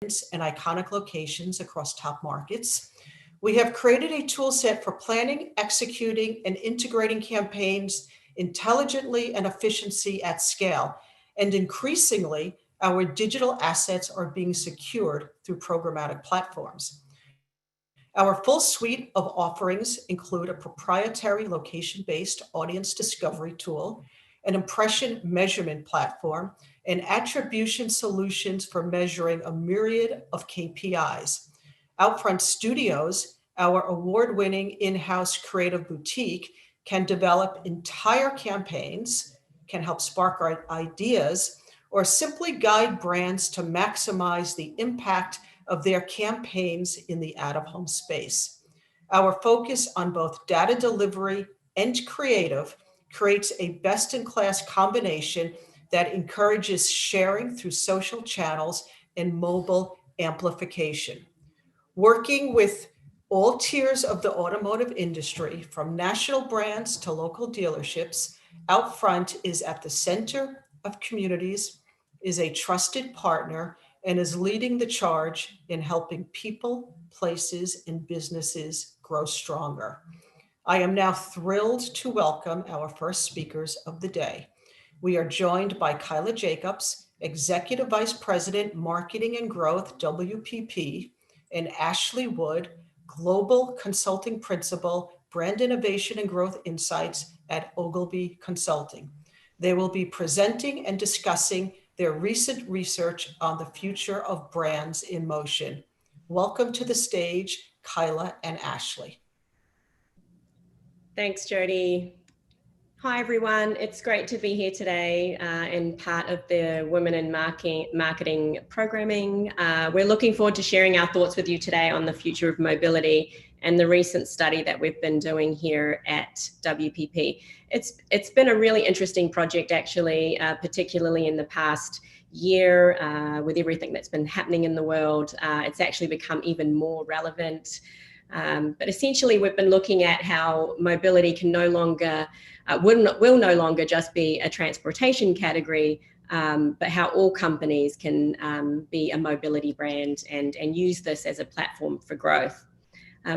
and iconic locations across top markets. We have created a tool set for planning, executing, and integrating campaigns intelligently and efficiently at scale. And increasingly, our digital assets are being secured through programmatic platforms. Our full suite of offerings include a proprietary location-based audience discovery tool, an impression measurement platform, and attribution solutions for measuring a myriad of KPIs. Outfront Studios, our award-winning in-house creative boutique, can develop entire campaigns, can help spark ideas, or simply guide brands to maximize the impact of their campaigns in the out-of-home space. Our focus on both data delivery and creative creates a best-in-class combination that encourages sharing through social channels and mobile amplification. Working with all tiers of the automotive industry, from national brands to local dealerships, Outfront is at the center of communities, is a trusted partner, and is leading the charge in helping people, places, and businesses grow stronger. I am now thrilled to welcome our first speakers of the day. We are joined by Kyla Jacobs, Executive Vice President, Marketing and Growth, WPP, and Ashley Wood, Global Consulting Principal, Brand Innovation and Growth Insights at Ogilvy Consulting. They will be presenting and discussing their recent research on the future of brands in motion. Welcome to the stage, Kyla and Ashley. Thanks, Jody. Hi, everyone. It's great to be here today and part of the Women in Marketing programming. We're looking forward to sharing our thoughts with you today on the future of mobility and the recent study that we've been doing here at WPP. It's been a really interesting project, actually, particularly in the past year with everything that's been happening in the world. It's actually become even more relevant. But essentially, we've been looking at how mobility can no longer, will no longer just be a transportation category, but how all companies can be a mobility brand and use this as a platform for growth.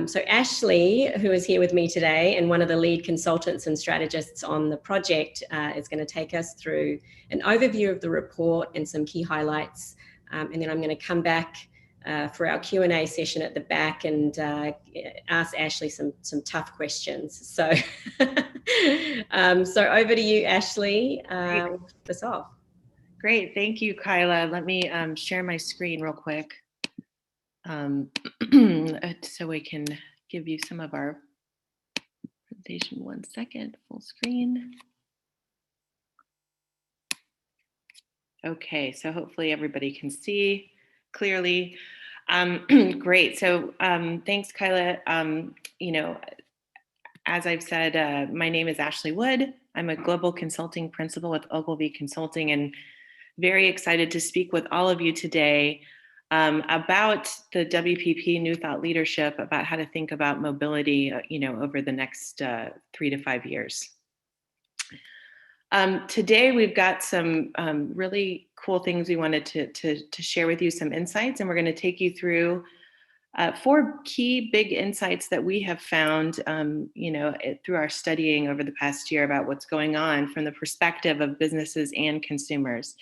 So Ashley, who is here with me today and one of the lead consultants and strategists on the project, is going to take us through an overview of the report and some key highlights. And then I'm going to come back for our Q&A session at the back and ask Ashley some tough questions. So, so over to you, Ashley. Kick this off. Great, thank you, Kyla. Let me share my screen real quick so we can give you some of our presentation. 1 second, full screen. Okay, so hopefully everybody can see clearly. Great. So thanks, Kyla. You know, as I've said, my name is Ashley Wood. I'm a global consulting principal with Ogilvy Consulting, and very excited to speak with all of you today about the WPP New Thought Leadership, about how to think about mobility, you know, over the next 3 to 5 years. Today, we've got some really cool things we wanted to share with you, some insights, and we're going to take you through 4 key big insights that we have found, you know, through our studying over the past year about what's going on from the perspective of businesses and consumers.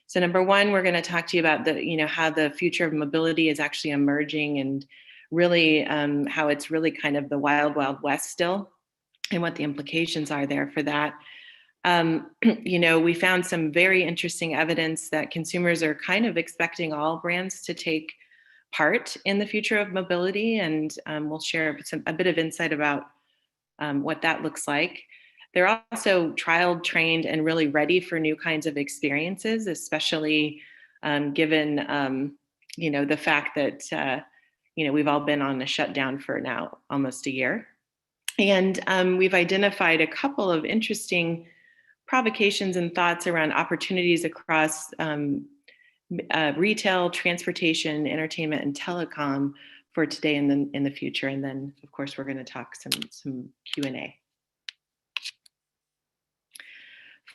So number 1, we're going to talk to you about the, you know, how the future of mobility is actually emerging and really how it's really kind of the wild, wild west still and what the implications are there for that. You know, we found some very interesting evidence that consumers are kind of expecting all brands to take part in the future of mobility, and we'll share a bit of insight about what that looks like. They're also trialed, trained, and really ready for new kinds of experiences, especially given, you know, the fact that, you know, we've all been on a shutdown for now almost a year. And we've identified a couple of interesting provocations and thoughts around opportunities across retail, transportation, entertainment, and telecom for today and in the future. And then, of course, we're going to talk some Q&A.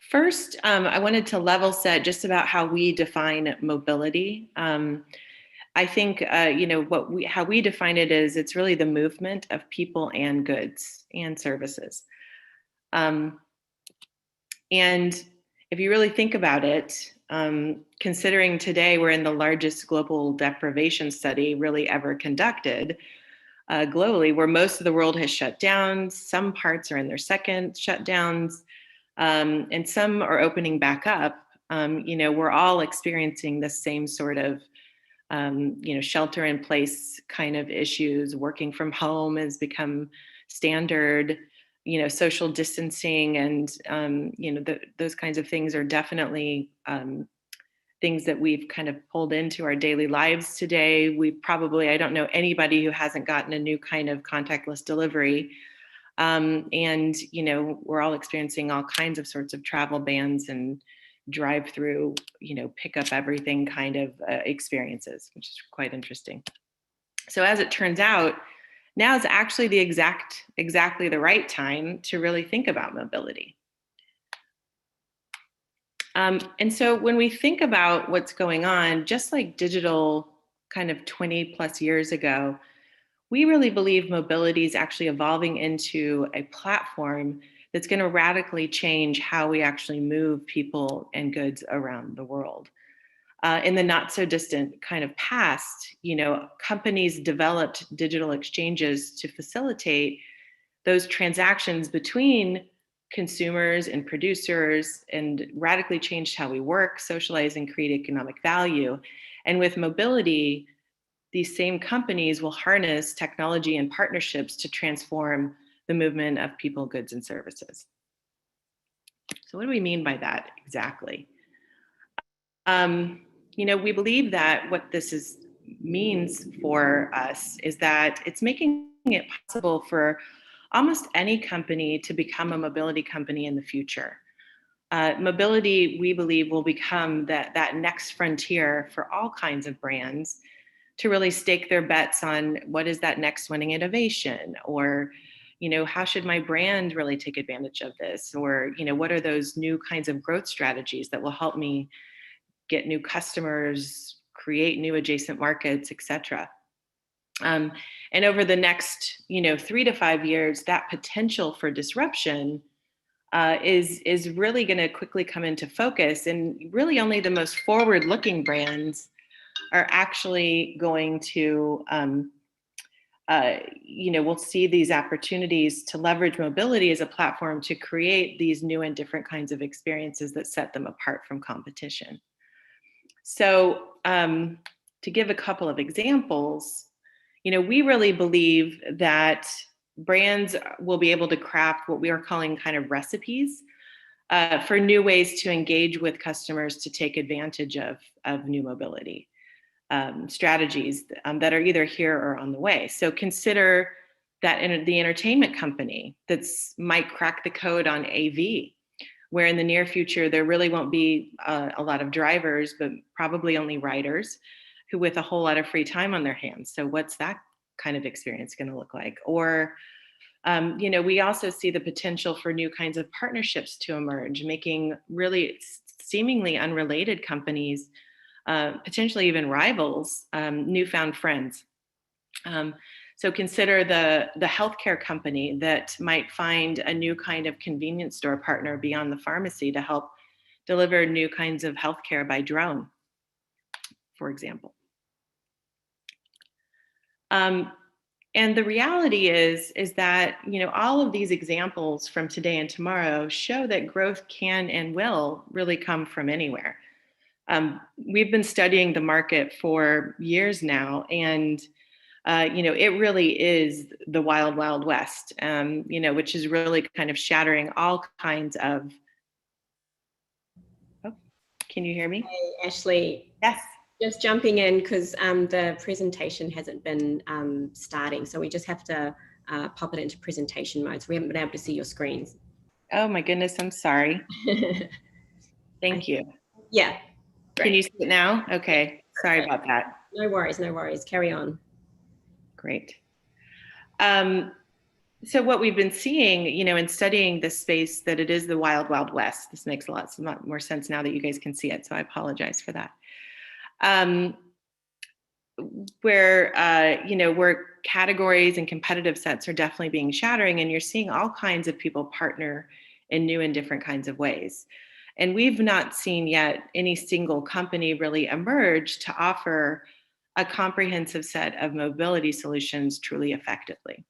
First, I wanted to level set just about how we define mobility. I think, how we define it is it's really the movement of people and goods and services. And if you really think about it, considering today we're in the largest global deprivation study really ever conducted globally, where most of the world has shut down, some parts are in their second shutdowns, and some are opening back up. We're all experiencing the same sort of shelter in place kind of issues. Working from home has become standard. Social distancing and those kinds of things are definitely things that we've kind of pulled into our daily lives today. I don't know anybody who hasn't gotten a new kind of contactless delivery. We're all experiencing all kinds of sorts of travel bans and drive through, pick up everything kind of experiences, which is quite interesting. So as it turns out, now is actually exactly the right time to really think about mobility. And so when we think about what's going on, just like digital kind of 20 plus years ago, we really believe mobility is actually evolving into a platform that's going to radically change how we actually move people and goods around the world. In the not so distant kind of past, companies developed digital exchanges to facilitate those transactions between consumers and producers and radically changed how we work, socialize, and create economic value. And with mobility, these same companies will harness technology and partnerships to transform the movement of people, goods, and services. So what do we mean by that exactly? We believe that what this means for us is that it's making it possible for almost any company to become a mobility company in the future. Mobility, we believe, will become that next frontier for all kinds of brands to really stake their bets on what is that next winning innovation, or how should my brand really take advantage of this, or what are those new kinds of growth strategies that will help me get new customers, create new adjacent markets, etc. And over the next 3 to 5 years, that potential for disruption is really going to quickly come into focus, and really only the most forward-looking brands are actually going to, we'll see these opportunities to leverage mobility as a platform to create these new and different kinds of experiences that set them apart from competition. So to give a couple of examples, we really believe that brands will be able to craft what we are calling kind of recipes for new ways to engage with customers to take advantage of new mobility strategies that are either here or on the way. So consider that the entertainment company might crack the code on AV, where in the near future, there really won't be a lot of drivers, but probably only riders who with a whole lot of free time on their hands. So what's that kind of experience going to look like? Or, we also see the potential for new kinds of partnerships to emerge, making really seemingly unrelated companies, potentially even rivals, newfound friends. So consider the healthcare company that might find a new kind of convenience store partner beyond the pharmacy to help deliver new kinds of healthcare by drone, for example. And the reality is that, all of these examples from today and tomorrow show that growth can and will really come from anywhere. We've been studying the market for years now, and it really is the wild, wild west, which is really kind of shattering all kinds of. Oh, can you hear me? Hey, Ashley. Yes. Just jumping in because the presentation hasn't been starting, so we just have to pop it into presentation mode. So we haven't been able to see your screens. Oh my goodness, I'm sorry. Thank you. Yeah. Great. Can you see it now? Okay, sorry about that. No worries, no worries. Carry on. Great. So what we've been seeing, in studying this space, that it is the wild, wild west. This makes a lot more sense now that you guys can see it, so I apologize for that. where categories and competitive sets are definitely being shattering, and you're seeing all kinds of people partner in new and different kinds of ways. And we've not seen yet any single company really emerge to offer a comprehensive set of mobility solutions truly effectively.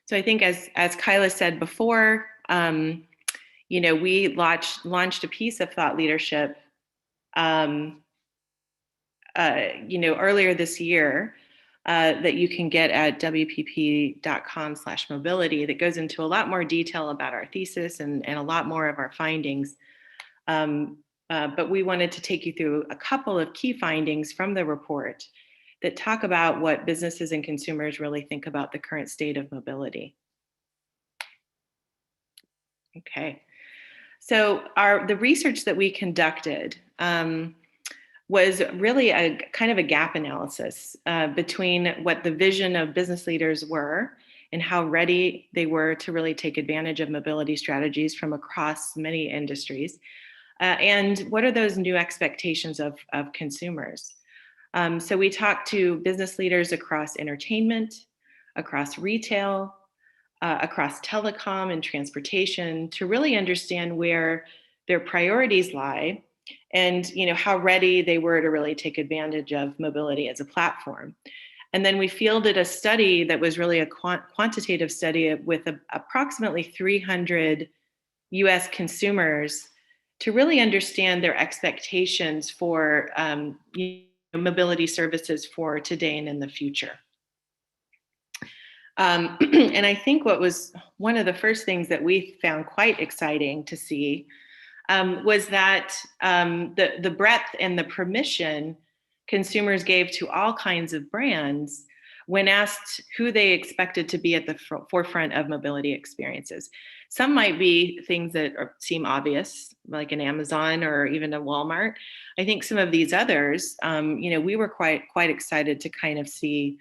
So I think as Kyla said before, we launched a piece of thought leadership earlier this year that you can get at wpp.com/mobility that goes into a lot more detail about our thesis and a lot more of our findings. But we wanted to take you through a couple of key findings from the report that talk about what businesses and consumers really think about the current state of mobility. Okay, so the research that we conducted was really a kind of a gap analysis between what the vision of business leaders were and how ready they were to really take advantage of mobility strategies from across many industries. And what are those new expectations of consumers? So we talked to business leaders across entertainment, across retail, across telecom and transportation to really understand where their priorities lie and how ready they were to really take advantage of mobility as a platform. And then we fielded a study that was really a quantitative study with approximately 300 US consumers to really understand their expectations for mobility services for today and in the future. And I think what was one of the first things that we found quite exciting to see was that the breadth and the permission consumers gave to all kinds of brands when asked who they expected to be at the forefront of mobility experiences. Some might be things that seem obvious, like an Amazon or even a Walmart. I think some of these others, we were quite excited to kind of see,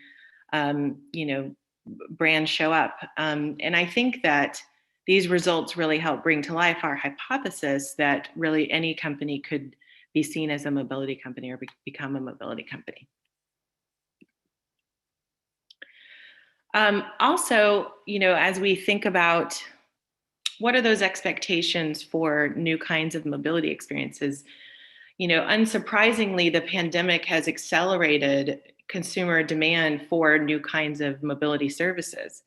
brands show up. And I think that these results really help bring to life our hypothesis that really any company could be seen as a mobility company or become a mobility company. Also, as we think about what are those expectations for new kinds of mobility experiences, unsurprisingly, the pandemic has accelerated consumer demand for new kinds of mobility services.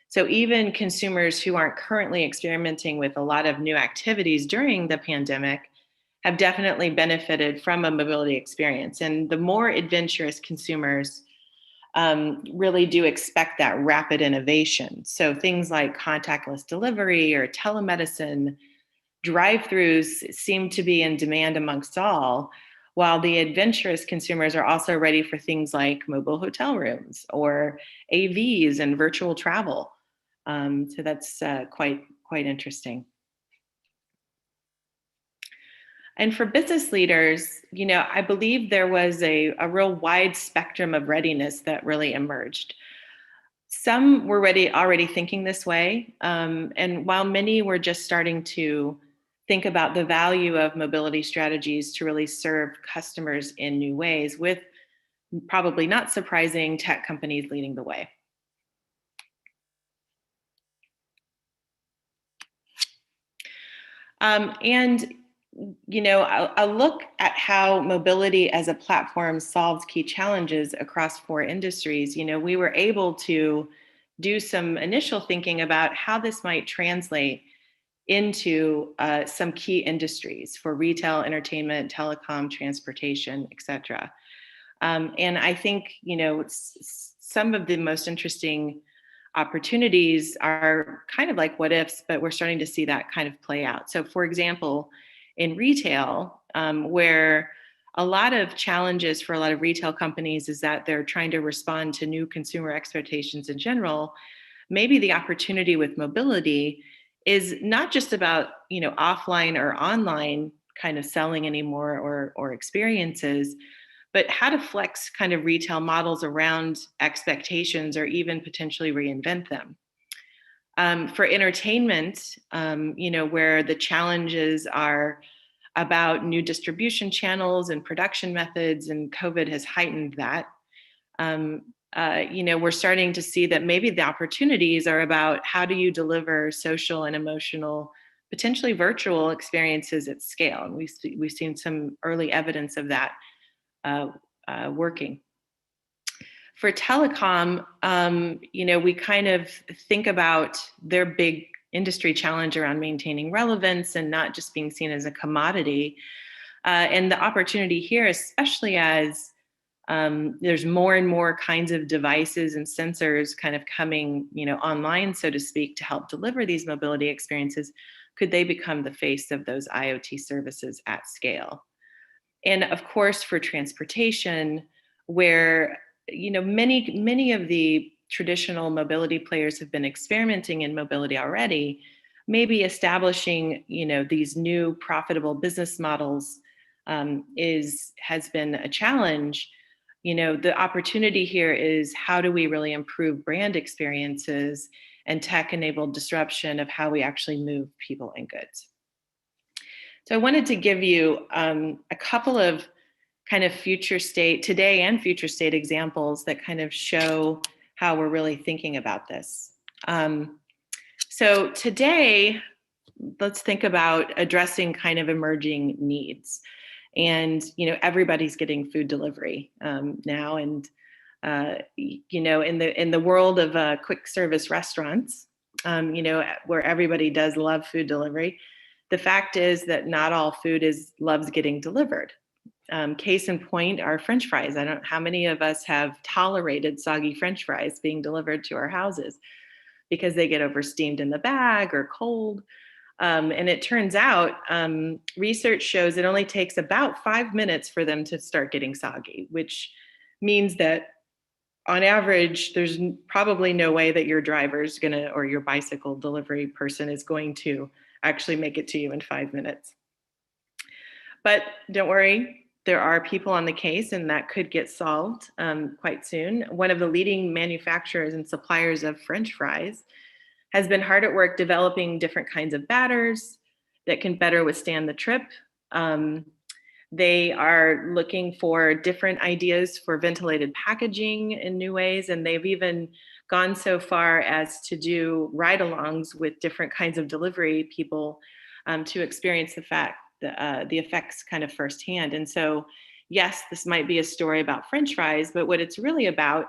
So even consumers who aren't currently experimenting with a lot of new activities during the pandemic have definitely benefited from a mobility experience. And the more adventurous consumers really do expect that rapid innovation. So things like contactless delivery or telemedicine, drive-throughs seem to be in demand amongst all, while the adventurous consumers are also ready for things like mobile hotel rooms or AVs and virtual travel. So that's quite interesting. And for business leaders, I believe there was a real wide spectrum of readiness that really emerged. Some were already thinking this way, and while many were just starting to think about the value of mobility strategies to really serve customers in new ways, with probably not surprising tech companies leading the way. And a look at how mobility as a platform solves key challenges across 4 industries, we were able to do some initial thinking about how this might translate into some key industries for retail, entertainment, telecom, transportation, et cetera. And I think, some of the most interesting opportunities are kind of like what ifs, but we're starting to see that kind of play out. So for example, in retail, where a lot of challenges for a lot of retail companies is that they're trying to respond to new consumer expectations in general, maybe the opportunity with mobility is not just about, offline or online kind of selling anymore or experiences, but how to flex kind of retail models around expectations or even potentially reinvent them. For entertainment, where the challenges are about new distribution channels and production methods, and COVID has heightened that. We're starting to see that maybe the opportunities are about how do you deliver social and emotional, potentially virtual experiences at scale. And we've seen some early evidence of that working. For telecom, we kind of think about their big industry challenge around maintaining relevance and not just being seen as a commodity. And the opportunity here, especially as there's more and more kinds of devices and sensors kind of coming, online, so to speak, to help deliver these mobility experiences, could they become the face of those IoT services at scale? And of course, for transportation, where many of the traditional mobility players have been experimenting in mobility already, maybe establishing these new profitable business models has been a challenge. The opportunity here is how do we really improve brand experiences and tech-enabled disruption of how we actually move people and goods. So I wanted to give you a couple of kind of future state, today and future state examples that kind of show how we're really thinking about this. So today, let's think about addressing kind of emerging needs. And, everybody's getting food delivery now. And, in the world of quick service restaurants, where everybody does love food delivery, the fact is that not all food loves getting delivered. Case in point are French fries. I don't know how many of us have tolerated soggy French fries being delivered to our houses because they get oversteamed in the bag or cold. And it turns out research shows it only takes about 5 minutes for them to start getting soggy, which means that on average, there's probably no way that your driver's or your bicycle delivery person is going to actually make it to you in 5 minutes. But don't worry, there are people on the case, and that could get solved quite soon. One of the leading manufacturers and suppliers of French fries has been hard at work developing different kinds of batters that can better withstand the trip. They are looking for different ideas for ventilated packaging in new ways, and they've even gone so far as to do ride-alongs with different kinds of delivery people to experience the effects kind of firsthand. And so, yes, this might be a story about French fries, but what it's really about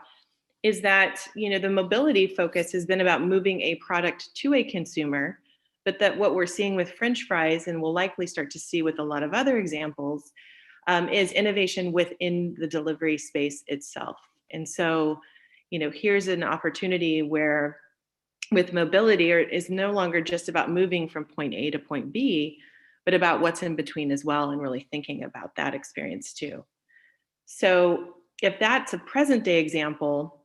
is that, the mobility focus has been about moving a product to a consumer, but that what we're seeing with French fries, and we'll likely start to see with a lot of other examples, is innovation within the delivery space itself. And so, here's an opportunity where with mobility is no longer just about moving from point A to point B, but about what's in between as well, and really thinking about that experience too. So if that's a present day example,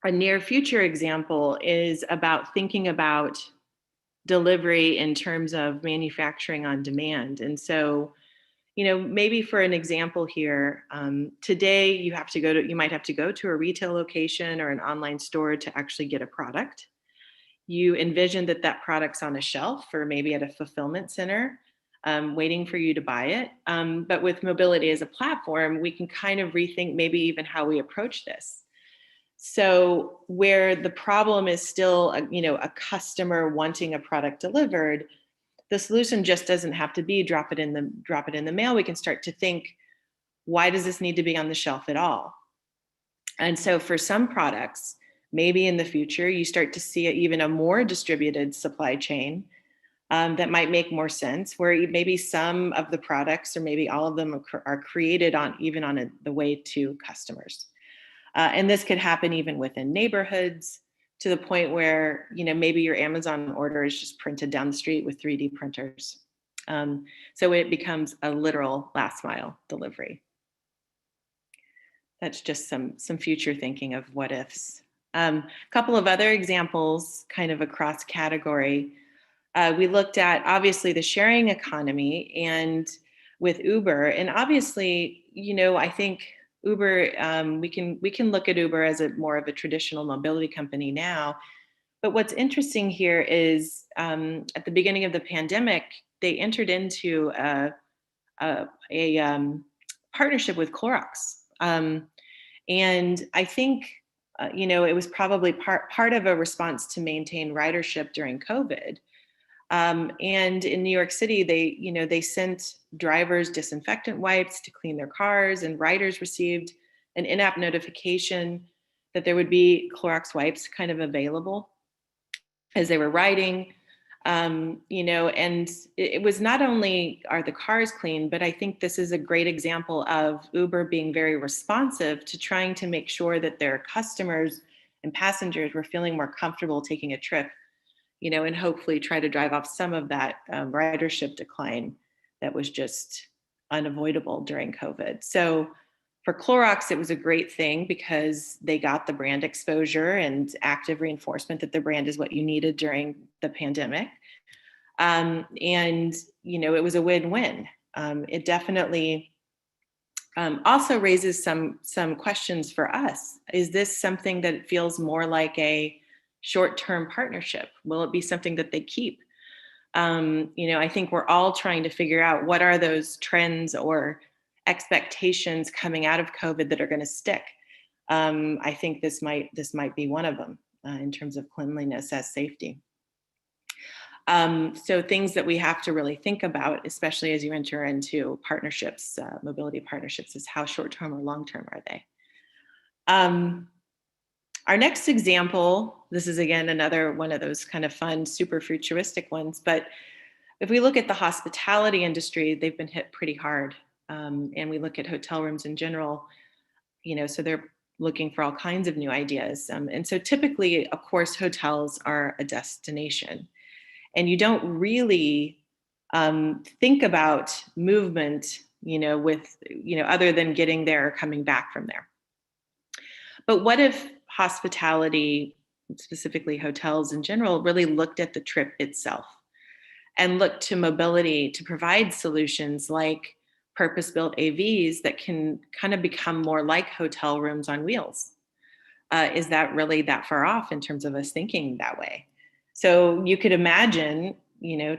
a near future example is about thinking about delivery in terms of manufacturing on demand. And so, maybe for an example here, today you might have to go to a retail location or an online store to actually get a product. You envision that product's on a shelf or maybe at a fulfillment center, waiting for you to buy it. But with mobility as a platform, we can kind of rethink maybe even how we approach this. So where the problem is still, a customer wanting a product delivered, the solution just doesn't have to be drop it in the mail. We can start to think, why does this need to be on the shelf at all? And so for some products, maybe in the future, you start to see even a more distributed supply chain that might make more sense, where maybe some of the products or maybe all of them are created on the way to customers. And this could happen even within neighborhoods, to the point where, maybe your Amazon order is just printed down the street with 3D printers. So it becomes a literal last mile delivery. That's just some future thinking of what ifs. A couple of other examples kind of across category. We looked at obviously the sharing economy and with Uber, and obviously, I think Uber, we can look at Uber as more of a traditional mobility company now. But what's interesting here is at the beginning of the pandemic, they entered into partnership with Clorox. And I think, it was probably part of a response to maintain ridership during COVID. And in New York City, they sent drivers disinfectant wipes to clean their cars, and riders received an in-app notification that there would be Clorox wipes kind of available as they were riding. And it was not only are the cars clean, but I think this is a great example of Uber being very responsive to trying to make sure that their customers and passengers were feeling more comfortable taking a trip, and hopefully try to drive off some of that ridership decline that was just unavoidable during COVID. So for Clorox, it was a great thing because they got the brand exposure and active reinforcement that the brand is what you needed during the pandemic. And, it was a win-win. It definitely also raises some questions for us. Is this something that feels more like a short-term partnership? Will it be something that they keep? I think we're all trying to figure out what are those trends or expectations coming out of COVID that are going to stick. I think this might be one of them in terms of cleanliness as safety. So things that we have to really think about, especially as you enter into partnerships, mobility partnerships, is how short-term or long-term are they? Our next example, this is again another one of those kind of fun, super futuristic ones, but if we look at the hospitality industry, they've been hit pretty hard. And we look at hotel rooms in general, so they're looking for all kinds of new ideas. And so typically, of course, hotels are a destination. And you don't really think about movement, with, other than getting there or coming back from there. But what if hospitality, specifically hotels in general, really looked at the trip itself and looked to mobility to provide solutions like purpose-built AVs that can kind of become more like hotel rooms on wheels? Is that really that far off in terms of us thinking that way? So you could imagine,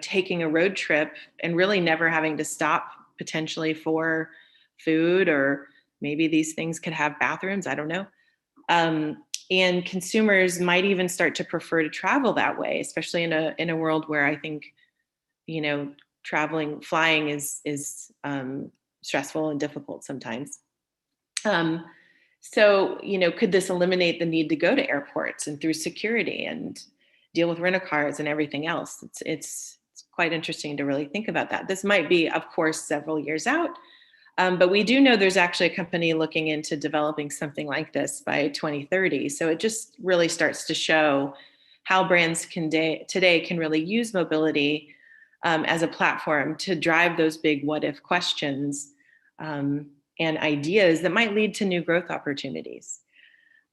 taking a road trip and really never having to stop potentially for food, or maybe these things could have bathrooms, I don't know. And consumers might even start to prefer to travel that way, especially in a world where I think, flying is stressful and difficult sometimes. So, could this eliminate the need to go to airports and through security and deal with rent-a-cars and everything else? It's quite interesting to really think about that. This might be, of course, several years out, but we do know there's actually a company looking into developing something like this by 2030. So it just really starts to show how brands today can really use mobility as a platform to drive those big what-if questions and ideas that might lead to new growth opportunities.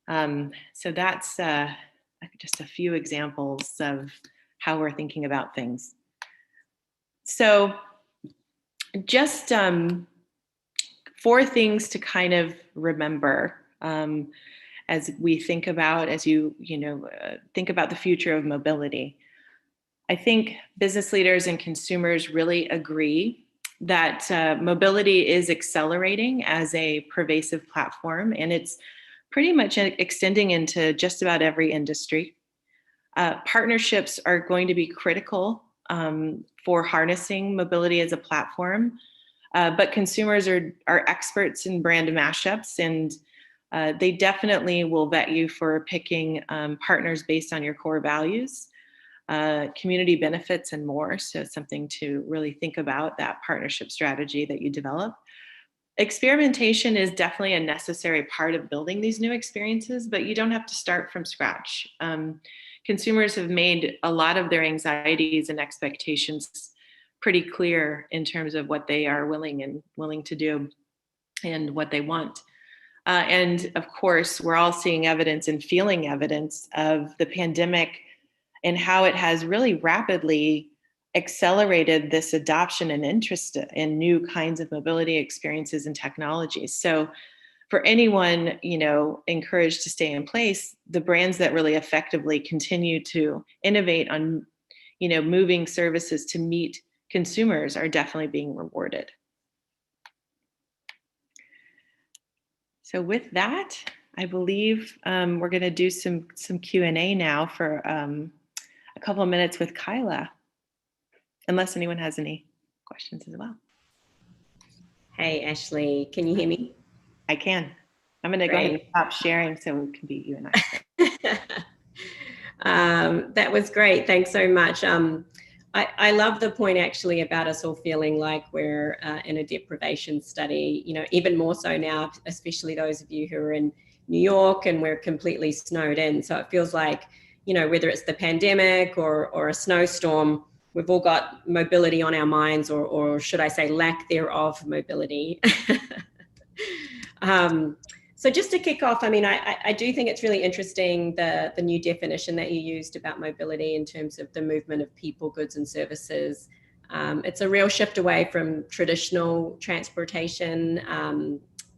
So that's just a few examples of how we're thinking about things. So just 4 things to kind of remember as we think about, think about the future of mobility. I think business leaders and consumers really agree that mobility is accelerating as a pervasive platform, and it's pretty much extending into just about every industry. Partnerships are going to be critical for harnessing mobility as a platform, but consumers are experts in brand mashups, and they definitely will vet you for picking partners based on your core values, community benefits, and more. So something to really think about, that partnership strategy that you develop. Experimentation is definitely a necessary part of building these new experiences, but you don't have to start from scratch. Consumers have made a lot of their anxieties and expectations pretty clear in terms of what they are willing to do and what they want. And of course, we're all seeing evidence and feeling evidence of the pandemic and how it has really rapidly accelerated this adoption and interest in new kinds of mobility experiences and technologies. So for anyone, encouraged to stay in place, the brands that really effectively continue to innovate on, moving services to meet consumers are definitely being rewarded. So with that, I believe we're going to do some Q&A now for a couple of minutes with Kyla, unless anyone has any questions as well. Hey, Ashley, can you hear me? I can. I'm going to go ahead and stop sharing so it can be you and I. That was great. Thanks so much. I love the point actually about us all feeling like we're in a deprivation study, even more so now, especially those of you who are in New York and we're completely snowed in. So it feels like, whether it's the pandemic or a snowstorm, we've all got mobility on our minds, or should I say lack thereof mobility. So just to kick off, I do think it's really interesting, the new definition that you used about mobility in terms of the movement of people, goods, and services. It's a real shift away from traditional transportation,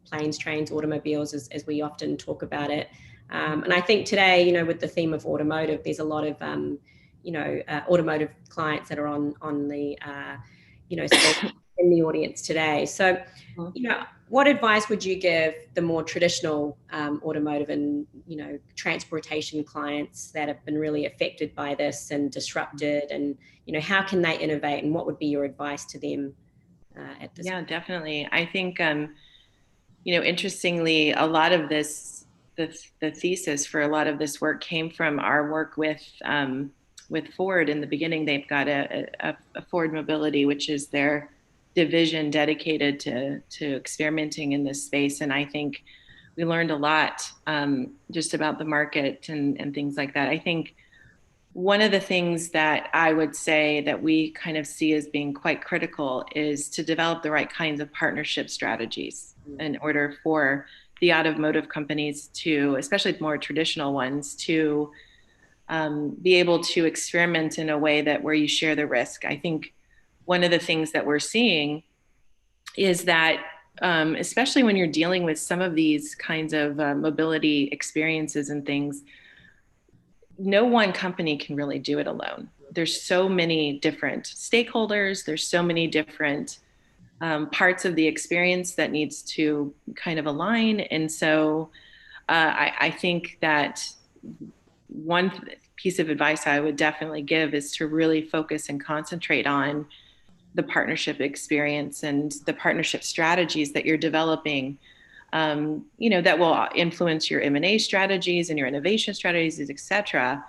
planes, trains, automobiles, as we often talk about it. And I think today, with the theme of automotive, there's a lot of, automotive clients that are on the, in the audience today. So, what advice would you give the more traditional automotive and transportation clients that have been really affected by this and disrupted, and how can they innovate, and what would be your advice to them at this point? Definitely. I think interestingly, a lot of this, the thesis for a lot of this work came from our work with Ford. In the beginning, they've got a Ford Mobility, which is their division dedicated to experimenting in this space. And I think we learned a lot just about the market and things like that. I think one of the things that I would say that we kind of see as being quite critical is to develop the right kinds of partnership strategies in order for the automotive companies to, especially more traditional ones, to be able to experiment in a way that where you share the risk. I think one of the things that we're seeing is that, especially when you're dealing with some of these kinds of mobility experiences and things, no one company can really do it alone. There's so many different stakeholders. There's so many different parts of the experience that needs to kind of align. And so I think that one piece of advice I would definitely give is to really focus and concentrate on the partnership experience and the partnership strategies that you're developing, that will influence your M&A strategies and your innovation strategies, et cetera.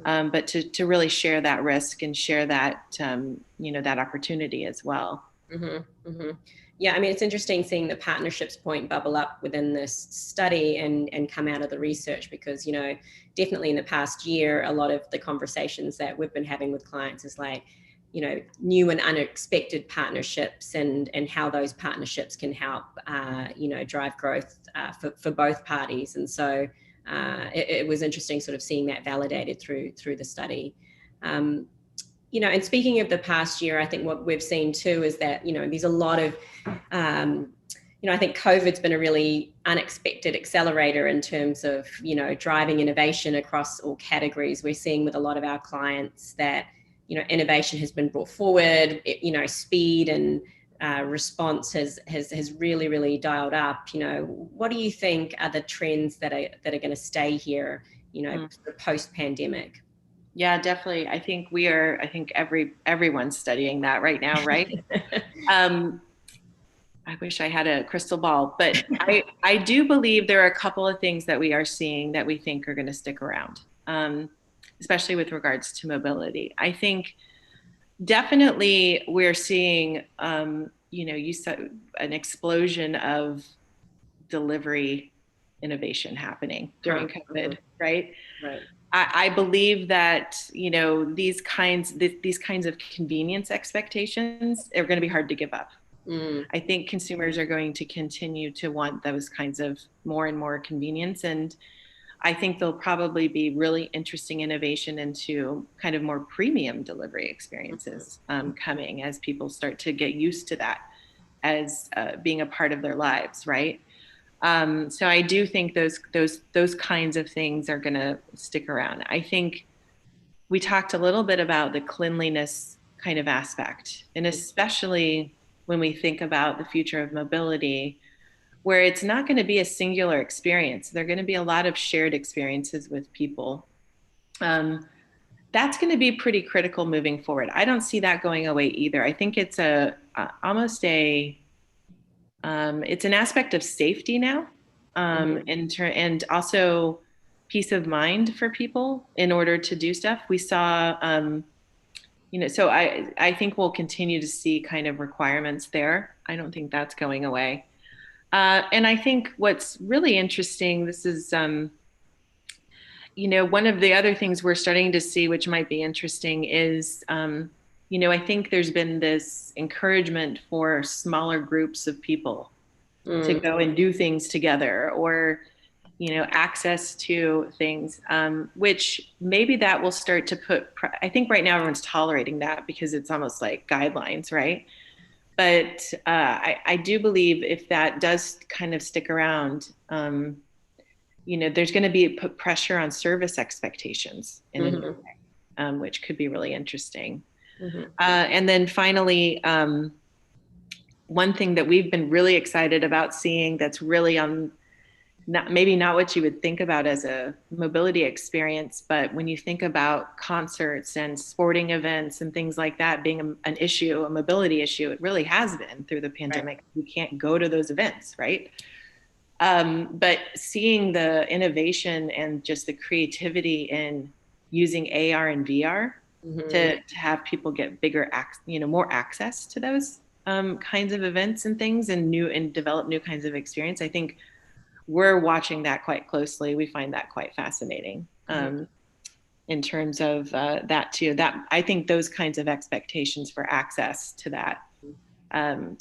But to really share that risk and share that, that opportunity as well. Yeah, it's interesting seeing the partnerships point bubble up within this study and come out of the research, because, definitely in the past year, a lot of the conversations that we've been having with clients is like, new and unexpected partnerships and how those partnerships can help, drive growth for both parties. And so it was interesting sort of seeing that validated through the study. And speaking of the past year, I think what we've seen too is that, there's a lot of, I think COVID's been a really unexpected accelerator in terms of, driving innovation across all categories. We're seeing with a lot of our clients that, innovation has been brought forward, speed and response has really, really dialed up. What do you think are the trends that are going to stay here, post-pandemic? Yeah, definitely. I think everyone's studying that right now, right? I wish I had a crystal ball, but I do believe there are a couple of things that we are seeing that we think are going to stick around, especially with regards to mobility. I think definitely we're seeing, you said an explosion of delivery innovation happening during COVID, right? Right. I believe that, these kinds of convenience expectations are going to be hard to give up. I think consumers are going to continue to want those kinds of more and more convenience. And I think there'll probably be really interesting innovation into kind of more premium delivery experiences coming as people start to get used to that as being a part of their lives, right? So I do think those kinds of things are going to stick around. I think we talked a little bit about the cleanliness kind of aspect, and especially when we think about the future of mobility, where it's not going to be a singular experience. There are going to be a lot of shared experiences with people. That's going to be pretty critical moving forward. I don't see that going away either. I think it's almost it's an aspect of safety now, and also peace of mind for people in order to do stuff. We saw, so I think we'll continue to see kind of requirements there. I don't think that's going away. And I think what's really interesting, this is, one of the other things we're starting to see, which might be interesting, is, I think there's been this encouragement for smaller groups of people to go and do things together, or, access to things, which maybe that will start to I think right now everyone's tolerating that because it's almost like guidelines, right? But I do believe if that does kind of stick around, there's going to be put pressure on service expectations in a new way, which could be really interesting. And then finally, one thing that we've been really excited about seeing that's really maybe not what you would think about as a mobility experience, but when you think about concerts and sporting events and things like that being an issue, a mobility issue, it really has been through the pandemic. Right. We can't go to those events, right? But seeing the innovation and just the creativity in using AR and VR to have people get more access to those kinds of events and things, and develop new kinds of experience. I think we're watching that quite closely. We find that quite fascinating in terms of that too. That I think those kinds of expectations for access to that,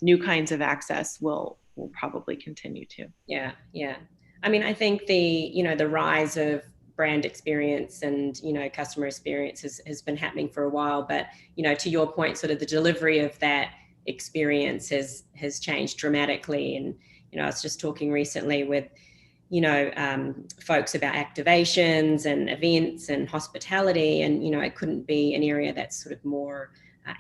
new kinds of access will probably continue to. Yeah. I mean, I think the rise of brand experience and customer experience has been happening for a while, but to your point, sort of the delivery of that experience has changed dramatically. And I was just talking recently with folks about activations and events and hospitality, and it couldn't be an area that's sort of more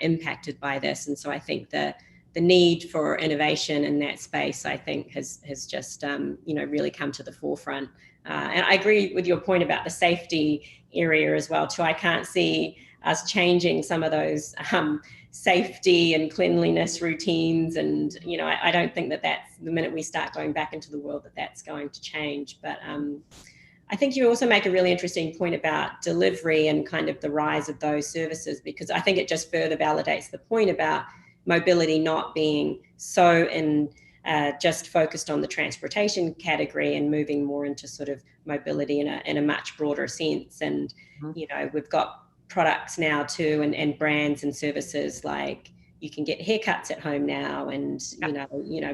impacted by this. And so I think the need for innovation in that space, I think, has just really come to the forefront. And I agree with your point about the safety area as well too. I can't see us changing some of those safety and cleanliness routines, and I don't think that's the minute we start going back into the world that's going to change. But I think you also make a really interesting point about delivery and kind of the rise of those services, because I think it just further validates the point about mobility not being so just focused on the transportation category and moving more into sort of mobility in a much broader sense. And we've got products now too, and brands and services like you can get haircuts at home now, and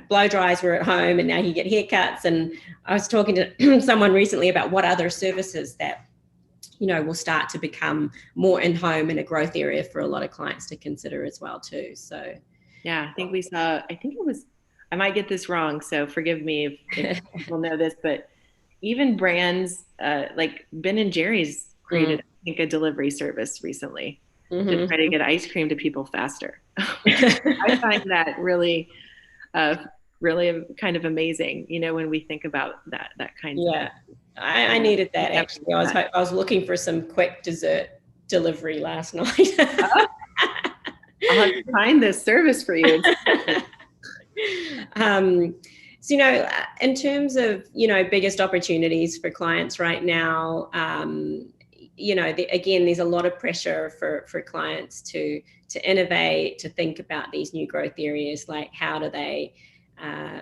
blow dries were at home, and now you get haircuts. And I was talking to someone recently about what other services that will start to become more in home and a growth area for a lot of clients to consider as well too. So yeah, I think we saw, I might get this wrong, so forgive me if people know this, but even brands like Ben and Jerry's created I think a delivery service recently to try to get ice cream to people faster. I find that really kind of amazing, when we think about that kind of thing. I needed that actually. I was looking for some quick dessert delivery last night. I'll have to find this service for you. So, in terms of, biggest opportunities for clients right now, again, there's a lot of pressure for clients to innovate, to think about these new growth areas, like how do they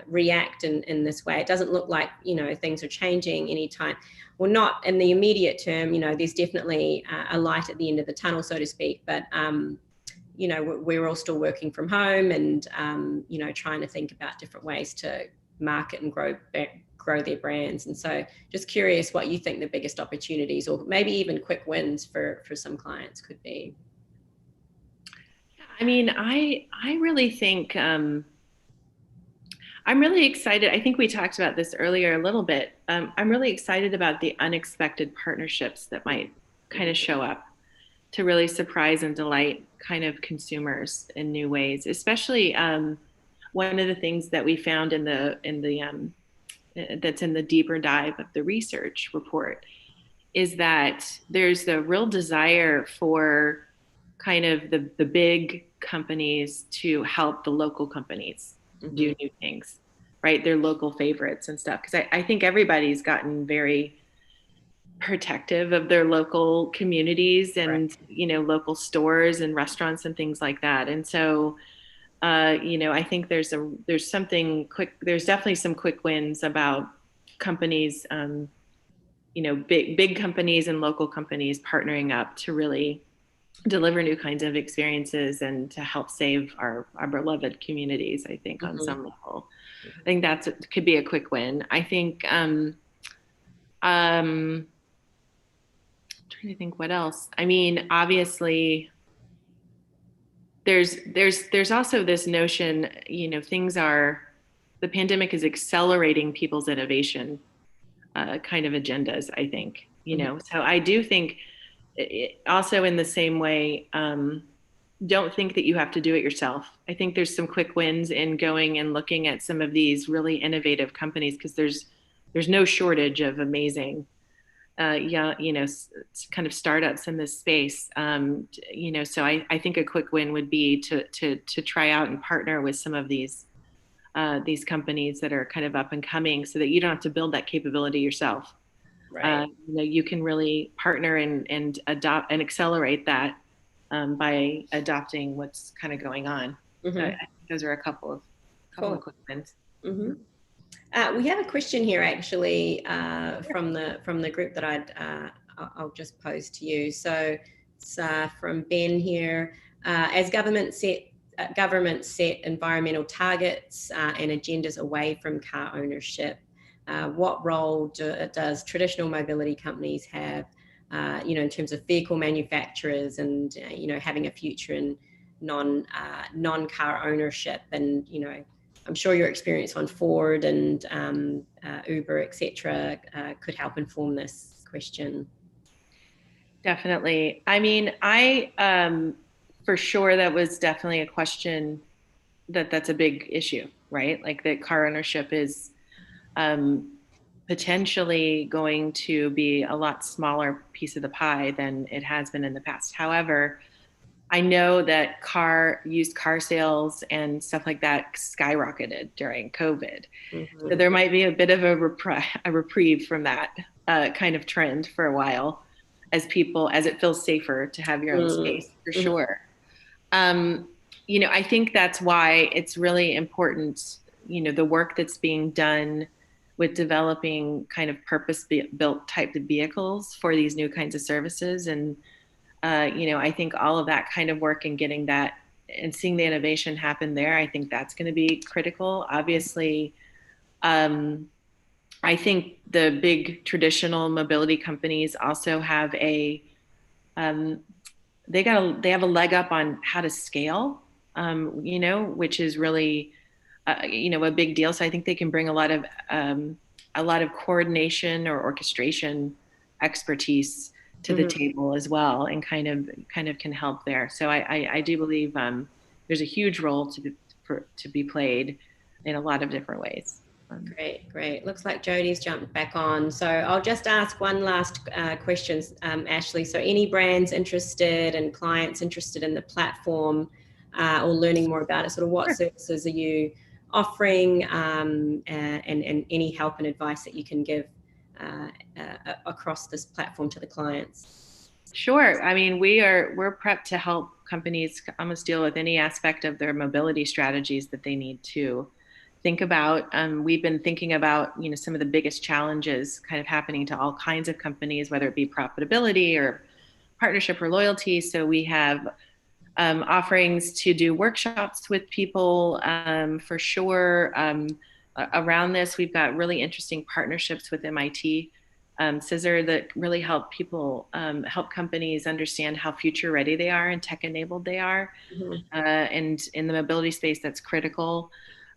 react in this way. It doesn't look like, things are changing anytime. Well, not in the immediate term, there's definitely a light at the end of the tunnel, so to speak, but we're all still working from home and, trying to think about different ways to market and grow their brands. And so just curious what you think the biggest opportunities, or maybe even quick wins for some clients could be. I mean, I really think, I'm really excited. I think we talked about this earlier a little bit. I'm really excited about the unexpected partnerships that might kind of show up to really surprise and delight kind of consumers in new ways. Especially one of the things that we found in the that's in the deeper dive of the research report, is that there's the real desire for kind of the big companies to help the local companies do new things, right? Their local favorites and stuff. Because I think everybody's gotten very protective of their local communities and, Right. local stores and restaurants and things like that. And so, I think there's definitely some quick wins about companies, big companies and local companies partnering up to really deliver new kinds of experiences and to help save our beloved communities, I think, on some level. I think could be a quick win. I think, trying to think what else. I mean, obviously, there's also this notion, the pandemic is accelerating people's innovation kind of agendas, I think, So I do think also in the same way, don't think that you have to do it yourself. I think there's some quick wins in going and looking at some of these really innovative companies, because there's no shortage of amazing kind of startups in this space. So I think a quick win would be to try out and partner with some of these companies that are kind of up and coming, so that you don't have to build that capability yourself. Right. You can really partner and adopt and accelerate that by adopting what's kind of going on. I think those are a couple of quick wins. We have a question here actually from the group that I'll just pose to you. So it's from Ben here. As governments set environmental targets and agendas away from car ownership, what role does traditional mobility companies have, in terms of vehicle manufacturers and having a future in non-car ownership? And I'm sure your experience on Ford and Uber, etc., could help inform this question. Definitely. I mean, for sure, that was definitely a question that's a big issue, right? Like that car ownership is potentially going to be a lot smaller piece of the pie than it has been in the past. However, I know that used car sales and stuff like that skyrocketed during COVID. So there might be a bit of a reprieve from that kind of trend for a while, as it feels safer to have your own space, for sure. I think that's why it's really important, the work that's being done with developing kind of purpose-built type of vehicles for these new kinds of services. And I think all of that kind of work and getting that and seeing the innovation happen there, I think that's going to be critical. Obviously, I think the big traditional mobility companies also have they have a leg up on how to scale, which is really, a big deal. So I think they can bring a lot of coordination or orchestration expertise to the table as well, and kind of can help there. So I do believe there's a huge role to be played in a lot of different ways. Great. Looks like Jodie's jumped back on. So I'll just ask one last question, Ashley. So any brands interested and clients interested in the platform or learning more about it, sort of what services are you offering, and any help and advice that you can give across this platform to the clients? Sure. I mean, we're prepped to help companies almost deal with any aspect of their mobility strategies that they need to think about. We've been thinking about, some of the biggest challenges kind of happening to all kinds of companies, whether it be profitability or partnership or loyalty. So we have offerings to do workshops with people, for sure. Around this, we've got really interesting partnerships with MIT Scissor that really help companies understand how future ready they are and tech enabled they are. And in the mobility space, that's critical.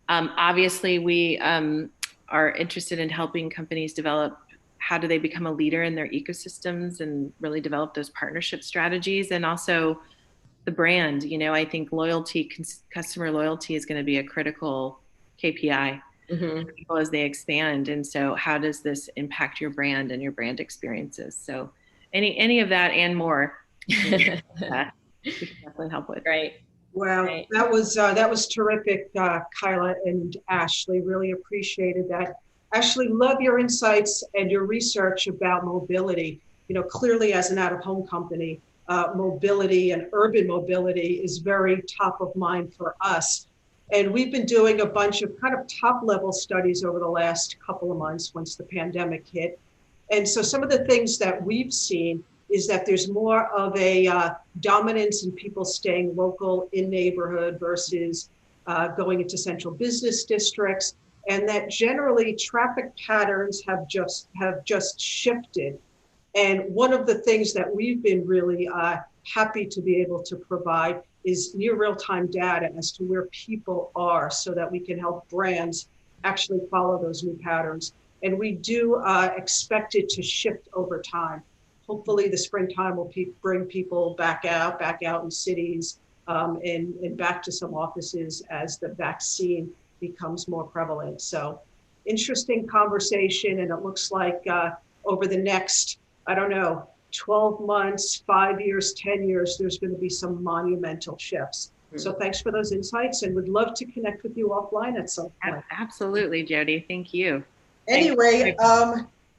Obviously, we are interested in helping companies develop how do they become a leader in their ecosystems and really develop those partnership strategies. And also the brand, I think customer loyalty is going to be a critical KPI people as they expand. And so how does this impact your brand and your brand experiences? So any of that and more, we can definitely help with. Great. Wow, Right. that was terrific, Kyla and Ashley. Really appreciated that. Ashley, love your insights and your research about mobility. You know, clearly as an out-of-home company, mobility and urban mobility is very top of mind for us. And we've been doing a bunch of kind of top-level studies over the last couple of months once the pandemic hit. And so some of the things that we've seen is that there's more of a dominance in people staying local in neighborhood versus going into central business districts, and that generally traffic patterns have just shifted. And one of the things that we've been really happy to be able to provide is near real-time data as to where people are so that we can help brands actually follow those new patterns. And we do expect it to shift over time. Hopefully the springtime will bring people back out in cities and back to some offices as the vaccine becomes more prevalent. So interesting conversation. And it looks like over the next, 12 months, 5 years, 10 years, there's going to be some monumental shifts. So thanks for those insights, and would love to connect with you offline at some point. Absolutely, Jody. Thank you. Anyway,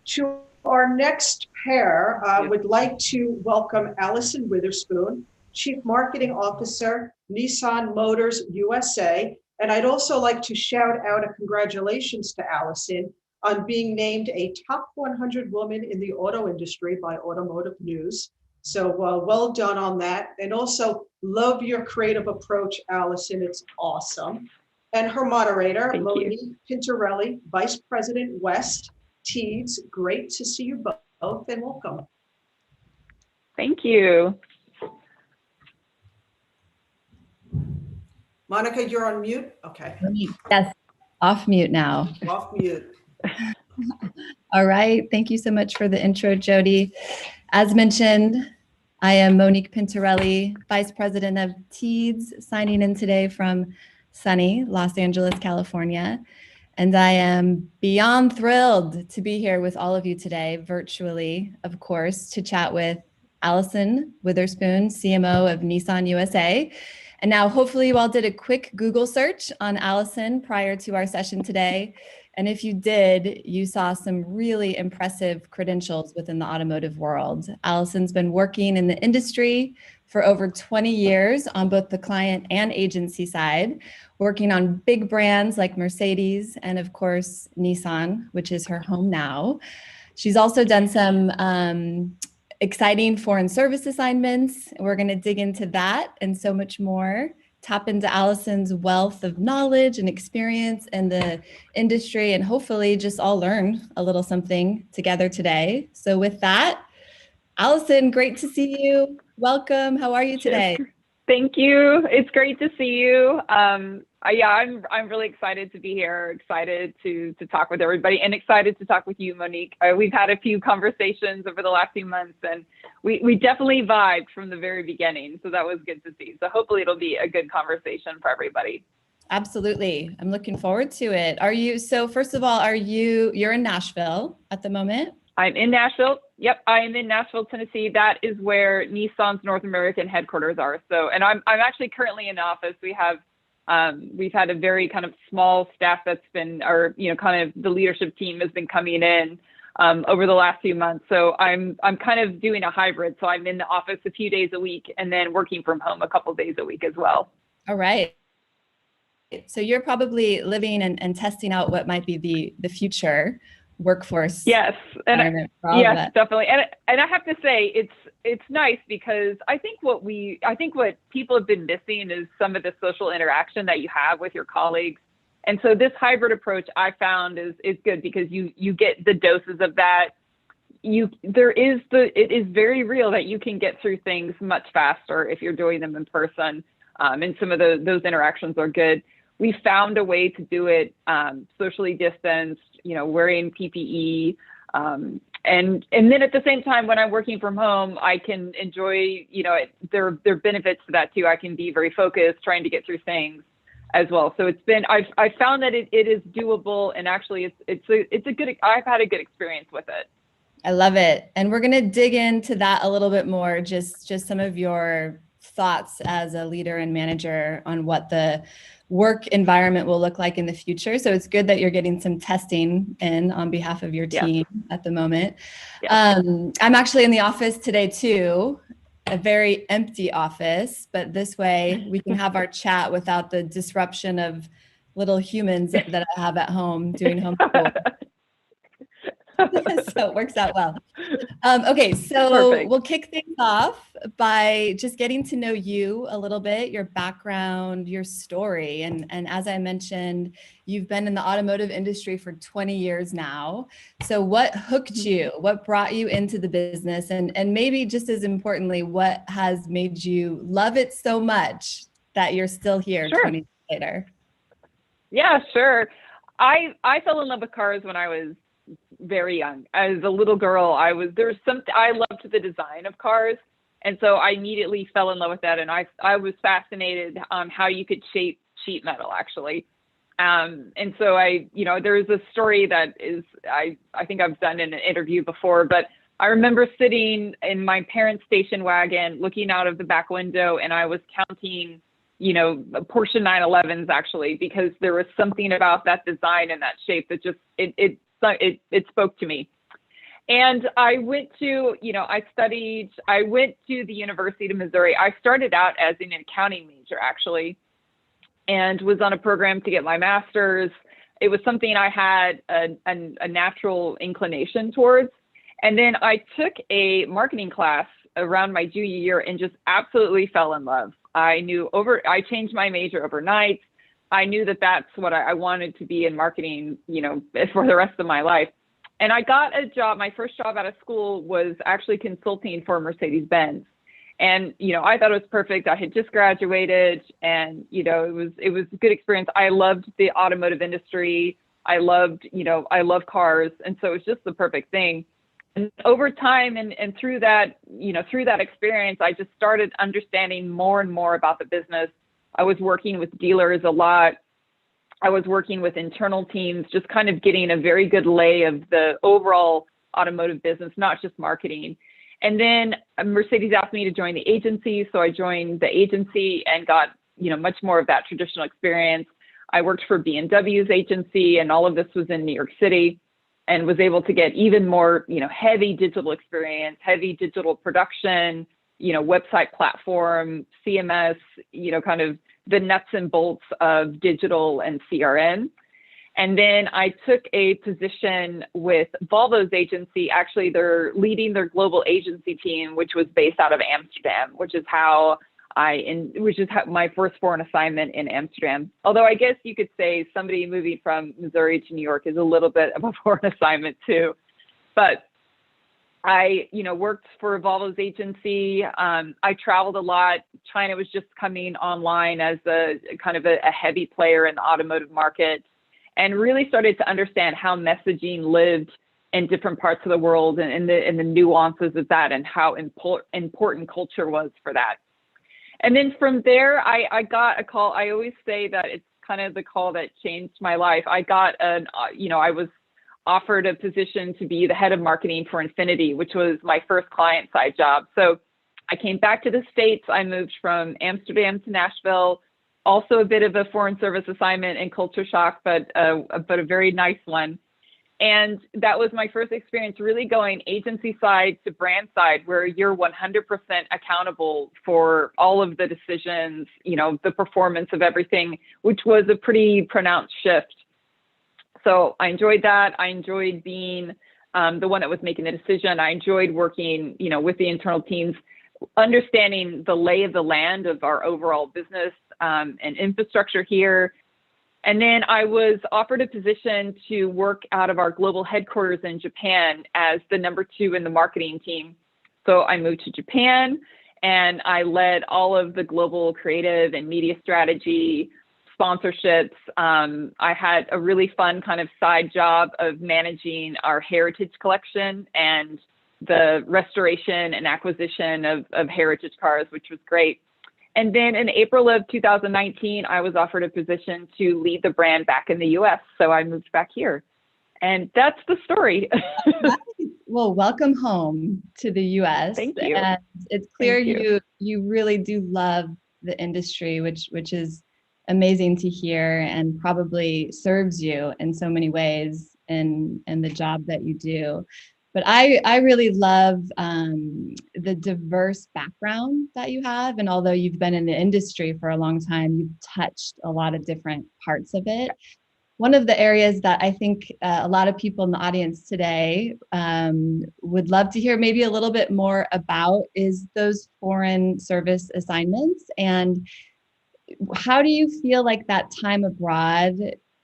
to our next pair, would like to welcome Alison Witherspoon, Chief Marketing Officer, Nissan Motors USA. And I'd also like to shout out a congratulations to Allison on being named a top 100 woman in the auto industry by Automotive News. So well done on that. And also love your creative approach, Allison. It's awesome. And her moderator, Monique Pintorelli, Vice President West, Teeds. Great to see you both, and welcome. Thank you. Monica, you're on mute? Okay. Yes, off mute now. Off mute. All right. Thank you so much for the intro, Jody. As mentioned, I am Monique Pintorelli, Vice President of Teeds, signing in today from sunny Los Angeles, California. And I am beyond thrilled to be here with all of you today, virtually, of course, to chat with Alison Witherspoon, CMO of Nissan USA. And now hopefully you all did a quick Google search on Allison prior to our session today. And if you did, you saw some really impressive credentials within the automotive world. Allison's been working in the industry for over 20 years on both the client and agency side, working on big brands like Mercedes and of course, Nissan, which is her home now. She's also done some exciting foreign service assignments. We're gonna dig into that and so much more. Tap into Allison's wealth of knowledge and experience in the industry, and hopefully just all learn a little something together today. So with that, Allison, great to see you. Welcome. How are you today? Thank you. It's great to see you. I'm really excited to be here, excited to talk with everybody, and excited to talk with you, Monique. We've had a few conversations over the last few months, and we definitely vibed from the very beginning. So that was good to see. So hopefully it'll be a good conversation for everybody. Absolutely. I'm looking forward to it. So first of all, you're in Nashville at the moment? I'm in Nashville. Yep, I am in Nashville, Tennessee. That is where Nissan's North American headquarters are. So, and I'm actually currently in office. We've had a very kind of small staff that's been, kind of the leadership team has been coming in over the last few months. So I'm kind of doing a hybrid. So I'm in the office a few days a week and then working from home a couple of days a week as well. All right. So you're probably living and testing out what might be the future workforce. Yes, yes, definitely. And I have to say, it's nice because I think what people have been missing is some of the social interaction that you have with your colleagues. And so this hybrid approach I found is good because you get the doses of that. It is very real that you can get through things much faster if you're doing them in person. And some of those interactions are good. We found a way to do it socially distanced, wearing PPE. And then at the same time, when I'm working from home, I can enjoy, there are benefits to that too. I can be very focused, trying to get through things. as well. So I've found that it is doable, and actually I've had a good experience with it. I love it. And we're going to dig into that a little bit more, just some of your thoughts as a leader and manager on what the work environment will look like in the future. So it's good that you're getting some testing in on behalf of your team at the moment. I'm actually in the office today too, a very empty office, but this way we can have our chat without the disruption of little humans that I have at home doing homeschool. So it works out well. Okay, so Perfect. We'll kick things off by just getting to know you a little bit, your background, your story. And as I mentioned, you've been in the automotive industry for 20 years now. So what hooked you? What brought you into the business? And maybe just as importantly, what has made you love it so much that you're still here 20 years later? Yeah, sure. I fell in love with cars when I was very young. As a little girl, I loved the design of cars, and so I immediately fell in love with that. And I was fascinated on how you could shape sheet metal, actually. And so there's a story that is I think I've done in an interview before, but I remember sitting in my parents' station wagon, looking out of the back window, and I was counting, Porsche 911s, actually, because there was something about that design and that shape that just it spoke to me. And I went to the University of Missouri. I started out as an accounting major, actually, and was on a program to get my master's. It was something I had a natural inclination towards. And then I took a marketing class around my junior year and just absolutely fell in love. I changed my major overnight. I knew that that's what I wanted to be in marketing, for the rest of my life. And I got a job. My first job out of school was actually consulting for Mercedes-Benz. And, I thought it was perfect. I had just graduated, and, it was a good experience. I loved the automotive industry. I love cars. And so it was just the perfect thing. And over time and through that experience, I just started understanding more and more about the business. I was working with dealers a lot. I was working with internal teams, just kind of getting a very good lay of the overall automotive business, not just marketing. And then Mercedes asked me to join the agency. So I joined the agency and got, much more of that traditional experience. I worked for BMW's agency, and all of this was in New York City, and was able to get even more, heavy digital experience, heavy digital production, website platform, CMS, kind of the nuts and bolts of digital and CRM. And then I took a position with Volvo's agency. Actually, they're leading their global agency team, which was based out of Amsterdam, which is how my first foreign assignment in Amsterdam. Although I guess you could say somebody moving from Missouri to New York is a little bit of a foreign assignment too. But I, worked for Volvo's agency. I traveled a lot. China was just coming online as a kind of a heavy player in the automotive market, and really started to understand how messaging lived in different parts of the world, and the nuances of that, and how important culture was for that. And then from there, I got a call. I always say that it's kind of the call that changed my life. I was offered a position to be the head of marketing for Infiniti, which was my first client side job. So I came back to the States. I moved from Amsterdam to Nashville, also a bit of a foreign service assignment and culture shock, but a very nice one. And that was my first experience really going agency side to brand side, where you're 100% accountable for all of the decisions, the performance of everything, which was a pretty pronounced shift. So I enjoyed that. I enjoyed being the one that was making the decision. I enjoyed working, with the internal teams, understanding the lay of the land of our overall business and infrastructure here. And then I was offered a position to work out of our global headquarters in Japan as the number 2 in the marketing team. So I moved to Japan, and I led all of the global creative and media strategy, sponsorships. I had a really fun kind of side job of managing our heritage collection and the restoration and acquisition of heritage cars, which was great. And then in April of 2019, I was offered a position to lead the brand back in the US. So I moved back here. And that's the story. Well, welcome home to the US. Thank you. And it's clear Thank you really do love the industry, which is amazing to hear, and probably serves you in so many ways in the job that you do. But I really love the diverse background that you have. And although you've been in the industry for a long time, you've touched a lot of different parts of it. One of the areas that I think a lot of people in the audience today would love to hear maybe a little bit more about is those foreign service assignments. And how do you feel like that time abroad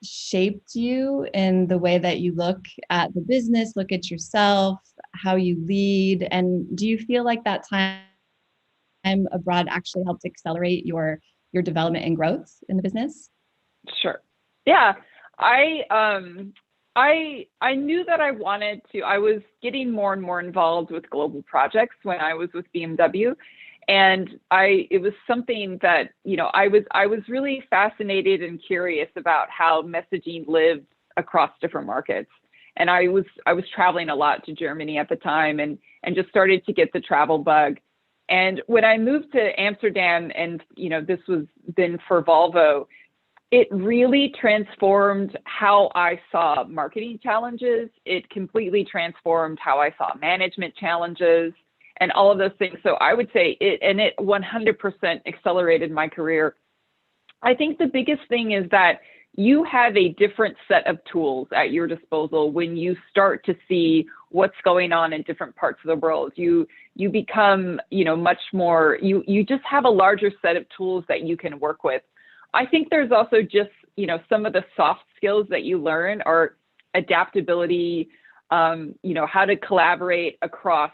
shaped you in the way that you look at the business, look at yourself, how you lead? And do you feel like that time abroad actually helped accelerate your development and growth in the business? Sure. Yeah. I knew that I wanted to. I was getting more and more involved with global projects when I was with BMW. And it was something that, I was really fascinated and curious about how messaging lived across different markets. And I was traveling a lot to Germany at the time and just started to get the travel bug. And when I moved to Amsterdam, and, this was then for Volvo, it really transformed how I saw marketing challenges. It completely transformed how I saw management challenges and all of those things. So I would say it 100% accelerated my career. I think the biggest thing is that you have a different set of tools at your disposal when you start to see what's going on in different parts of the world. You become, much more, you just have a larger set of tools that you can work with. I think there's also just, some of the soft skills that you learn are adaptability, how to collaborate across,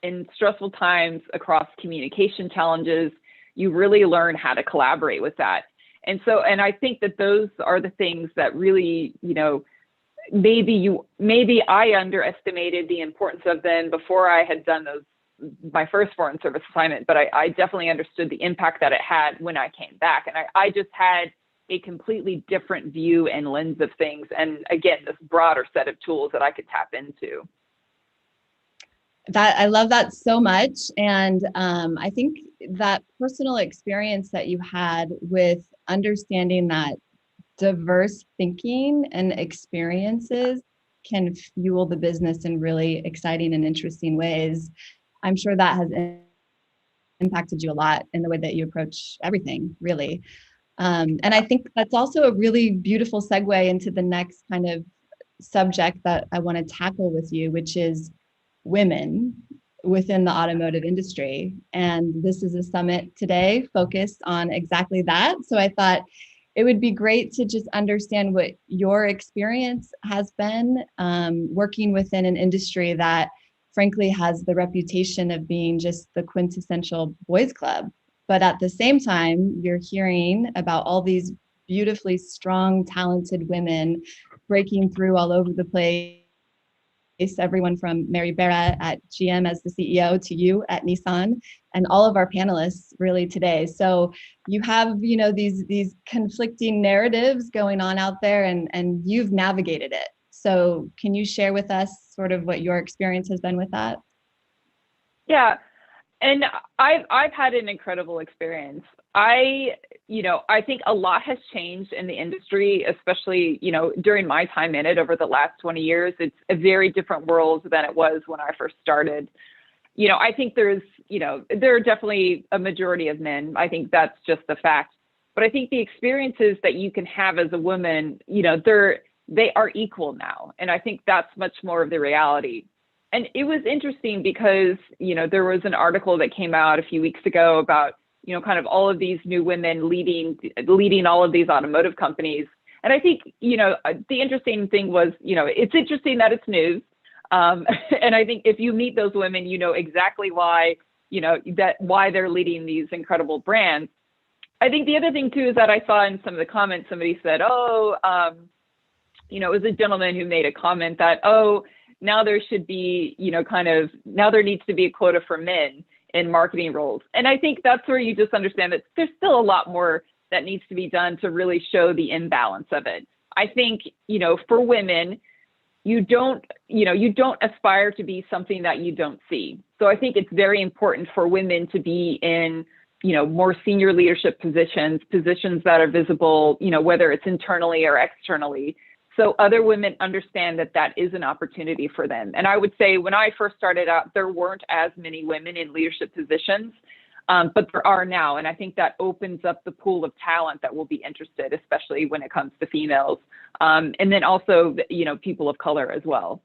in stressful times, across communication challenges. You really learn how to collaborate with that. And I think that those are the things that really, maybe I underestimated the importance of them before I had done my first foreign service assignment, but I definitely understood the impact that it had when I came back. And I just had a completely different view and lens of things. And again, this broader set of tools that I could tap into. I love that so much. And I think that personal experience that you had with understanding that diverse thinking and experiences can fuel the business in really exciting and interesting ways. I'm sure that has impacted you a lot in the way that you approach everything, really. And I think that's also a really beautiful segue into the next kind of subject that I want to tackle with you, which is women within the automotive industry. And this is a summit today focused on exactly that. So I thought it would be great to just understand what your experience has been working within an industry that frankly has the reputation of being just the quintessential boys club. But at the same time, you're hearing about all these beautifully strong, talented women breaking through all over the place. Everyone from Mary Barra at GM as the CEO to you at Nissan, and all of our panelists really today. So you have, these conflicting narratives going on out there, and you've navigated it. So can you share with us sort of what your experience has been with that? Yeah. And I've had an incredible experience. I think a lot has changed in the industry, especially, during my time in it over the last 20 years. It's a very different world than it was when I first started. I think there are definitely a majority of men. I think that's just a fact. But I think the experiences that you can have as a woman, they are equal now. And I think that's much more of the reality. And it was interesting because, there was an article that came out a few weeks ago about, kind of all of these new women leading all of these automotive companies. And I think, the interesting thing was, it's interesting that it's news. And I think if you meet those women, you know exactly why, why they're leading these incredible brands. I think the other thing too is that I saw in some of the comments, somebody said, it was a gentleman who made a comment that, now there should be, now there needs to be a quota for men in marketing roles. And I think that's where you just understand that there's still a lot more that needs to be done to really show the imbalance of it. I think, for women, you don't aspire to be something that you don't see. So I think it's very important for women to be in, more senior leadership positions that are visible, whether it's internally or externally. So other women understand that that is an opportunity for them. And I would say when I first started out, there weren't as many women in leadership positions, but there are now. And I think that opens up the pool of talent that will be interested, especially when it comes to females. And then also, people of color as well.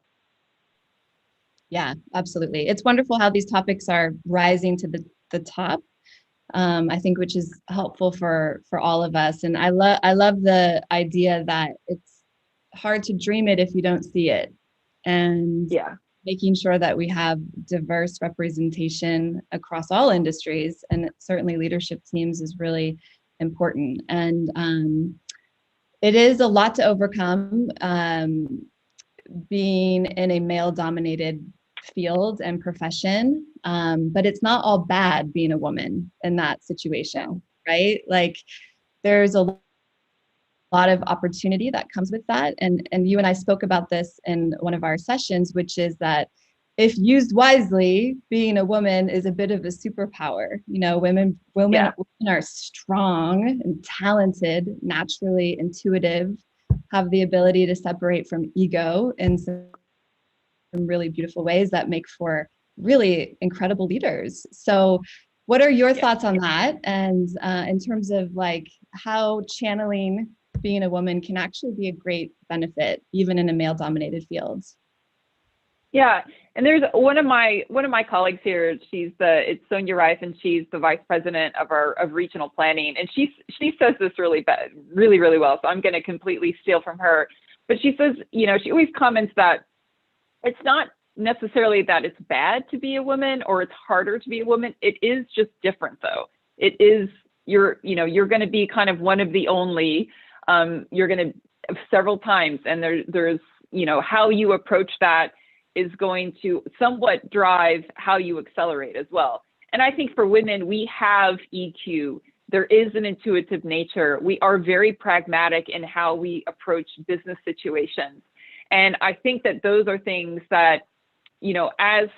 Yeah, absolutely. It's wonderful how these topics are rising to the top. I think, which is helpful for all of us. And I love the idea that it's hard to dream it if you don't see it. And making sure that we have diverse representation across all industries, and certainly leadership teams, is really important. And it is a lot to overcome, being in a male-dominated field and profession, but it's not all bad being a woman in that situation, right? Like, there's a lot of opportunity that comes with that, and you and I spoke about this in one of our sessions, which is that if used wisely, being a woman is a bit of a superpower. Women are strong and talented, naturally intuitive, have the ability to separate from ego in some really beautiful ways that make for really incredible leaders. So what are your thoughts on that? And in terms of like how channeling being a woman can actually be a great benefit, even in a male-dominated field? Yeah, and there's one of my colleagues here. It's Sonia Reif, and she's the vice president of regional planning, and she says this really well. So I'm going to completely steal from her, but she says, she always comments that it's not necessarily that it's bad to be a woman or it's harder to be a woman. It is just different, though. It is you're going to be kind of one of the only. You're going to several times, and there's how you approach that is going to somewhat drive how you accelerate as well. And I think for women, we have EQ. There is an intuitive nature. We are very pragmatic in how we approach business situations. And I think that those are things that, as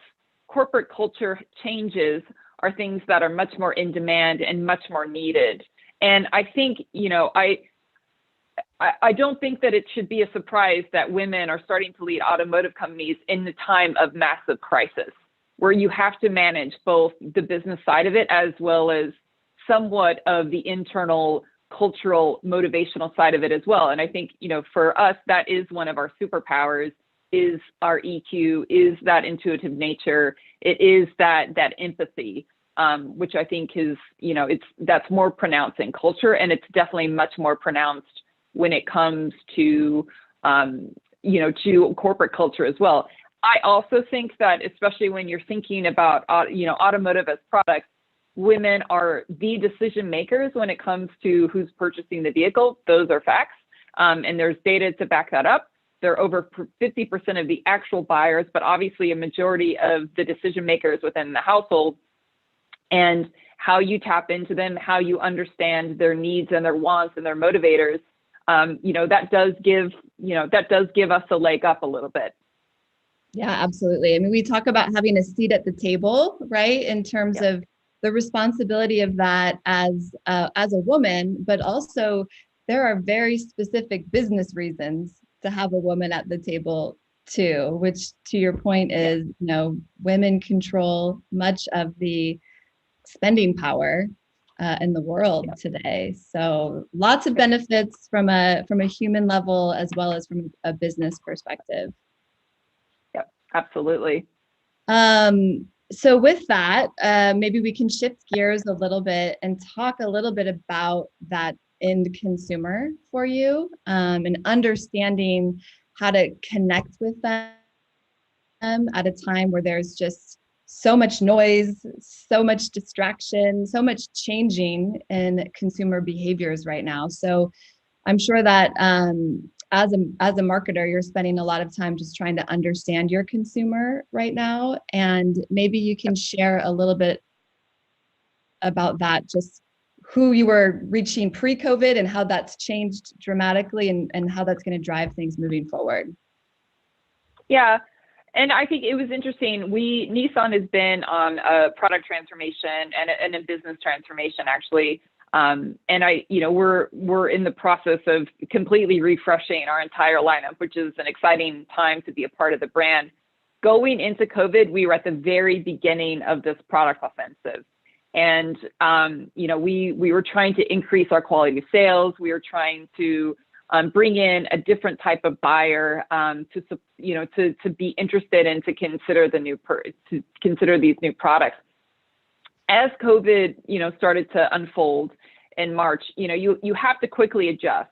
corporate culture changes, are things that are much more in demand and much more needed. And I think, I don't think that it should be a surprise that women are starting to lead automotive companies in the time of massive crisis, where you have to manage both the business side of it as well as somewhat of the internal cultural motivational side of it as well. And I think, for us, that is one of our superpowers, is our EQ, is that intuitive nature. It is that empathy, which I think is, that's more pronounced in culture, and it's definitely much more pronounced when it comes to, to corporate culture as well. I also think that, especially when you're thinking about, automotive as products, women are the decision makers when it comes to who's purchasing the vehicle. Those are facts. And there's data to back that up. They're over 50% of the actual buyers, but obviously a majority of the decision makers within the household. And how you tap into them, how you understand their needs and their wants and their motivators, that does give us a leg up a little bit. Yeah, absolutely. I mean, we talk about having a seat at the table, right? In terms of the responsibility of that as a woman, but also there are very specific business reasons to have a woman at the table too, which, to your point, is, women control much of the spending power in the world today. So lots of benefits from a human level as well as from a business perspective. Yep, absolutely. So with that, maybe we can shift gears a little bit and talk a little bit about that end consumer for you, and understanding how to connect with them at a time where there's just so much noise, so much distraction, so much changing in consumer behaviors right now. So I'm sure that as a marketer, you're spending a lot of time just trying to understand your consumer right now. And maybe you can share a little bit about that, just who you were reaching pre-COVID and how that's changed dramatically and how that's going to drive things moving forward. Yeah. And I think it was interesting. Nissan has been on a product transformation and a business transformation, actually. And we're in the process of completely refreshing our entire lineup, which is an exciting time to be a part of the brand. Going into COVID, we were at the very beginning of this product offensive. And, we were trying to increase our quality of sales. We were trying to bring in a different type of buyer to be interested and to consider these new products. As COVID, started to unfold in March, you have to quickly adjust.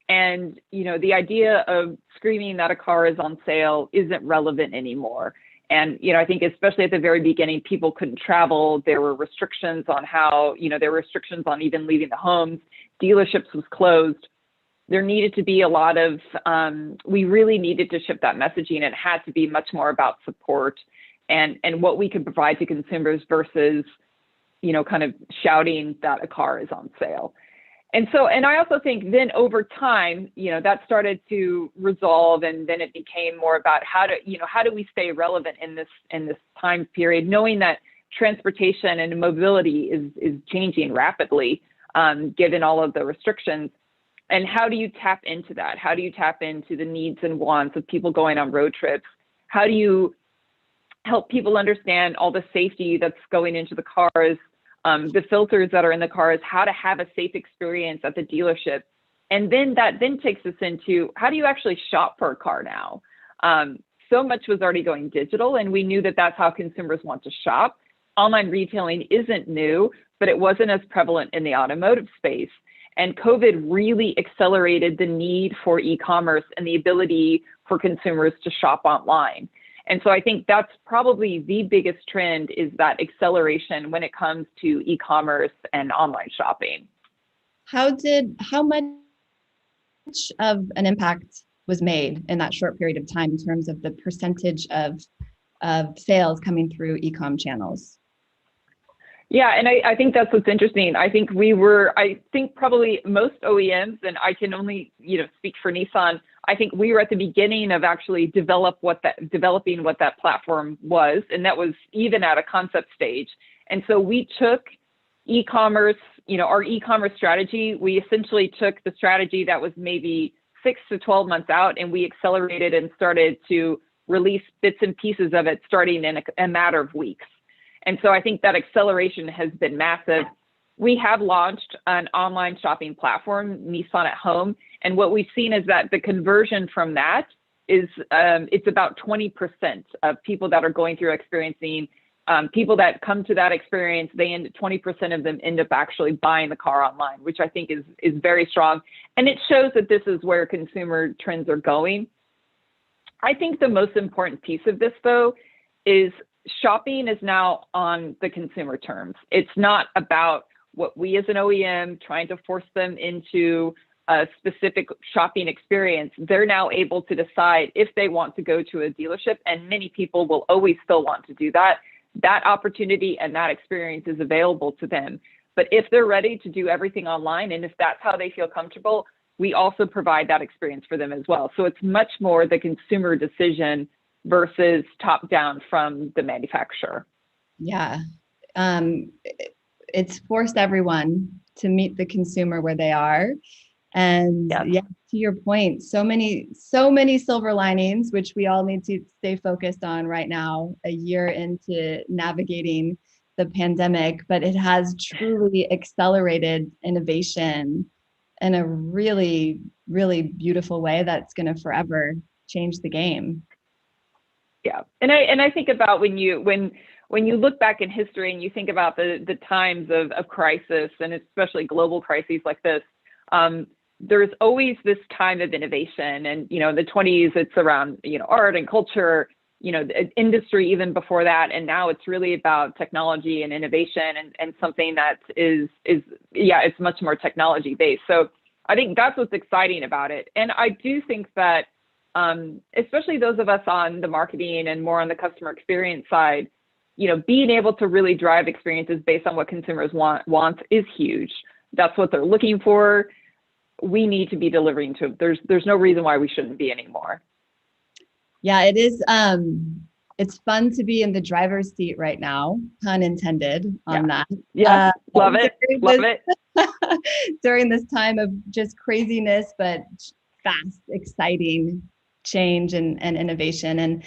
And, the idea of screaming that a car is on sale isn't relevant anymore. And, I think especially at the very beginning, people couldn't travel. There were restrictions on even leaving the homes. Dealerships was closed. There needed to be a lot of, we really needed to shift that messaging. It had to be much more about support and what we could provide to consumers versus, kind of shouting that a car is on sale. And I also think then over time, that started to resolve, and then it became more about how do we stay relevant in this time period, knowing that transportation and mobility is changing rapidly, given all of the restrictions. And how do you tap into that? How do you tap into the needs and wants of people going on road trips? How do you help people understand all the safety that's going into the cars, the filters that are in the cars, how to have a safe experience at the dealership? And then that takes us into how do you actually shop for a car now? So much was already going digital, and we knew that that's how consumers want to shop. Online retailing isn't new, but it wasn't as prevalent in the automotive space. And COVID really accelerated the need for e-commerce and the ability for consumers to shop online. And so I think that's probably the biggest trend, is that acceleration when it comes to e-commerce and online shopping. How much of an impact was made in that short period of time in terms of the percentage of sales coming through e-com channels? Yeah, and I think that's what's interesting. I think probably most OEMs, and I can only, speak for Nissan, I think we were at the beginning of actually developing what that platform was, and that was even at a concept stage. And so we took e-commerce, our e-commerce strategy, we essentially took the strategy that was maybe 6 to 12 months out, and we accelerated and started to release bits and pieces of it starting in a matter of weeks. And so I think that acceleration has been massive. We have launched an online shopping platform, Nissan at Home. And what we've seen is that the conversion from that is, it's about 20% of people that are going through experiencing, people that come to that experience, 20% of them end up actually buying the car online, which I think is very strong. And it shows that this is where consumer trends are going. I think the most important piece of this, though, is shopping is now on the consumer terms. It's not about what we as an OEM trying to force them into a specific shopping experience. They're now able to decide if they want to go to a dealership, and many people will always still want to do that. That opportunity and that experience is available to them. But if they're ready to do everything online, and if that's how they feel comfortable, we also provide that experience for them as well. So it's much more the consumer decision versus top down from the manufacturer. Yeah. It's forced everyone to meet the consumer where they are. And yeah, to your point, so many silver linings, which we all need to stay focused on right now, a year into navigating the pandemic, but it has truly accelerated innovation in a really, really beautiful way that's going to forever change the game. Yeah, and I think about when you look back in history and you think about the times of crisis, and especially global crises like this, there's always this time of innovation. And in the 20s, it's around art and culture, industry even before that, and now it's really about technology and innovation and something that it's much more technology based. So I think that's what's exciting about it, and I do think that. Especially those of us on the marketing and more on the customer experience side, being able to really drive experiences based on what consumers want is huge. That's what they're looking for. We need to be delivering to. There's no reason why we shouldn't be anymore. Yeah, it is. It's fun to be in the driver's seat right now, pun intended on that. Yeah, love it. Love it. During this time of just craziness, but fast, exciting change and innovation. And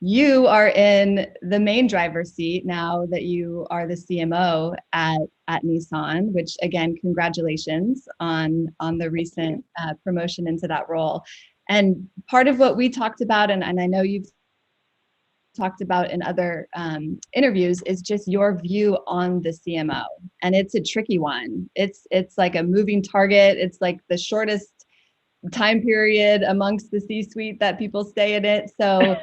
you are in the main driver's seat now that you are the CMO at Nissan, which again, congratulations on the recent promotion into that role. And part of what we talked about, and I know you've talked about in other interviews, is just your view on the CMO. And it's a tricky one. It's like a moving target. It's like the shortest time period amongst the C-suite that people stay in it. So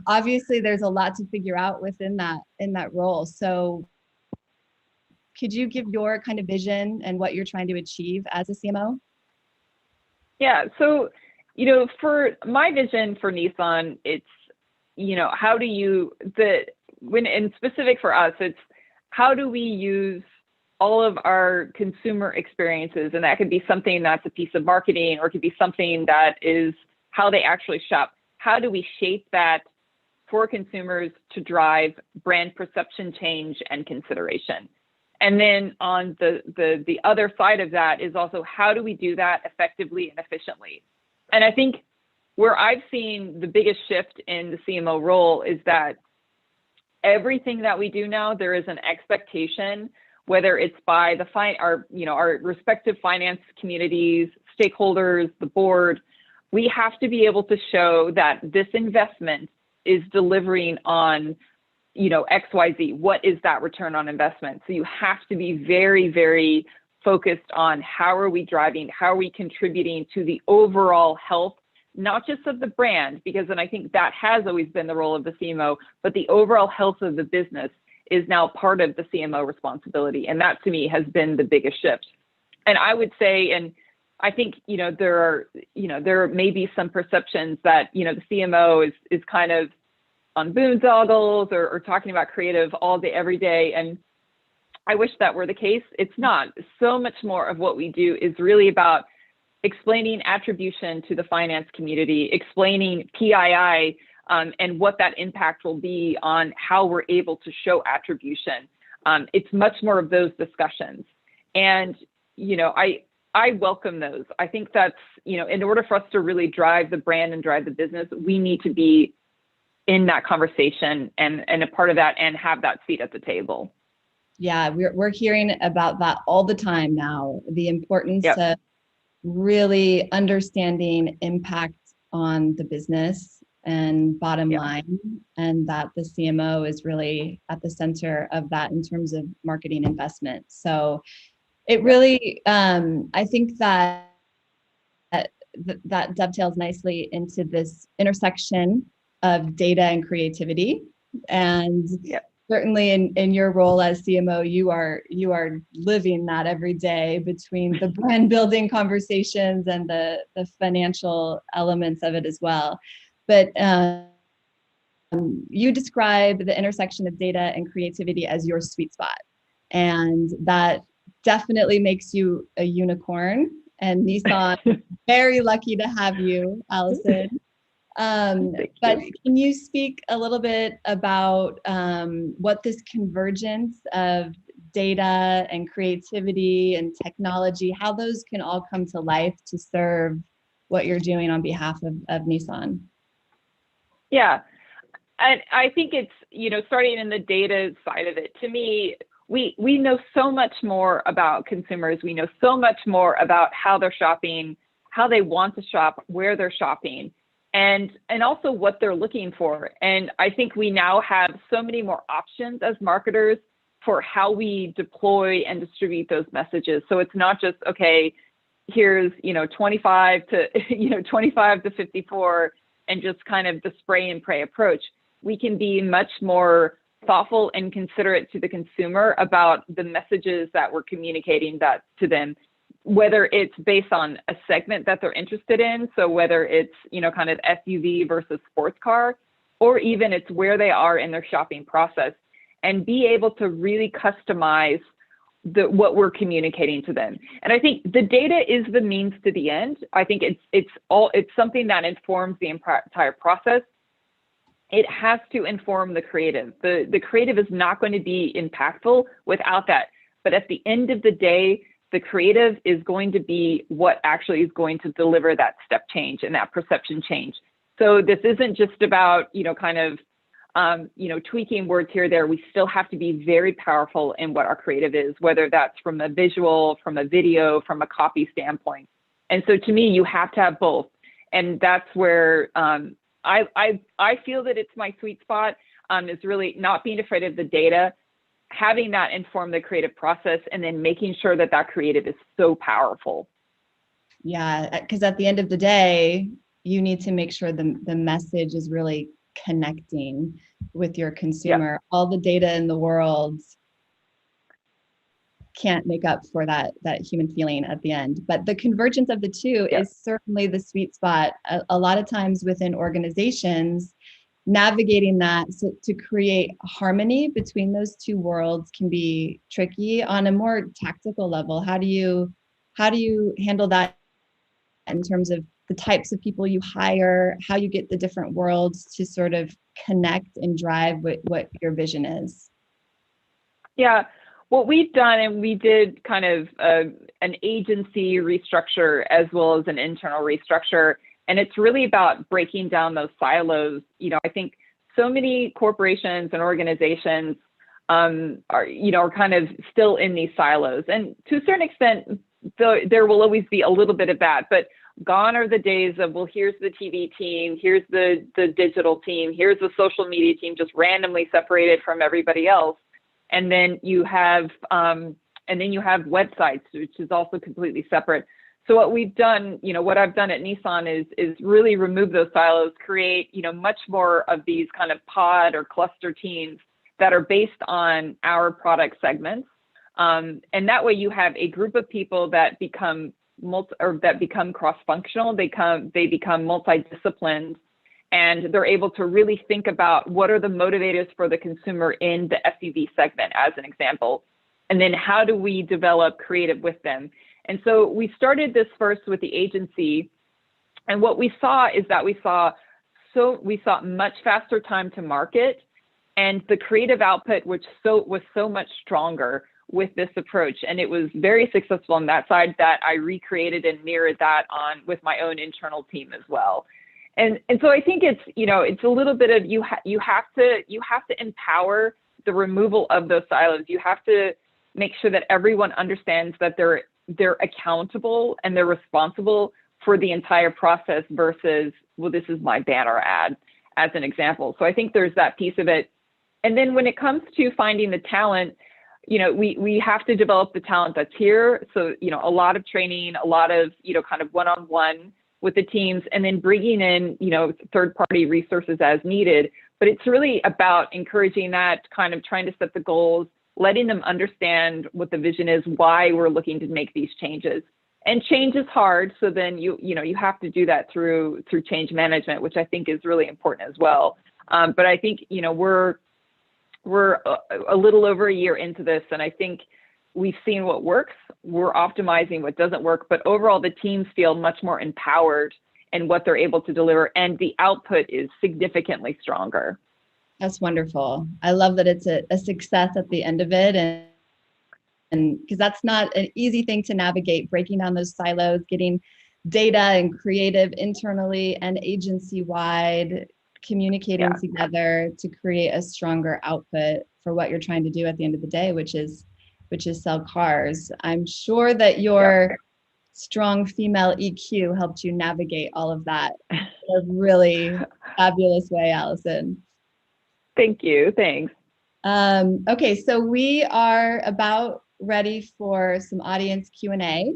obviously there's a lot to figure out within that role. So could you give your kind of vision and what you're trying to achieve as a CMO? Yeah, so, for my vision for Nissan, it's, how do you, when in specific for us, it's how do we use all of our consumer experiences, and that could be something that's a piece of marketing, or it could be something that is how they actually shop. How do we shape that for consumers to drive brand perception change and consideration? And then on the other side of that is also, how do we do that effectively and efficiently? And I think where I've seen the biggest shift in the CMO role is that everything that we do now, there is an expectation, whether it's by our respective finance communities, stakeholders, the board. We have to be able to show that this investment is delivering on, XYZ. What is that return on investment? So you have to be very, very focused on how are we driving, how are we contributing to the overall health, not just of the brand, because then I think that has always been the role of the CMO, but the overall health of the business is now part of the CMO responsibility. And that to me has been the biggest shift. And I would say, and I think, there may be some perceptions that, the CMO is kind of on boondoggles or talking about creative all day, every day. And I wish that were the case. It's not. So much more of what we do is really about explaining attribution to the finance community, explaining PII, and what that impact will be on how we're able to show attribution. It's much more of those discussions. And, I welcome those. I think that's, in order for us to really drive the brand and drive the business, we need to be in that conversation and a part of that and have that seat at the table. Yeah, we're hearing about that all the time now, the importance of really understanding impact on the business and bottom line, and that the CMO is really at the center of that in terms of marketing investment. So it really, I think that dovetails nicely into this intersection of data and creativity. And certainly in your role as CMO, you are living that every day between the brand building conversations and the financial elements of it as well. But you describe the intersection of data and creativity as your sweet spot. And that definitely makes you a unicorn. And Nissan, very lucky to have you, Allison. But can you speak a little bit about what this convergence of data and creativity and technology, how those can all come to life to serve what you're doing on behalf of Nissan? Yeah, and I think it's, starting in the data side of it, to me, we know so much more about consumers. We know so much more about how they're shopping, how they want to shop, where they're shopping, and also what they're looking for. And I think we now have so many more options as marketers for how we deploy and distribute those messages. So it's not just, okay, here's, 25 to 54 and just kind of the spray and pray approach. We can be much more thoughtful and considerate to the consumer about the messages that we're communicating that to them, whether it's based on a segment that they're interested in. So whether it's, kind of SUV versus sports car, or even it's where they are in their shopping process, and be able to really customize what we're communicating to them. And I think the data is the means to the end. I think it's something that informs the entire process. It has to inform the creative. The creative is not going to be impactful without that. But at the end of the day, the creative is going to be what actually is going to deliver that step change and that perception change. So this isn't just about, kind of, tweaking words here or there. We still have to be very powerful in what our creative is, whether that's from a visual, from a video, from a copy standpoint. And so to me, you have to have both. And that's where I feel that it's my sweet spot, is really not being afraid of the data, having that inform the creative process, and then making sure that that creative is so powerful. Yeah, because at the end of the day, you need to make sure the message is really connecting with your consumer. Yep. All the data in the world can't make up for that human feeling at the end. But the convergence of the two Yep. is certainly the sweet spot. A lot of times within organizations, navigating that to create harmony between those two worlds can be tricky. On a more tactical level, how do you handle that in terms of the types of people you hire, how you get the different worlds to sort of connect and drive what your vision is? Yeah, what we've done, and we did kind of an agency restructure as well as an internal restructure. And it's really about breaking down those silos. I think so many corporations and organizations are kind of still in these silos. And to a certain extent, there will always be a little bit of that, but gone are the days of, well, here's the TV team, here's the digital team, here's the social media team, just randomly separated from everybody else. And then you have websites, which is also completely separate. So what we've done, what I've done at Nissan is really remove those silos, create, much more of these kind of pod or cluster teams that are based on our product segments. And that way you have a group of people that become cross-functional, they become multidisciplined, and they're able to really think about what are the motivators for the consumer in the SUV segment, as an example, and then how do we develop creative with them. And so we started this first with the agency, and what we saw is that we saw much faster time to market, and the creative output was so much stronger with this approach. And it was very successful on that side that I recreated and mirrored that on with my own internal team as well. And so I think it's a little bit of you have to empower the removal of those silos. You have to make sure that everyone understands that they're accountable and they're responsible for the entire process versus, well, this is my banner ad, as an example. So I think there's that piece of it. And then when it comes to finding the talent, we have to develop the talent that's here. So, a lot of training, a lot of, kind of one-on-one with the teams, and then bringing in, third-party resources as needed. But it's really about encouraging that, kind of trying to set the goals, letting them understand what the vision is, why we're looking to make these changes. And change is hard. So then you have to do that through change management, which I think is really important as well. But I think, we're a little over a year into this, and I think we've seen what works. We're optimizing what doesn't work, but overall the teams feel much more empowered in what they're able to deliver, and the output is significantly stronger. That's wonderful. I love that it's a success at the end of it, and because that's not an easy thing to navigate, breaking down those silos, getting data and creative internally and agency-wide, communicating together to create a stronger output for what you're trying to do at the end of the day, which is sell cars. I'm sure that your strong female EQ helped you navigate all of that in a really fabulous way, Allison. Thank you. Thanks. Okay, so we are about ready for some audience Q&A.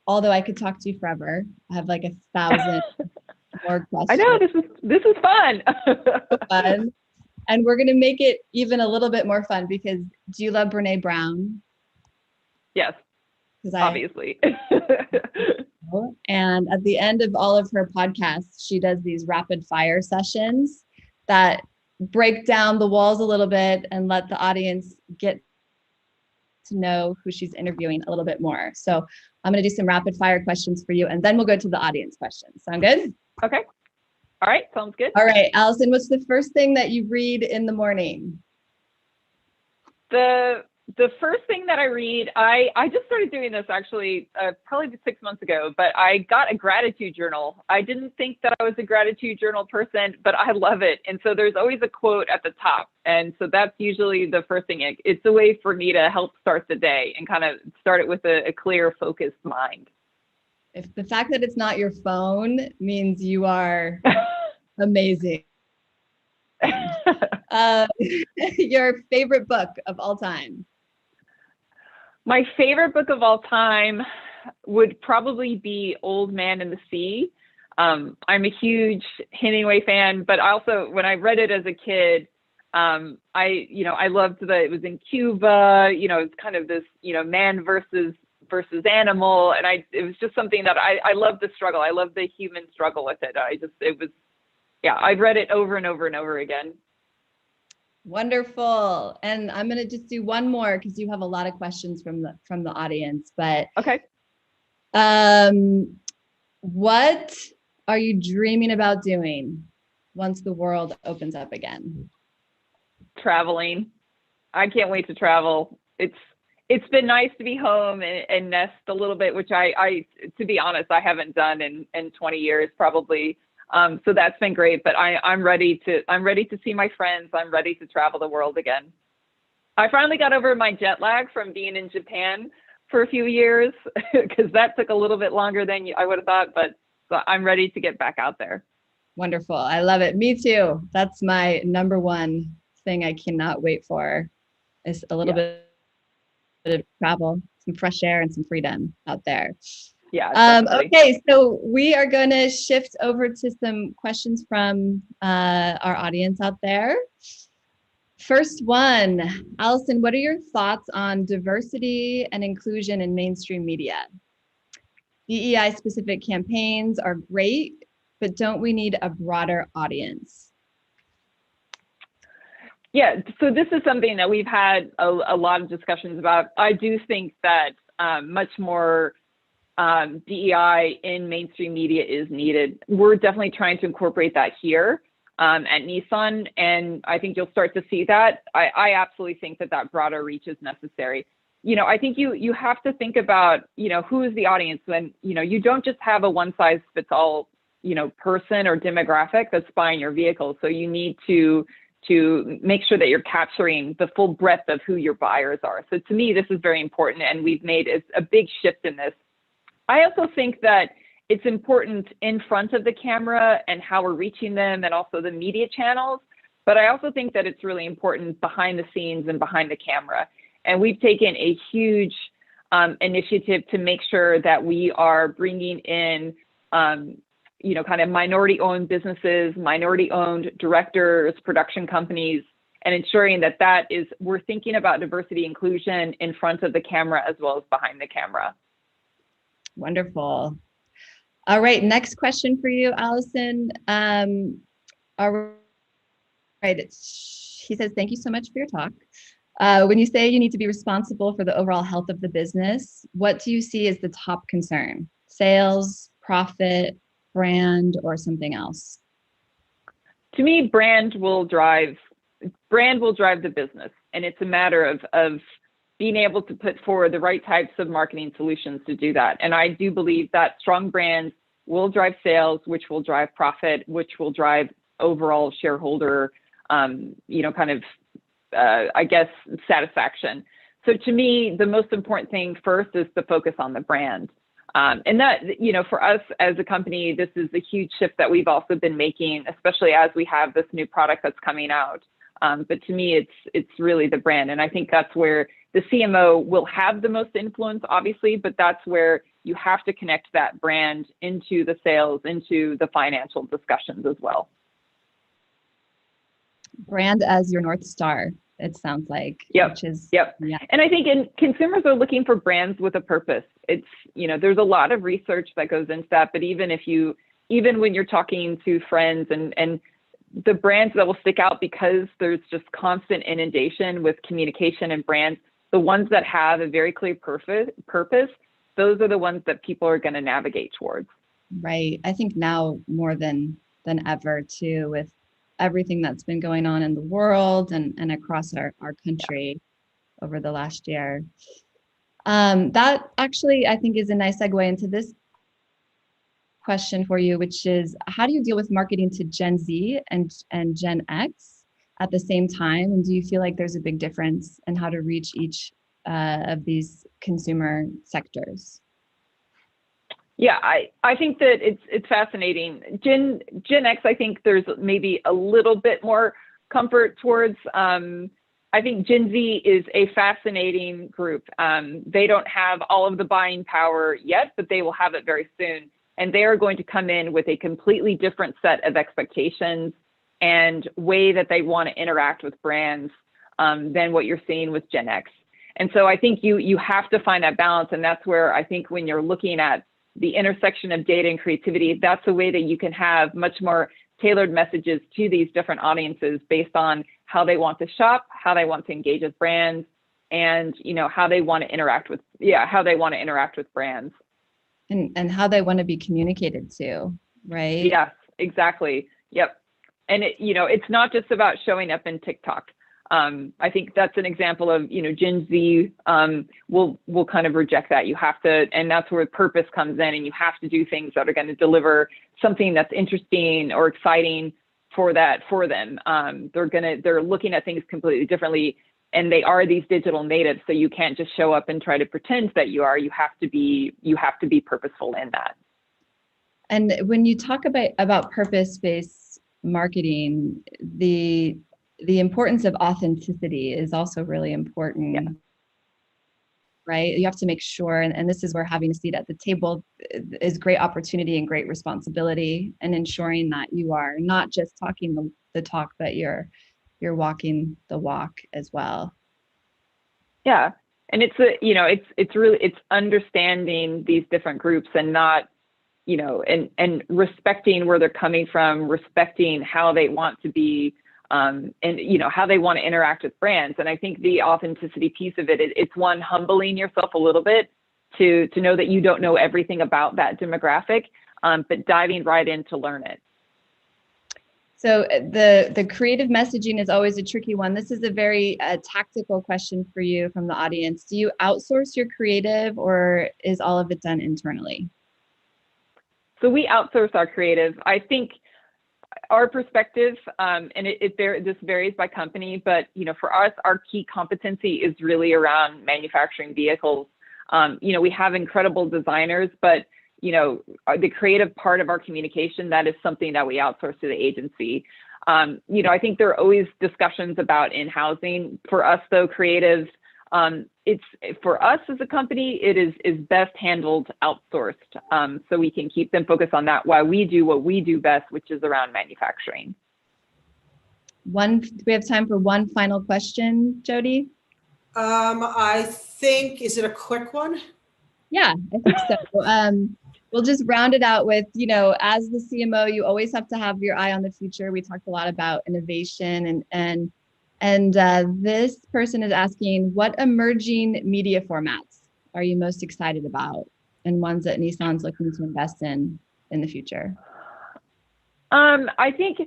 Although I could talk to you forever. I have like 1,000 more questions. I know, this is fun. Fun. And we're going to make it even a little bit more fun, because do you love Brene Brown? Yes, obviously. And at the end of all of her podcasts, she does these rapid fire sessions that break down the walls a little bit and let the audience get to know who she's interviewing a little bit more. So I'm going to do some rapid fire questions for you, and then we'll go to the audience questions. Sound good? Okay. All right. Sounds good. All right, Allison, what's the first thing that you read in the morning? The first thing that I read, I just started doing this actually probably 6 months ago, but I got a gratitude journal. I didn't think that I was a gratitude journal person, but I love it. And so there's always a quote at the top. And so that's usually the first thing. It's a way for me to help start the day and kind of start it with a clear, focused mind. If the fact that it's not your phone means you are amazing. Your favorite book of all time? My favorite book of all time would probably be Old Man and the Sea. I'm a huge Hemingway fan, but also when I read it as a kid, I loved that it was in Cuba. It's kind of this, man versus animal, and it was just something that I love the struggle. I love the human struggle with it. I've read it over and over and over again. Wonderful. And I'm going to just do one more because you have a lot of questions from the audience, but okay. What are you dreaming about doing once the world opens up again? Traveling. I can't wait to travel. It's been nice to be home and nest a little bit, which I to be honest, I haven't done in 20 years probably. So that's been great, but I'm ready to see my friends. I'm ready to travel the world again. I finally got over my jet lag from being in Japan for a few years because that took a little bit longer than I would have thought, but so I'm ready to get back out there. Wonderful. I love it. Me too. That's my number one thing I cannot wait for is a little bit of travel, some fresh air and some freedom out there. Yeah. Okay, so we are going to shift over to some questions from our audience out there. First one, Allison, what are your thoughts on diversity and inclusion in mainstream media? DEI specific campaigns are great, but don't we need a broader audience? Yeah, so this is something that we've had a lot of discussions about. I do think that much more DEI in mainstream media is needed. We're definitely trying to incorporate that here at Nissan, and I think you'll start to see that. I absolutely think that broader reach is necessary. I think you have to think about, who is the audience when, you don't just have a one size fits all, person or demographic that's buying your vehicle. So you need to make sure that you're capturing the full breadth of who your buyers are. So to me, this is very important, and we've made a big shift in this. I also think that it's important in front of the camera and how we're reaching them and also the media channels. But I also think that it's really important behind the scenes and behind the camera. And we've taken a huge initiative to make sure that we are bringing in, kind of minority-owned businesses, minority-owned directors, production companies, and ensuring that we're thinking about diversity inclusion in front of the camera as well as behind the camera. Wonderful. All right, next question for you, Allison. All right, he says, thank you so much for your talk. When you say you need to be responsible for the overall health of the business, what do you see as the top concern? Sales, profit, brand, or something else? To me, brand will drive the business, and it's a matter of being able to put forward the right types of marketing solutions to do that. And I do believe that strong brands will drive sales, which will drive profit, which will drive overall shareholder, satisfaction. So to me, the most important thing first is to focus on the brand. And that, for us as a company, this is a huge shift that we've also been making, especially as we have this new product that's coming out. But to me, it's really the brand. And I think that's where the CMO will have the most influence, obviously, but that's where you have to connect that brand into the sales, into the financial discussions as well. Brand as your North Star, it sounds like. Yep. Which is, yep. Yeah. And I think consumers are looking for brands with a purpose. It's, there's a lot of research that goes into that, but even when you're talking to friends and the brands that will stick out because there's just constant inundation with communication and brands, the ones that have a very clear purpose, those are the ones that people are going to navigate towards. Right. I think now more than ever too, with everything that's been going on in the world and across our country over the last year. That actually, I think, is a nice segue into this question for you, which is, how do you deal with marketing to Gen Z and Gen X at the same time? And do you feel like there's a big difference in how to reach each of these consumer sectors? Yeah, I think that it's fascinating. Gen X, I think there's maybe a little bit more comfort towards. I think Gen Z is a fascinating group. They don't have all of the buying power yet, but they will have it very soon. And they are going to come in with a completely different set of expectations and way that they want to interact with brands than what you're seeing with Gen X. And so I think you have to find that balance. And that's where I think when you're looking at the intersection of data and creativity, that's a way that you can have much more tailored messages to these different audiences based on how they want to shop, how they want to engage with brands, and how they want to interact with brands. And how they want to be communicated to, right? Yes, exactly. Yep. And it's not just about showing up in TikTok. I think that's an example of, Gen Z will kind of reject that. You have to, and that's where purpose comes in, and you have to do things that are going to deliver something that's interesting or exciting for them. They're looking at things completely differently, and they are these digital natives. So you can't just show up and try to pretend that you are. You have to be purposeful in that. And when you talk about purpose-based marketing, the importance of authenticity is also really important. Yeah. Right? You have to make sure, and this is where having a seat at the table is great opportunity and great responsibility, and ensuring that you are not just talking the talk, but you're walking the walk as well. Yeah. And it's understanding these different groups and not, and respecting where they're coming from, respecting how they want to be, and how they want to interact with brands. And I think the authenticity piece of it's one, humbling yourself a little bit to know that you don't know everything about that demographic, but diving right in to learn it. So the creative messaging is always a tricky one. This is a very tactical question for you from the audience. Do you outsource your creative, or is all of it done internally? So we outsource our creative. I think our perspective, and this varies by company, but for us, our key competency is really around manufacturing vehicles. We have incredible designers, but the creative part of our communication, that is something that we outsource to the agency. I think there are always discussions about in-housing. For us, though, creative, for us as a company, it is best handled outsourced, so we can keep them focused on that while we do what we do best, which is around manufacturing. Do we have time for one final question, Jody? I think, is it a quick one? Yeah, I think so. We'll just round it out with, as the CMO, you always have to have your eye on the future. We talked a lot about innovation, and this person is asking, what emerging media formats are you most excited about, and ones that Nissan's looking to invest in the future? I think,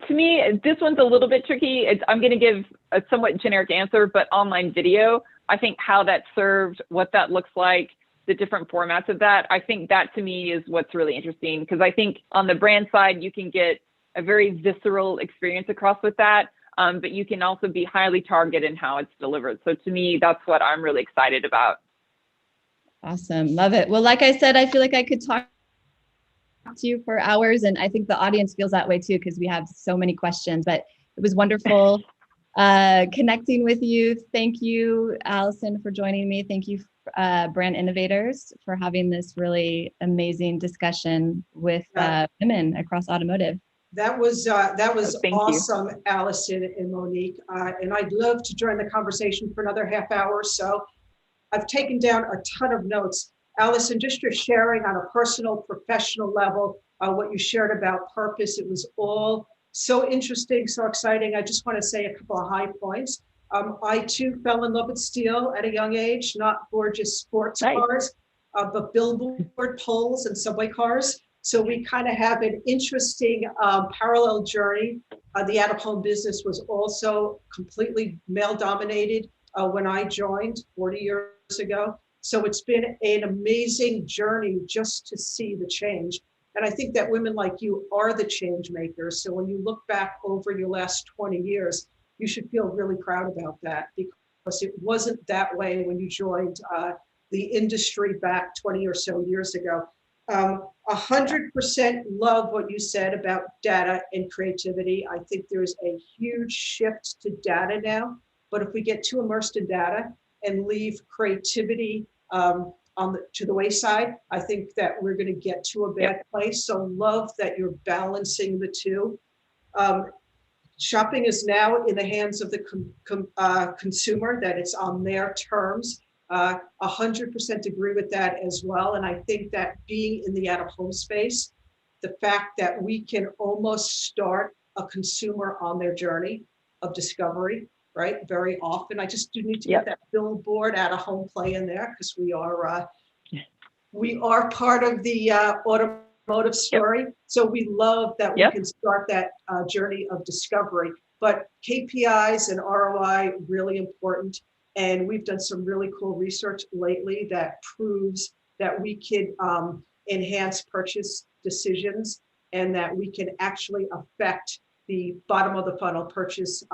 to me, this one's a little bit tricky. I'm going to give a somewhat generic answer, but online video, I think how that's served, what that looks like, the different formats of that, I think that to me is what's really interesting, because I think on the brand side, you can get a very visceral experience across with that, but you can also be highly targeted in how it's delivered. So to me, that's what I'm really excited about. Awesome. Love it. Well, like I said, I feel like I could talk to you for hours, and I think the audience feels that way too, because we have so many questions, but it was wonderful connecting with you. Thank you, Allison, for joining me. Thank you, Brand Innovators, for having this really amazing discussion with women across automotive. That was Thank awesome, you. Allison and Monique. And I'd love to join the conversation for another half hour or so. I've taken down a ton of notes. Allison, just your sharing on a personal, professional level, what you shared about purpose, it was all So interesting, so exciting. I just want to say a couple of high points. I too fell in love with steel at a young age, not gorgeous sports cars, but billboard poles and subway cars. So we kind of have an interesting parallel journey. The out-of-home business was also completely male-dominated when I joined 40 years ago. So it's been an amazing journey just to see the change. And I think that women like you are the change makers. So when you look back over your last 20 years, you should feel really proud about that, because it wasn't that way when you joined the industry back 20 or so years ago. 100% love what you said about data and creativity. I think there's a huge shift to data now, but if we get too immersed in data and leave creativity to the wayside, I think that we're going to get to a bad place. So love that you're balancing the two. Shopping is now in the hands of the consumer, that it's on their terms. 100% agree with that as well. And I think that being in the out-of-home space, the fact that we can almost start a consumer on their journey of discovery, right? Very often, I just do need to get that billboard out-of-home play in there, because we are part of the automotive story. So we love that we can start that journey of discovery. But KPIs and ROI, really important. And we've done some really cool research lately that proves that we can enhance purchase decisions, and that we can actually affect the bottom of the funnel purchases.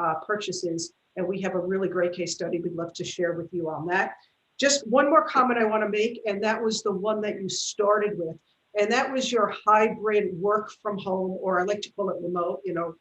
And we have a really great case study we'd love to share with you on that. Just one more comment I want to make, and that was the one that you started with. And that was your hybrid work from home, or I like to call it remote,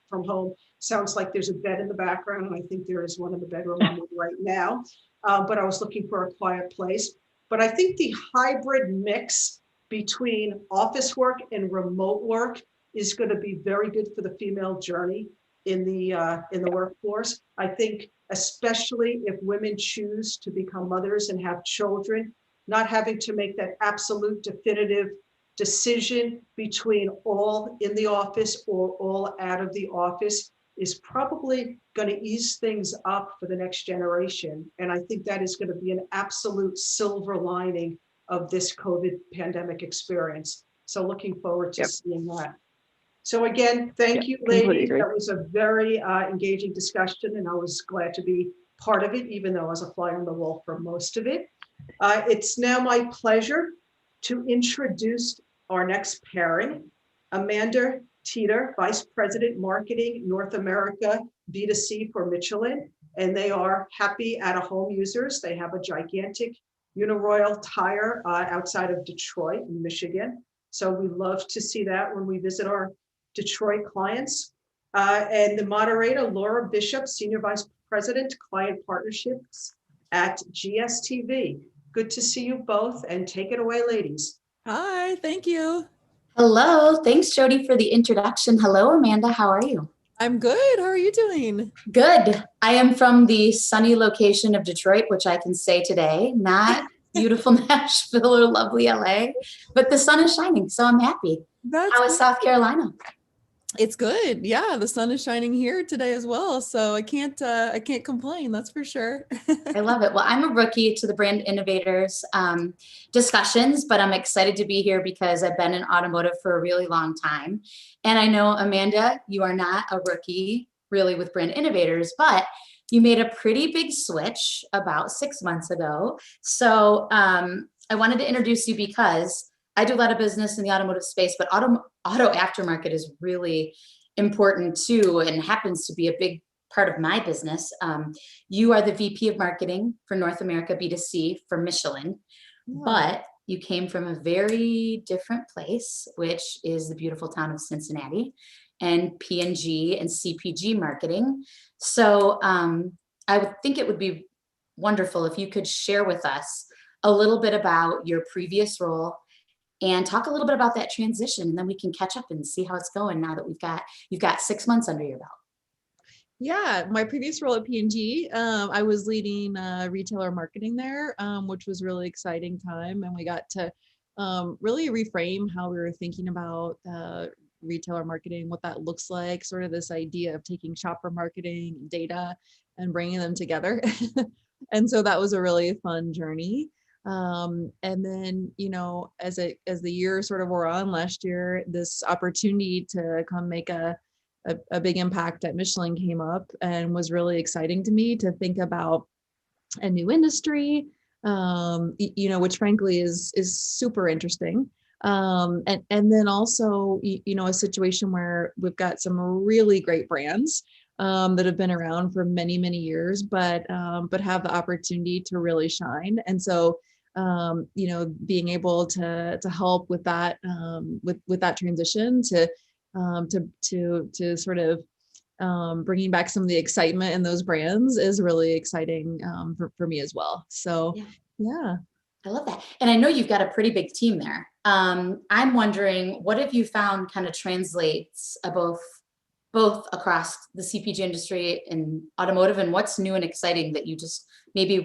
from home. Sounds like there's a bed in the background, and I think there is one in the bedroom right now. But I was looking for a quiet place. But I think the hybrid mix between office work and remote work is going to be very good for the female journey in the workforce. I think especially if women choose to become mothers and have children, not having to make that absolute definitive decision between all in the office or all out of the office is probably going to ease things up for the next generation. And I think that is going to be an absolute silver lining of this COVID pandemic experience. So looking forward to seeing that. So again, thank you, ladies. That was a very engaging discussion, and I was glad to be part of it, even though I was a fly on the wall for most of it. It's now my pleasure to introduce our next pairing, Amanda Teeter, Vice President Marketing North America B2C for Michelin, and they are happy out-of-home users. They have a gigantic Uniroyal tire outside of Detroit, Michigan. So we love to see that when we visit our Detroit clients. And the moderator, Laura Bishop, Senior Vice President, Client Partnerships at GSTV. Good to see you both, and take it away, ladies. Hi, thank you. Hello, thanks Jody for the introduction. Hello, Amanda, how are you? I'm good, how are you doing? Good. I am from the sunny location of Detroit, which I can say today, not beautiful Nashville or lovely LA, but the sun is shining, so I'm happy. How is South Carolina? It's good. Yeah, the sun is shining here today as well, so I can't complain, that's for sure. I love it. Well, I'm a rookie to the Brand Innovators discussions, but I'm excited to be here because I've been in automotive for a really long time. And I know, Amanda, you are not a rookie really with Brand Innovators, but you made a pretty big switch about 6 months ago. So I wanted to introduce you because I do a lot of business in the automotive space, but auto aftermarket is really important too, and happens to be a big part of my business. You are the VP of Marketing for North America B2C for Michelin, but you came from a very different place, which is the beautiful town of Cincinnati, and P&G and CPG marketing. So I would think it would be wonderful if you could share with us a little bit about your previous role and talk a little bit about that transition, and then we can catch up and see how it's going now that you've got 6 months under your belt. Yeah, my previous role at P&G, I was leading retailer marketing there, which was a really exciting time, and we got to really reframe how we were thinking about retailer marketing, what that looks like, sort of this idea of taking shopper marketing and data and bringing them together. And so that was a really fun journey. And then, as the year sort of wore on last year, this opportunity to come make a big impact at Michelin came up, and was really exciting to me to think about a new industry, which frankly is super interesting. And then also, a situation where we've got some really great brands that have been around for many, many years, but have the opportunity to really shine. And so, being able to help with that, with that transition to sort of bringing back some of the excitement in those brands is really exciting for me as well. So, yeah. I love that. And I know you've got a pretty big team there. I'm wondering, what have you found kind of translates both across the CPG industry and automotive, and what's new and exciting that you just maybe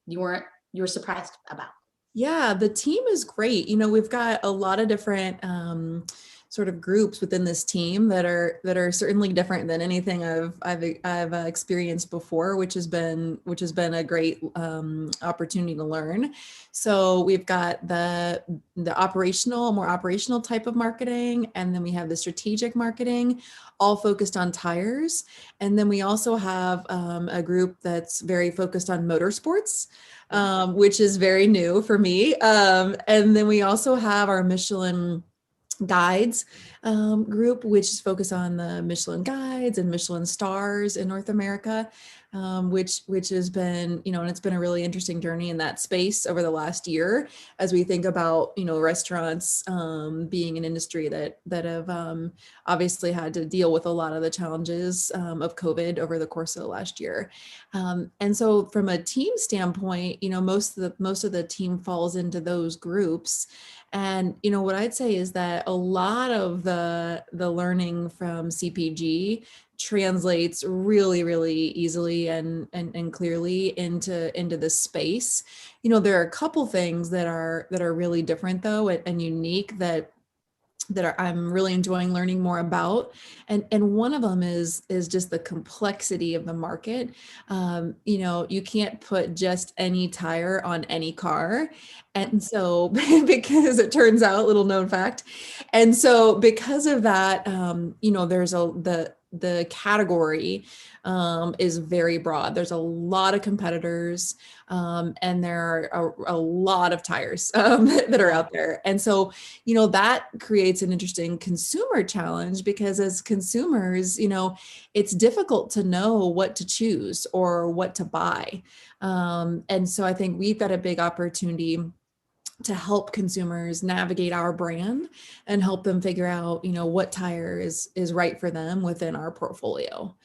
you were surprised about? Yeah, the team is great. We've got a lot of different sort of groups within this team that are certainly different than anything I've experienced before, which has been a great opportunity to learn. So we've got the more operational type of marketing, and then we have the strategic marketing, all focused on tires, and then we also have a group that's very focused on motorsports, which is very new for me. And then we also have our Michelin guides group, which is focused on the Michelin guides and Michelin stars in North America, which has been, and it's been a really interesting journey in that space over the last year, as we think about, restaurants being an industry that have obviously had to deal with a lot of the challenges of COVID over the course of the last year. And so from a team standpoint, most of the team falls into those groups. And, what I'd say is that a lot of the learning from CPG translates really, really easily and clearly into this space. There are a couple things that are really different though, and unique that I'm really enjoying learning more about. And one of them is just the complexity of the market. You can't put just any tire on any car. And so because it turns out, little known fact. And so because of that, there's the category is very broad. There's a lot of competitors, and there are a lot of tires that are out there. And so, that creates an interesting consumer challenge, because as consumers, it's difficult to know what to choose or what to buy. And so I think we've got a big opportunity to help consumers navigate our brand and help them figure out, what tire is right for them within our portfolio.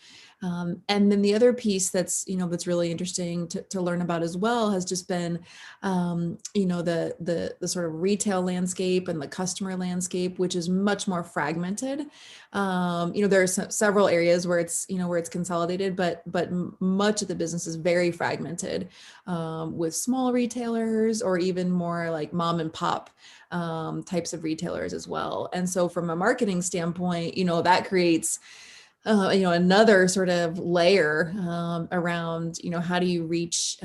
And then the other piece that's really interesting to learn about as well has just been, the sort of retail landscape and the customer landscape, which is much more fragmented. There are several areas where it's consolidated, but much of the business is very fragmented, with small retailers or even more like mom and pop types of retailers as well. And so from a marketing standpoint, that creates another sort of layer around, how do you reach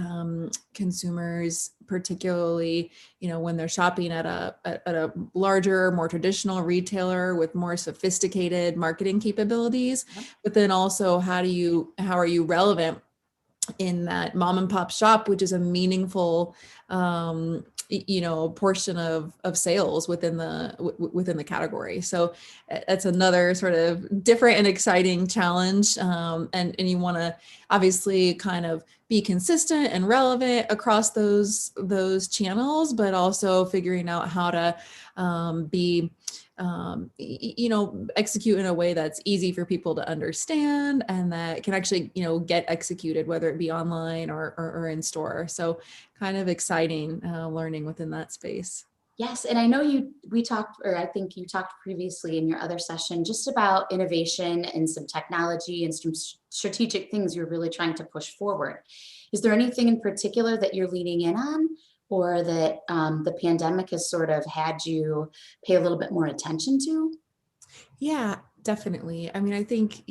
consumers, particularly, when they're shopping at a larger, more traditional retailer with more sophisticated marketing capabilities, but then also how are you relevant in that mom and pop shop, which is a meaningful portion of sales within the category. So that's another sort of different and exciting challenge. And you want to obviously kind of be consistent and relevant across those channels, but also figuring out how to execute in a way that's easy for people to understand and that can actually, get executed, whether it be online or in store. So kind of exciting learning within that space. Yes, and I know I think you talked previously in your other session just about innovation and some technology and some strategic things you're really trying to push forward. Is there anything in particular that you're leaning in on, or that the pandemic has sort of had you pay a little bit more attention to? Yeah, definitely. I mean, I think,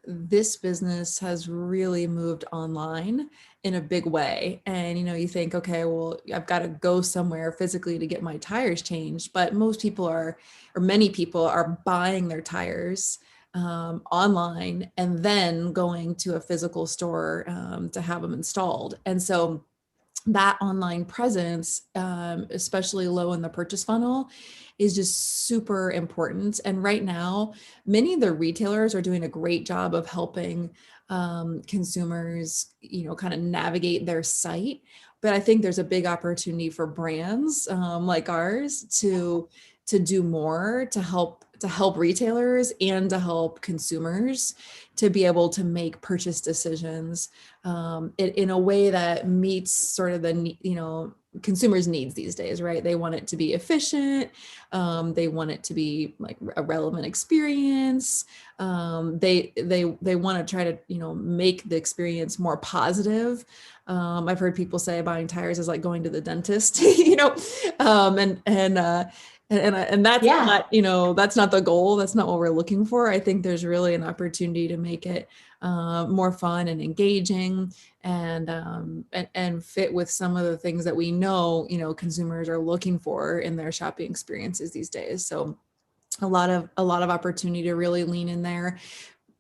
this business has really moved online in a big way. And, you think, okay, well, I've got to go somewhere physically to get my tires changed. But many people are buying their tires online and then going to a physical store to have them installed. And so that online presence, especially low in the purchase funnel, is just super important. And right now, many of the retailers are doing a great job of helping consumers, kind of navigate their site. But I think there's a big opportunity for brands like ours to do more to help retailers and to help consumers to be able to make purchase decisions in a way that meets sort of the consumers' needs these days, right? They want it to be efficient. They want it to be like a relevant experience. They want to try to make the experience more positive. I've heard people say buying tires is like going to the dentist, and that's not, that's not the goal. That's not what we're looking for. I think there's really an opportunity to make it more fun and engaging and fit with some of the things that we know, consumers are looking for in their shopping experiences these days. So a lot of opportunity to really lean in there,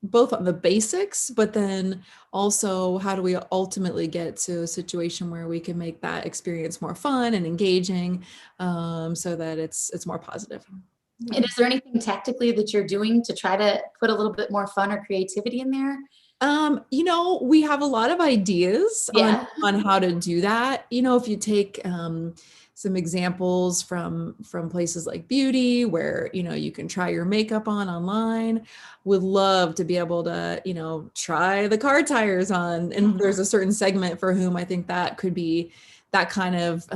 both on the basics, but then also how do we ultimately get to a situation where we can make that experience more fun and engaging, so that it's more positive. And is there anything tactically that you're doing to try to put a little bit more fun or creativity in there? We have a lot of ideas on how to do that. If you take some examples from places like beauty where, you can try your makeup on online, would love to be able to, try the car tires on. And there's a certain segment for whom I think that could be that kind of,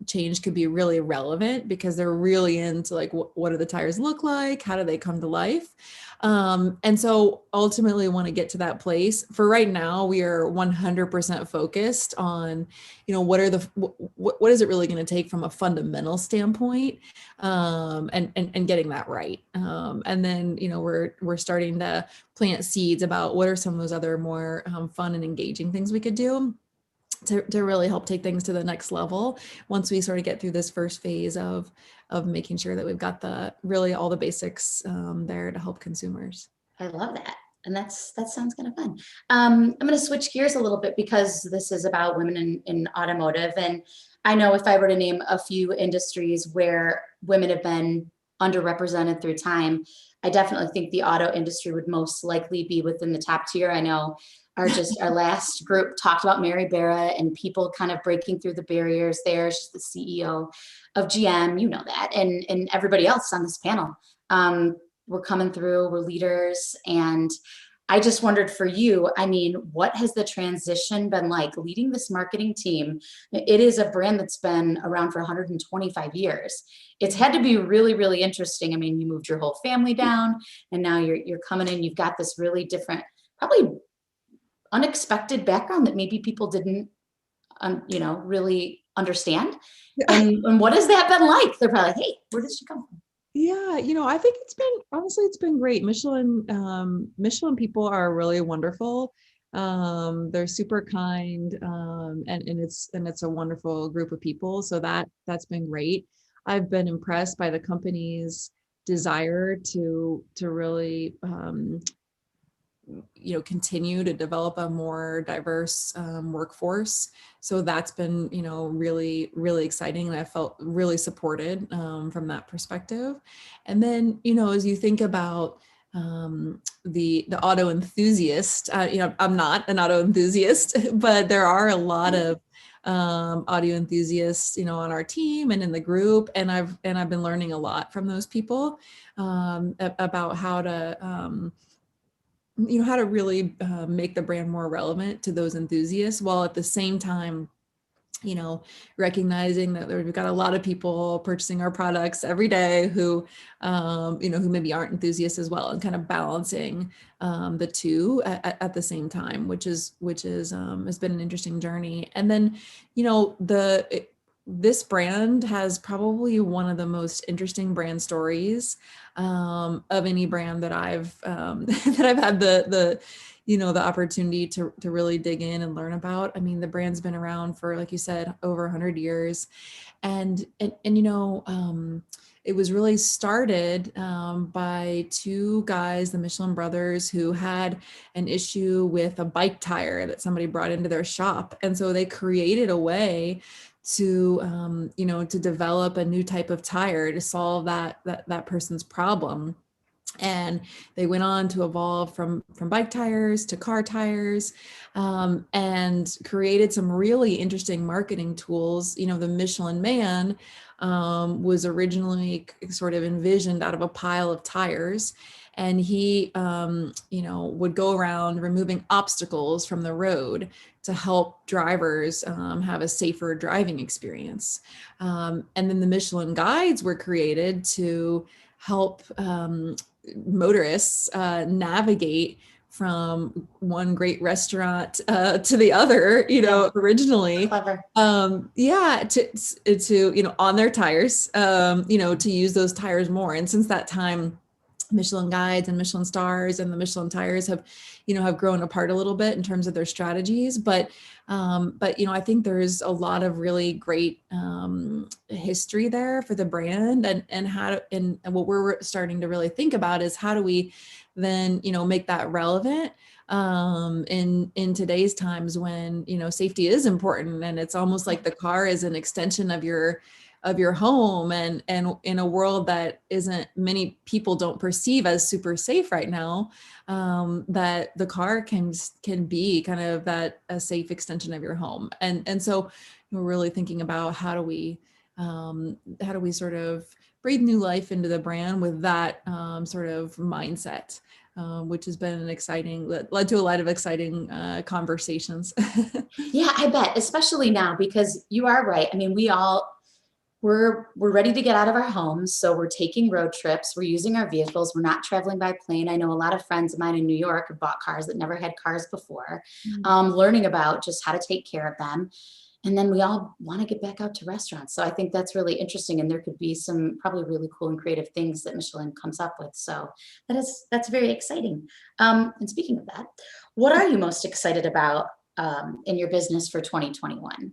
change could be really relevant because they're really into like, what do the tires look like? How do they come to life? And so ultimately want to get to that place. For right now, we are 100% focused on, what is it really going to take from a fundamental standpoint, and getting that right. And then, we're starting to plant seeds about what are some of those other more fun and engaging things we could do to really help take things to the next level once we sort of get through this first phase of making sure that we've got all the basics there to help consumers. I love that. And that sounds kind of fun. I'm going to switch gears a little bit because this is about women in automotive. And I know if I were to name a few industries where women have been underrepresented through time, I definitely think the auto industry would most likely be within the top tier. I know our last group talked about Mary Barra and people kind of breaking through the barriers there. She's the CEO of GM, you know that, and everybody else on this panel. We're coming through, we're leaders. And I just wondered for you, I mean, what has the transition been like leading this marketing team? It is a brand that's been around for 125 years. It's had to be really, really interesting. I mean, you moved your whole family down and now you're coming in, you've got this really different, probably unexpected background that maybe people didn't, really understand. And what has that been like? They're probably like, hey, where did she come from? Yeah, I think it's been great. Michelin people are really wonderful. They're super kind, and it's a wonderful group of people. So that's been great. I've been impressed by the company's desire to really continue to develop a more diverse workforce. So that's been, really, really exciting. And I felt really supported from that perspective. And then, as you think about the auto enthusiast, I'm not an auto enthusiast, but there are a lot of audio enthusiasts, on our team and in the group. And I've been learning a lot from those people about how to really make the brand more relevant to those enthusiasts, while at the same time, recognizing that we've got a lot of people purchasing our products every day who maybe aren't enthusiasts as well, and kind of balancing the two at the same time, which has been an interesting journey. And then, this brand has probably one of the most interesting brand stories of any brand that I've that I've had the the opportunity to really dig in and learn about. I mean, the brand's been around for, like you said, over 100 years, and it was really started by two guys, the Michelin brothers, who had an issue with a bike tire that somebody brought into their shop, and so they created a way to to develop a new type of tire to solve that person's problem. And they went on to evolve from bike tires to car tires, and created some really interesting marketing tools. The Michelin Man was originally sort of envisioned out of a pile of tires, and he would go around removing obstacles from the road to help drivers have a safer driving experience. And then the Michelin guides were created to help motorists navigate from one great restaurant to the other, originally. Clever. To on their tires, to use those tires more. And since that time, Michelin guides and Michelin stars and the Michelin tires have grown apart a little bit in terms of their strategies. But I think there's a lot of really great history there for the brand, and what we're starting to really think about is how do we then, make that relevant in today's times when, safety is important, and it's almost like the car is an extension of your home, and in a world that many people don't perceive as super safe right now, that the car can be kind of a safe extension of your home. And so we're really thinking about how do we sort of breathe new life into the brand with that sort of mindset, which has been led to a lot of exciting conversations. Yeah, I bet, especially now, because you are right. I mean, we're ready to get out of our homes. So we're taking road trips. We're using our vehicles. We're not traveling by plane. I know a lot of friends of mine in New York have bought cars that never had cars before, learning about just how to take care of them. And then we all want to get back out to restaurants. So I think that's really interesting. And there could be some probably really cool and creative things that Michelin comes up with. So that's very exciting. And speaking of that, what are you most excited about in your business for 2021?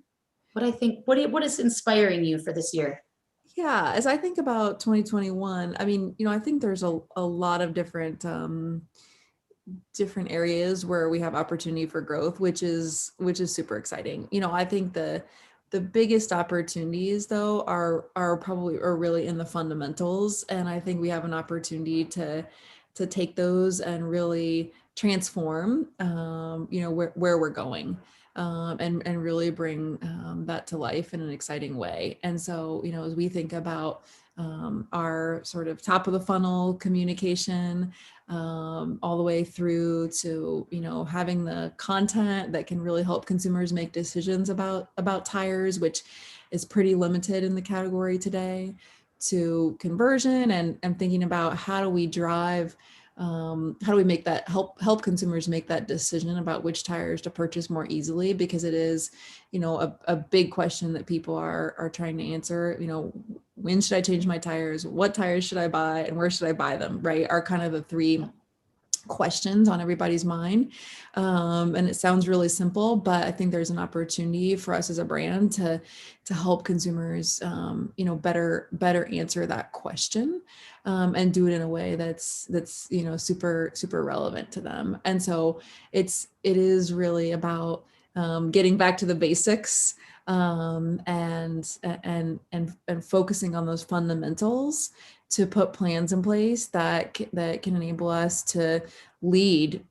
What is inspiring you for this year? Yeah, as I think about 2021, I mean, I think there's a lot of different areas where we have opportunity for growth, which is super exciting. I think the biggest opportunities though are really in the fundamentals, and I think we have an opportunity to take those and really transform where we're going. And really bring that to life in an exciting way. And so, as we think about our sort of top of the funnel communication, all the way through to, having the content that can really help consumers make decisions about tires, which is pretty limited in the category today, to conversion and thinking about how do we drive how do we make that help consumers make that decision about which tires to purchase more easily, because it is, a big question that people are trying to answer. When should I change my tires? What tires should I buy, and where should I buy them? Right, are kind of the three questions on everybody's mind. And it sounds really simple, but I think there's an opportunity for us as a brand to help consumers, better answer that question, and do it in a way that's super, super relevant to them. And so it is really about getting back to the basics, and focusing on those fundamentals to put plans in place that can enable us to lead,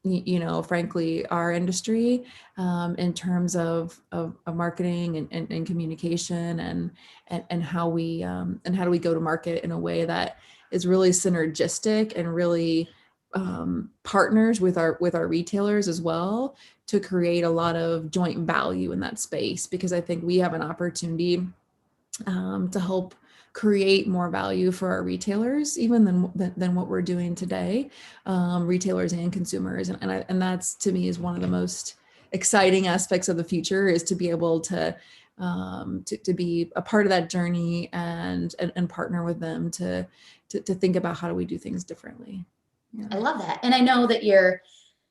frankly, our industry in terms of marketing and communication, and how we go to market in a way that is really synergistic and really partners with our retailers as well, to create a lot of joint value in that space, because I think we have an opportunity to help create more value for our retailers, even than what we're doing today, retailers and consumers. And that's, to me, is one of the most exciting aspects of the future, is to be able to to be a part of that journey and partner with them to think about how do we do things differently. Yeah. I love that. And I know that you're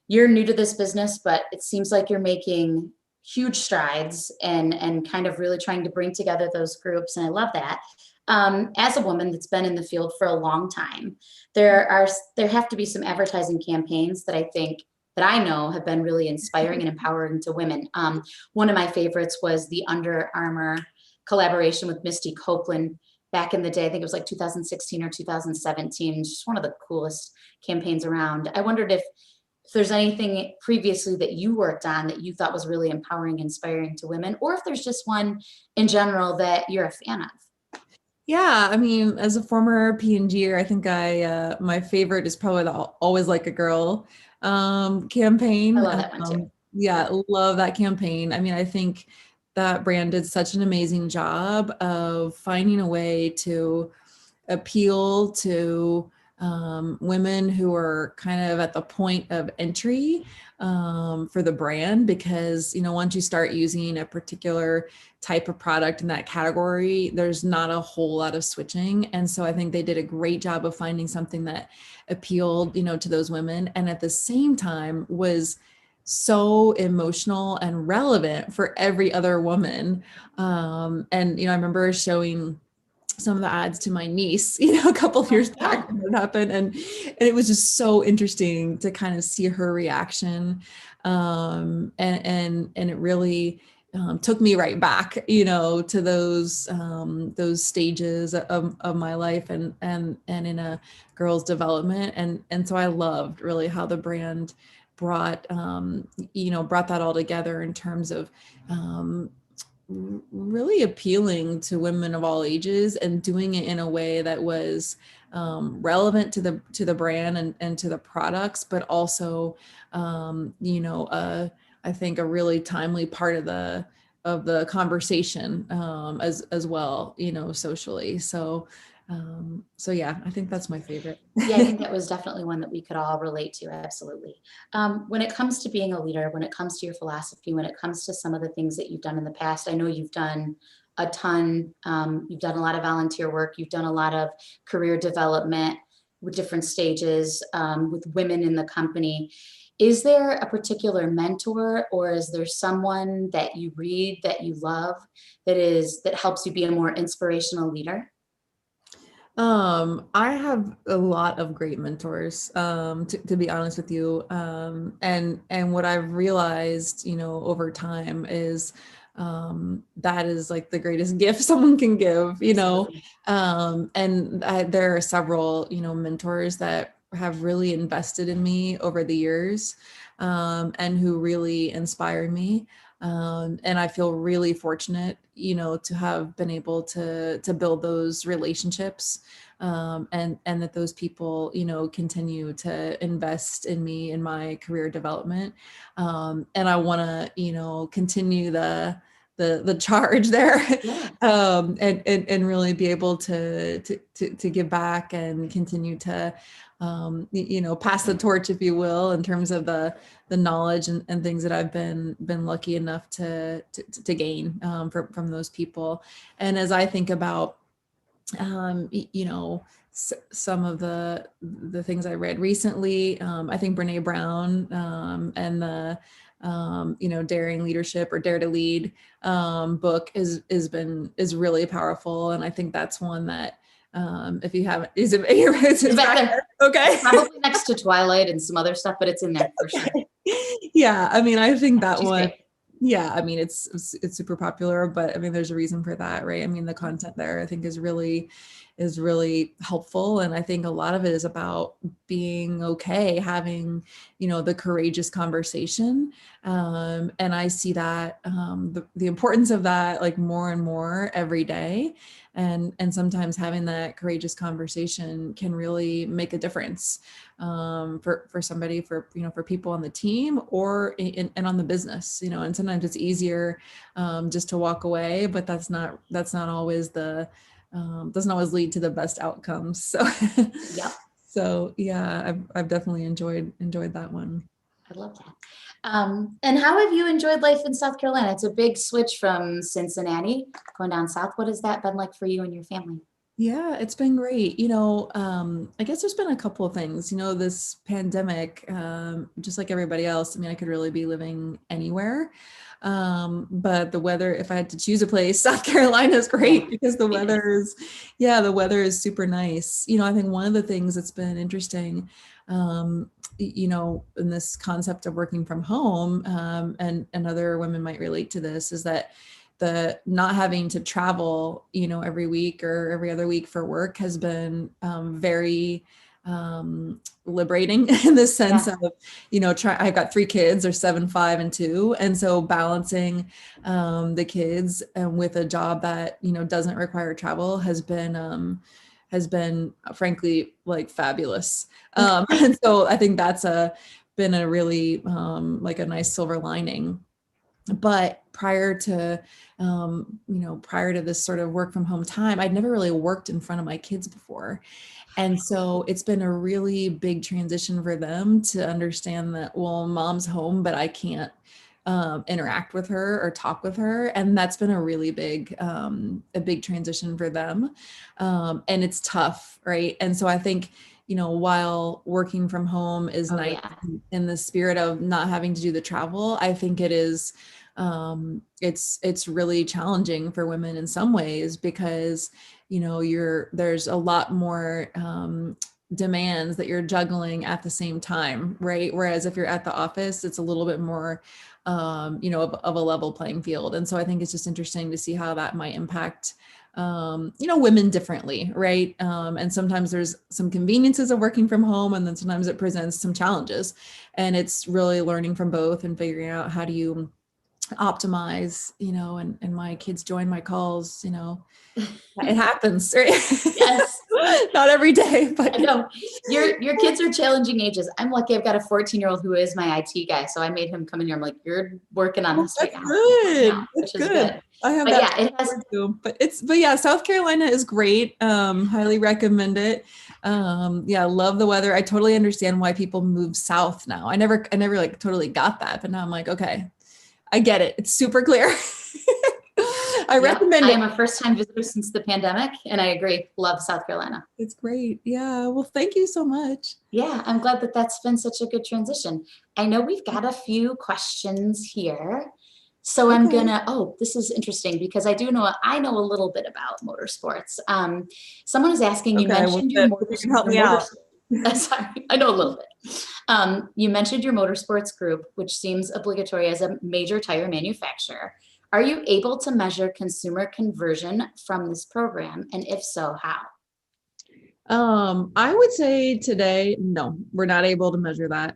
new to this business, but it seems like you're making huge strides and kind of really trying to bring together those groups. And I love that. As a woman that's been in the field for a long time, there have to be some advertising campaigns that I know have been really inspiring and empowering to women. One of my favorites was the Under Armour collaboration with Misty Copeland back in the day. I think it was like 2016 or 2017. It's just one of the coolest campaigns around. I wondered if there's anything previously that you worked on that you thought was really empowering, inspiring to women, or if there's just one in general that you're a fan of. Yeah, I mean, as a former P&Ger, I think my favorite is probably the Always Like a Girl campaign. I love that one too. Yeah, love that campaign. I mean, I think that brand did such an amazing job of finding a way to appeal to women who are kind of at the point of entry for the brand, because, once you start using a particular type of product in that category, there's not a whole lot of switching. And so I think they did a great job of finding something that appealed, to those women, and at the same time was so emotional and relevant for every other woman. And, I remember showing some of the ads to my niece, a couple of years back when it happened. And it was just so interesting to kind of see her reaction. And it really took me right back, to those stages of my life and in a girl's development. And so I loved really how the brand brought that all together in terms of, really appealing to women of all ages and doing it in a way that was relevant to the brand and to the products, but also I think a really timely part of the conversation as well, socially. So yeah, I think that's my favorite. Yeah, I think that was definitely one that we could all relate to. Absolutely. When it comes to being a leader, when it comes to your philosophy, when it comes to some of the things that you've done in the past, I know you've done a ton. You've done a lot of volunteer work. You've done a lot of career development with different stages with women in the company. Is there a particular mentor, or is there someone that you read that you love that helps you be a more inspirational leader? I have a lot of great mentors, to be honest with you. And what I've realized, over time is, that is like the greatest gift someone can give, there are several, mentors that have really invested in me over the years, and who really inspire me. And I feel really fortunate, to have been able to build those relationships, and that those people, continue to invest in me in my career development. And I want to, continue the charge there, and really be able to give back and continue to, pass the torch, if you will, in terms of the knowledge and things that I've been lucky enough to gain from those people. And as I think about, some of the things I read recently, I think Brene Brown, and the Daring Leadership or Dare to Lead book is really powerful. And I think that's one that, if you haven't, it's back there. Okay. It's probably next to Twilight and some other stuff, but it's in there for sure. Yeah. I mean, I think that one, yeah, I mean, it's super popular, but I mean, there's a reason for that, right? I mean, the content there, I think is really helpful. And I think a lot of it is about being okay, having, the courageous conversation. And I see that, the importance of that, like more and more every day. And sometimes having that courageous conversation can really make a difference, for somebody, for people on the team or and on the business, and sometimes it's easier, just to walk away, but that's not always doesn't always lead to the best outcomes. So, yeah. So yeah, I've definitely enjoyed that one. I love that. And how have you enjoyed life in South Carolina? It's a big switch from Cincinnati going down south. What has that been like for you and your family? Yeah, it's been great. I guess there's been a couple of things. This pandemic, just like everybody else, I mean, I could really be living anywhere. But the weather, if I had to choose a place, South Carolina is great because the weather is super nice. I think one of the things that's been interesting, in this concept of working from home, and other women might relate to this, is that the not having to travel, every week or every other week for work has been very liberating in the sense of, I've got 3 kids, they're 7, 5, and 2. And so balancing the kids with a job that, doesn't require travel has been frankly like fabulous. And so I think that's been a really like a nice silver lining. But prior to this sort of work from home time, I'd never really worked in front of my kids before. And so it's been a really big transition for them to understand that, well, mom's home, but I can't interact with her or talk with her. And that's been a really big transition for them. And it's tough, right? And so I think, while working from home is nice in the spirit of not having to do the travel, I think it is, it's really challenging for women in some ways because, there's a lot more demands that you're juggling at the same time, right? Whereas if you're at the office, it's a little bit more, of a level playing field. And so I think it's just interesting to see how that might impact women differently, right? And sometimes there's some conveniences of working from home, and then sometimes it presents some challenges. And it's really learning from both and figuring out how do you optimize, and my kids join my calls, it happens, right? Yes. Not every day, but I know your kids are challenging ages. I'm lucky I've got a 14-year-old who is my IT guy. So I made him come in here. I'm like, you're working on this right now. Good. Yeah, That's which is good. good. I have But that yeah, it has too. But yeah, South Carolina is great. Highly recommend it. I love the weather. I totally understand why people move south now. I never like totally got that, but now I'm like, okay, I get it. It's super clear. I recommend it. I am a first-time visitor since the pandemic, and I agree. Love South Carolina. It's great. Yeah. Well, thank you so much. Yeah, I'm glad that that's been such a good transition. I know we've got a few questions here. So I'm gonna, this is interesting because I know a little bit about motorsports. Someone is asking, you mentioned your motorsports. Sorry, I know a little bit. You mentioned your motorsports group, which seems obligatory as a major tire manufacturer. Are you able to measure consumer conversion from this program? And if so, how? I would say today, no, we're not able to measure that,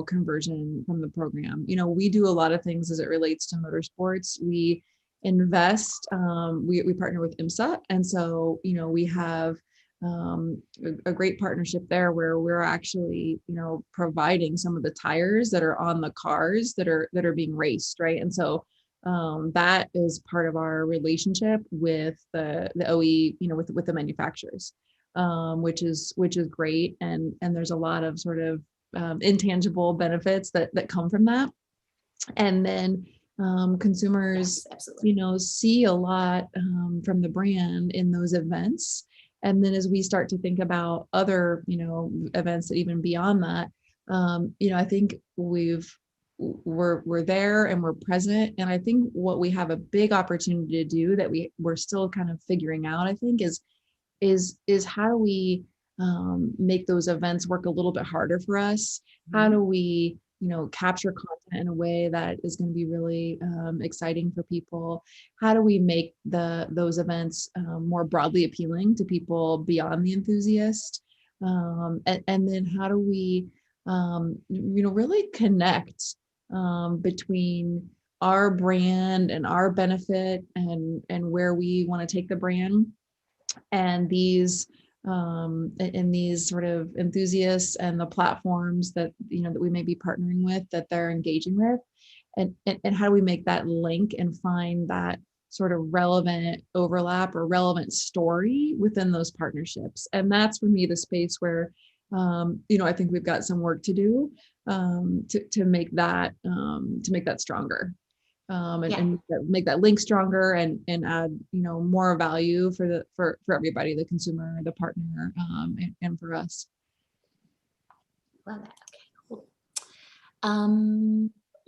conversion from the program. We do a lot of things as it relates to motorsports. We invest, we partner with IMSA. And so, we have a great partnership there where we're actually, providing some of the tires that are on the cars that are being raced, right? And so that is part of our relationship with the OE, with the manufacturers, which is great. And there's a lot of sort of intangible benefits that come from that. And then consumers, see a lot from the brand in those events. And then as we start to think about other, events that even beyond that, I think we're there and we're present. And I think what we have a big opportunity to do that we're still kind of figuring out, I think, is how do we make those events work a little bit harder for us? How do we, capture content in a way that is going to be really exciting for people? How do we make those events more broadly appealing to people beyond the enthusiast? And then how do we, really connect between our brand and our benefit and where we want to take the brand and these sort of enthusiasts and the platforms that that we may be partnering with, that they're engaging with, and how do we make that link and find that sort of relevant overlap or relevant story within those partnerships? And that's for me the space where I think we've got some work to do to make that stronger. And make that link stronger and add more value for everybody, the consumer, the partner, and for us. Love that. Okay, cool.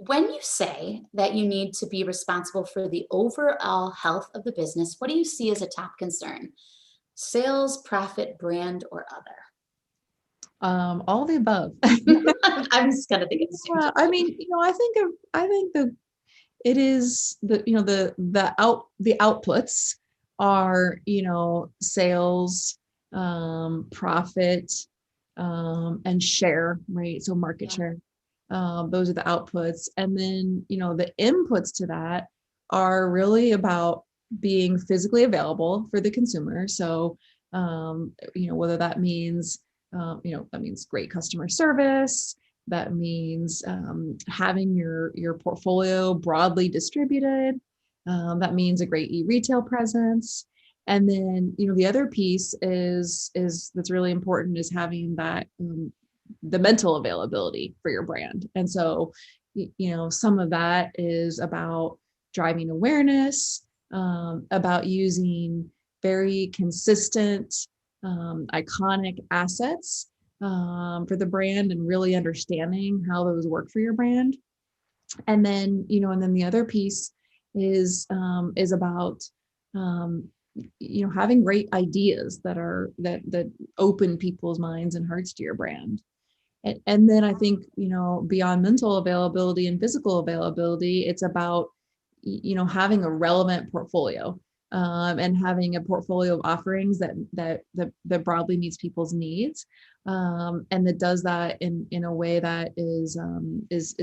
When you say that you need to be responsible for the overall health of the business, what do you see as a top concern? Sales, profit, brand, or other? All the above. I'm just gonna think it's Well, I mean, I think it is the outputs are sales, profit, and share, right? So market share. Those are the outputs, and then the inputs to that are really about being physically available for the consumer. So whether that means that means great customer service. That means having your portfolio broadly distributed. That means a great e-retail presence. And then, the other piece is that's really important is having that the mental availability for your brand. And so, some of that is about driving awareness, about using very consistent, iconic assets for the brand and really understanding how those work for your brand. And then, the other piece is about, having great ideas that open people's minds and hearts to your brand. And then I think, beyond mental availability and physical availability, it's about, having a relevant portfolio. And having a portfolio of offerings that broadly meets people's needs, and that does that in a way that is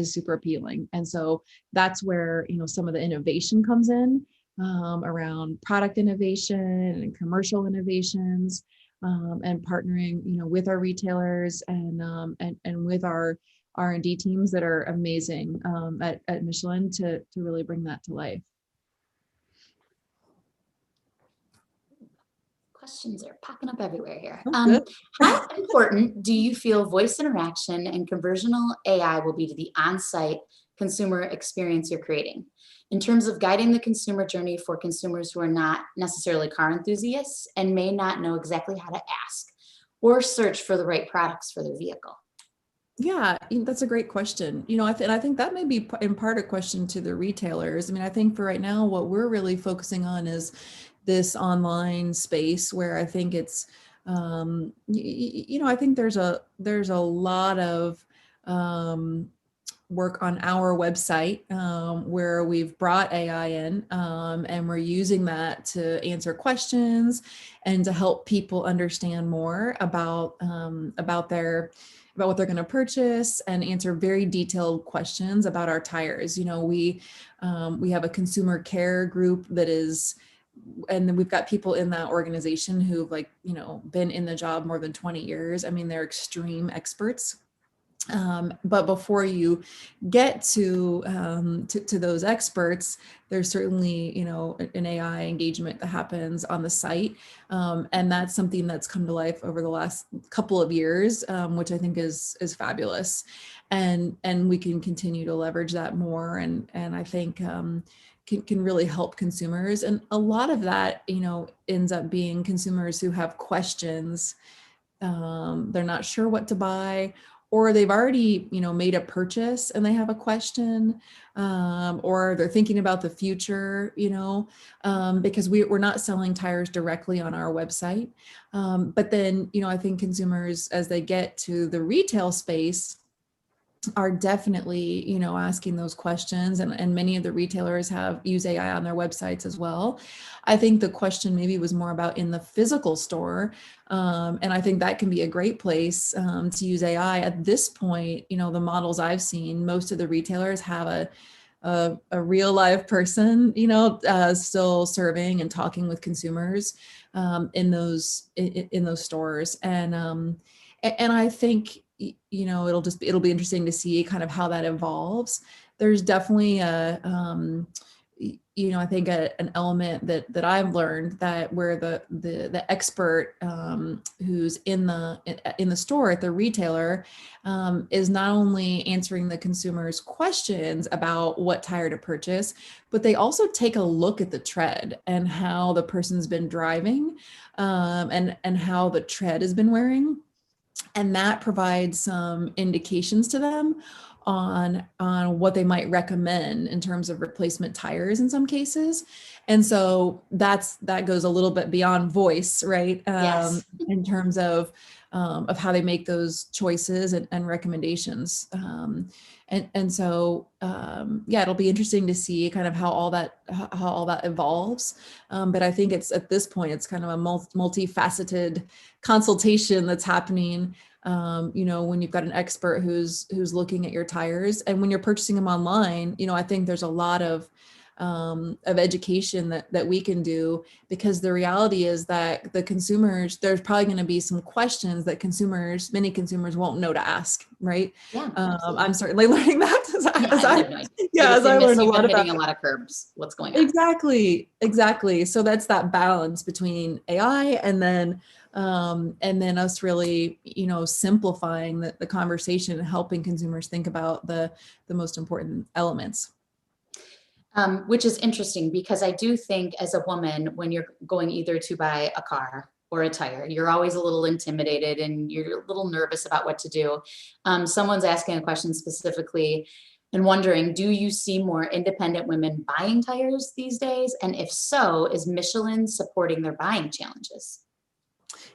super appealing. And so that's where some of the innovation comes in around product innovation and commercial innovations, and partnering with our retailers and with our R&D teams that are amazing at Michelin to really bring that to life. Questions are popping up everywhere here. Good. How important do you feel voice interaction and conversational AI will be to the on-site consumer experience you're creating in terms of guiding the consumer journey for consumers who are not necessarily car enthusiasts and may not know exactly how to ask or search for the right products for their vehicle? Yeah, that's a great question. I think that may be in part a question to the retailers. I mean, I think for right now, what we're really focusing on is this online space where I think it's, I think there's a lot of work on our website where we've brought AI in and we're using that to answer questions and to help people understand more about what they're going to purchase and answer very detailed questions about our tires. We have a consumer care group that is, and then we've got people in that organization who've been in the job more than 20 years. I mean, they're extreme experts. But before you get to those experts, there's certainly, an AI engagement that happens on the site. And that's something that's come to life over the last couple of years, which I think is fabulous. And we can continue to leverage that more. And I think, can really help consumers. And a lot of that, ends up being consumers who have questions. They're not sure what to buy, or they've already, made a purchase and they have a question, or they're thinking about the future, because we're not selling tires directly on our website. But then, I think consumers, as they get to the retail space, are definitely, asking those questions, and many of the retailers use AI on their websites as well. I think the question maybe was more about in the physical store, and I think that can be a great place to use AI. At this point, the models I've seen, most of the retailers have a real live person, still serving and talking with consumers in those stores, and I think it'll be interesting to see kind of how that evolves. There's definitely I think an element that I've learned, that where the expert who's in the store at the retailer is not only answering the consumer's questions about what tire to purchase, but they also take a look at the tread and how the person's been driving, and how the tread has been wearing. And that provides some indications to them on what they might recommend in terms of replacement tires in some cases. And so that goes a little bit beyond voice, right? Yes. In terms of how they make those choices and recommendations. And so it'll be interesting to see kind of how all that evolves. But I think it's, at this point, it's kind of a multifaceted consultation that's happening. When you've got an expert who's looking at your tires, and when you're purchasing them online, I think there's a lot of education that we can do, because the reality is that the consumers, there's probably going to be some questions that many consumers won't know to ask, right? Yeah, I'm certainly learning that as I learned a lot about hitting a lot of curbs. What's going on? Exactly. So that's that balance between AI and then us really, simplifying the conversation and helping consumers think about the most important elements. Which is interesting, because I do think, as a woman, when you're going either to buy a car or a tire, you're always a little intimidated and you're a little nervous about what to do. Someone's asking a question specifically and wondering, do you see more independent women buying tires these days? And if so, is Michelin supporting their buying challenges?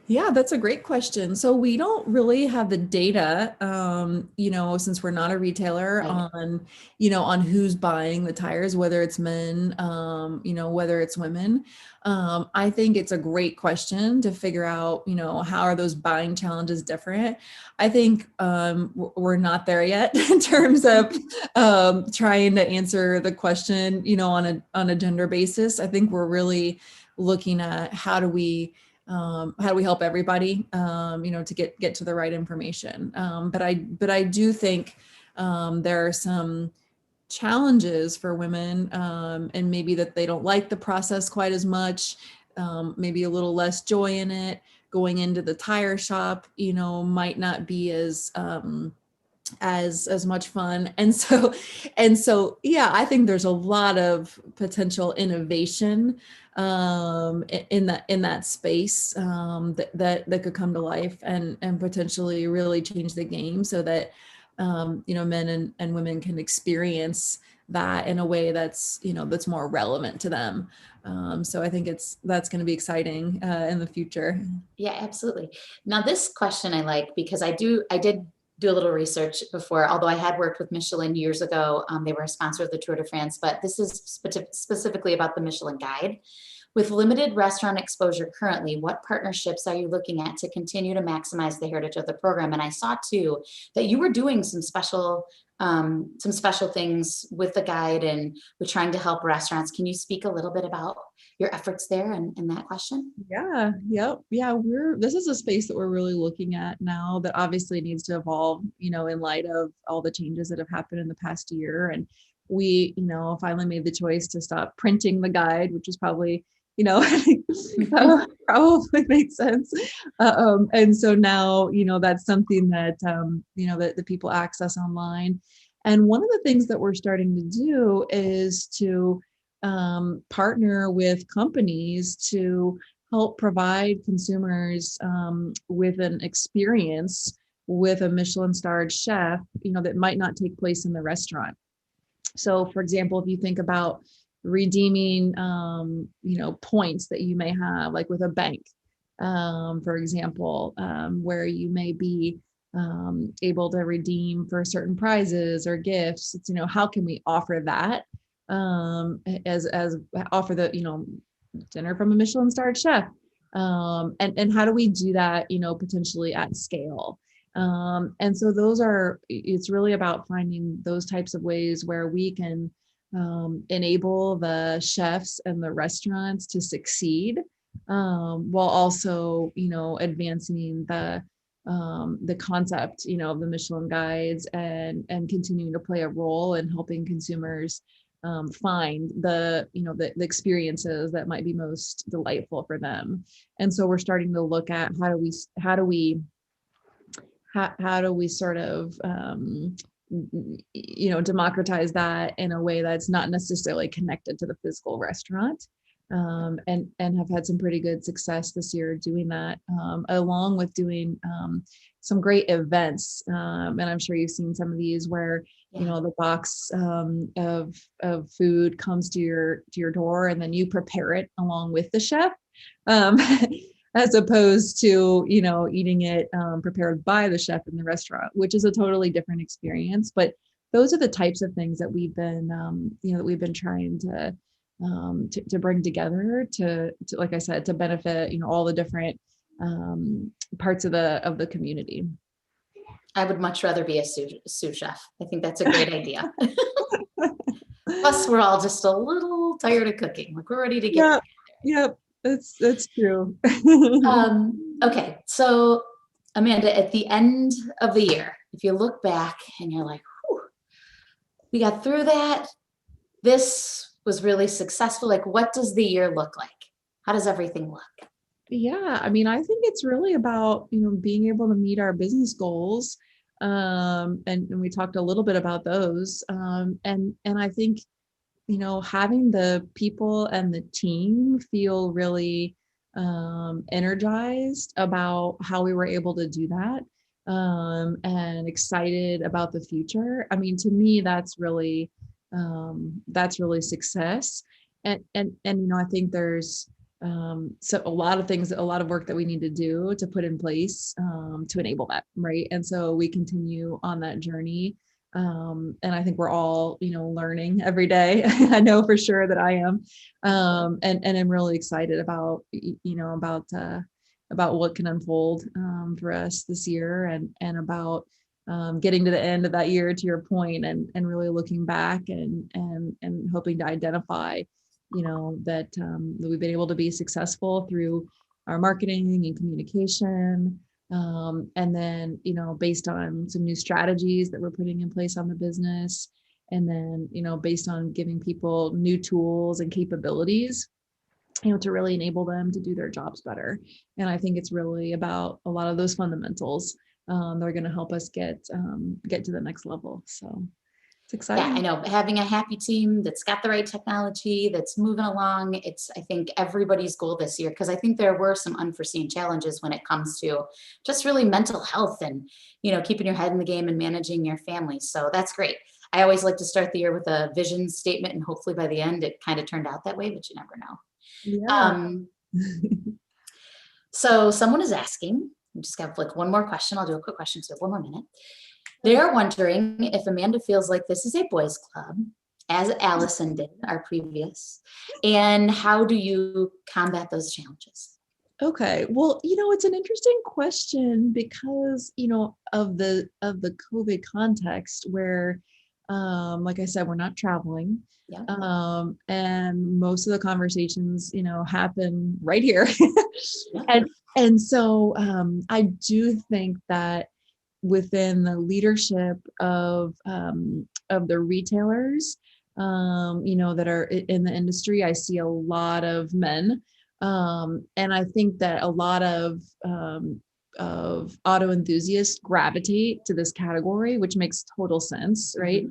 Yeah, that's a great question. So we don't really have the data, since we're not a retailer, Right. on who's buying the tires, whether it's men, whether it's women. I think it's a great question to figure out, how are those buying challenges different? I think we're not there yet in terms of trying to answer the question, on a gender basis. I think we're really looking at how do we help everybody, to get to the right information. But I do think there are some challenges for women, and maybe that they don't like the process quite as much, maybe a little less joy in it. Going into the tire shop, might not be as much fun. And so, I think there's a lot of potential innovation in that space, that could come to life and potentially really change the game, so that men and women can experience that in a way that's more relevant to them. So I think that's going to be exciting in the future. Yeah, absolutely. Now, this question I like, because I did do a little research before, although I had worked with Michelin years ago. They were a sponsor of the Tour de France, but this is specifically about the Michelin Guide. With limited restaurant exposure currently, what partnerships are you looking at to continue to maximize the heritage of the program? And I saw too that you were doing some special things with the guide and with trying to help restaurants. Can you speak a little bit about your efforts there and that question? Yeah. Yep. Yeah. This is a space that we're really looking at now, that obviously needs to evolve, in light of all the changes that have happened in the past year. And we, finally made the choice to stop printing the guide, which is probably, probably makes sense. And so now, that's something that, that the people access online. And one of the things that we're starting to do is to partner with companies to help provide consumers with an experience with a Michelin-starred chef, that might not take place in the restaurant. So, for example, if you think about redeeming, points that you may have, like with a bank, for example, where you may be able to redeem for certain prizes or gifts. It's, how can we offer that as offer the, dinner from a Michelin-starred chef, and how do we do that, potentially at scale? And so it's really about finding those types of ways where we can enable the chefs and the restaurants to succeed, while also, advancing the concept, of the Michelin guides, and continuing to play a role in helping consumers find the experiences that might be most delightful for them. And so we're starting to look at how do we sort of democratize that in a way that's not necessarily connected to the physical restaurant, and have had some pretty good success this year doing that, along with doing some great events, and I'm sure you've seen some of these where the box of food comes to your door, and then you prepare it along with the chef, as opposed to eating it prepared by the chef in the restaurant, which is a totally different experience. But those are the types of things that we've been trying to bring together to, like I said, to benefit all the different parts of the community. I would much rather be a sous chef. I think that's a great idea. Plus, we're all just a little tired of cooking. Like, we're ready to get. Yep, that's true. Okay, so Amanda, at the end of the year, if you look back and you're like, whew, we got through that, this was really successful. Like, what does the year look like? How does everything look? Yeah, I mean, I think it's really about being able to meet our business goals, and we talked a little bit about those, and I think having the people and the team feel really energized about how we were able to do that, and excited about the future. I mean, to me, that's really success. And I think there's so a lot of work that we need to do to put in place to enable that, right? And so we continue on that journey. And I think we're all, learning every day. I know for sure that I am. And I'm really excited about what can unfold for us this year, and about getting to the end of that year, to your point, and really looking back and hoping to identify, that we've been able to be successful through our marketing and communication. And then, based on some new strategies that we're putting in place on the business, and then, based on giving people new tools and capabilities, to really enable them to do their jobs better. And I think it's really about a lot of those fundamentals that are going to help us get to the next level. So it's exciting. Yeah, I know. Having a happy team that's got the right technology, that's moving along, it's, I think, everybody's goal this year, because I think there were some unforeseen challenges when it comes to just really mental health and, keeping your head in the game and managing your family. So that's great. I always like to start the year with a vision statement, and hopefully by the end it kind of turned out that way, but you never know. Yeah. So someone is asking, I just got like one more question. I'll do a quick question, so 1 more minute. They're wondering if Amanda feels like this is a boys' club, as Allison did, our previous, and how do you combat those challenges? Okay, well, it's an interesting question because, of the COVID context where, like I said, we're not traveling. Yeah. And most of the conversations, happen right here. Yeah. And so I do think that within the leadership of the retailers, that are in the industry, I see a lot of men. And I think that a lot of auto enthusiasts gravitate to this category, which makes total sense, right?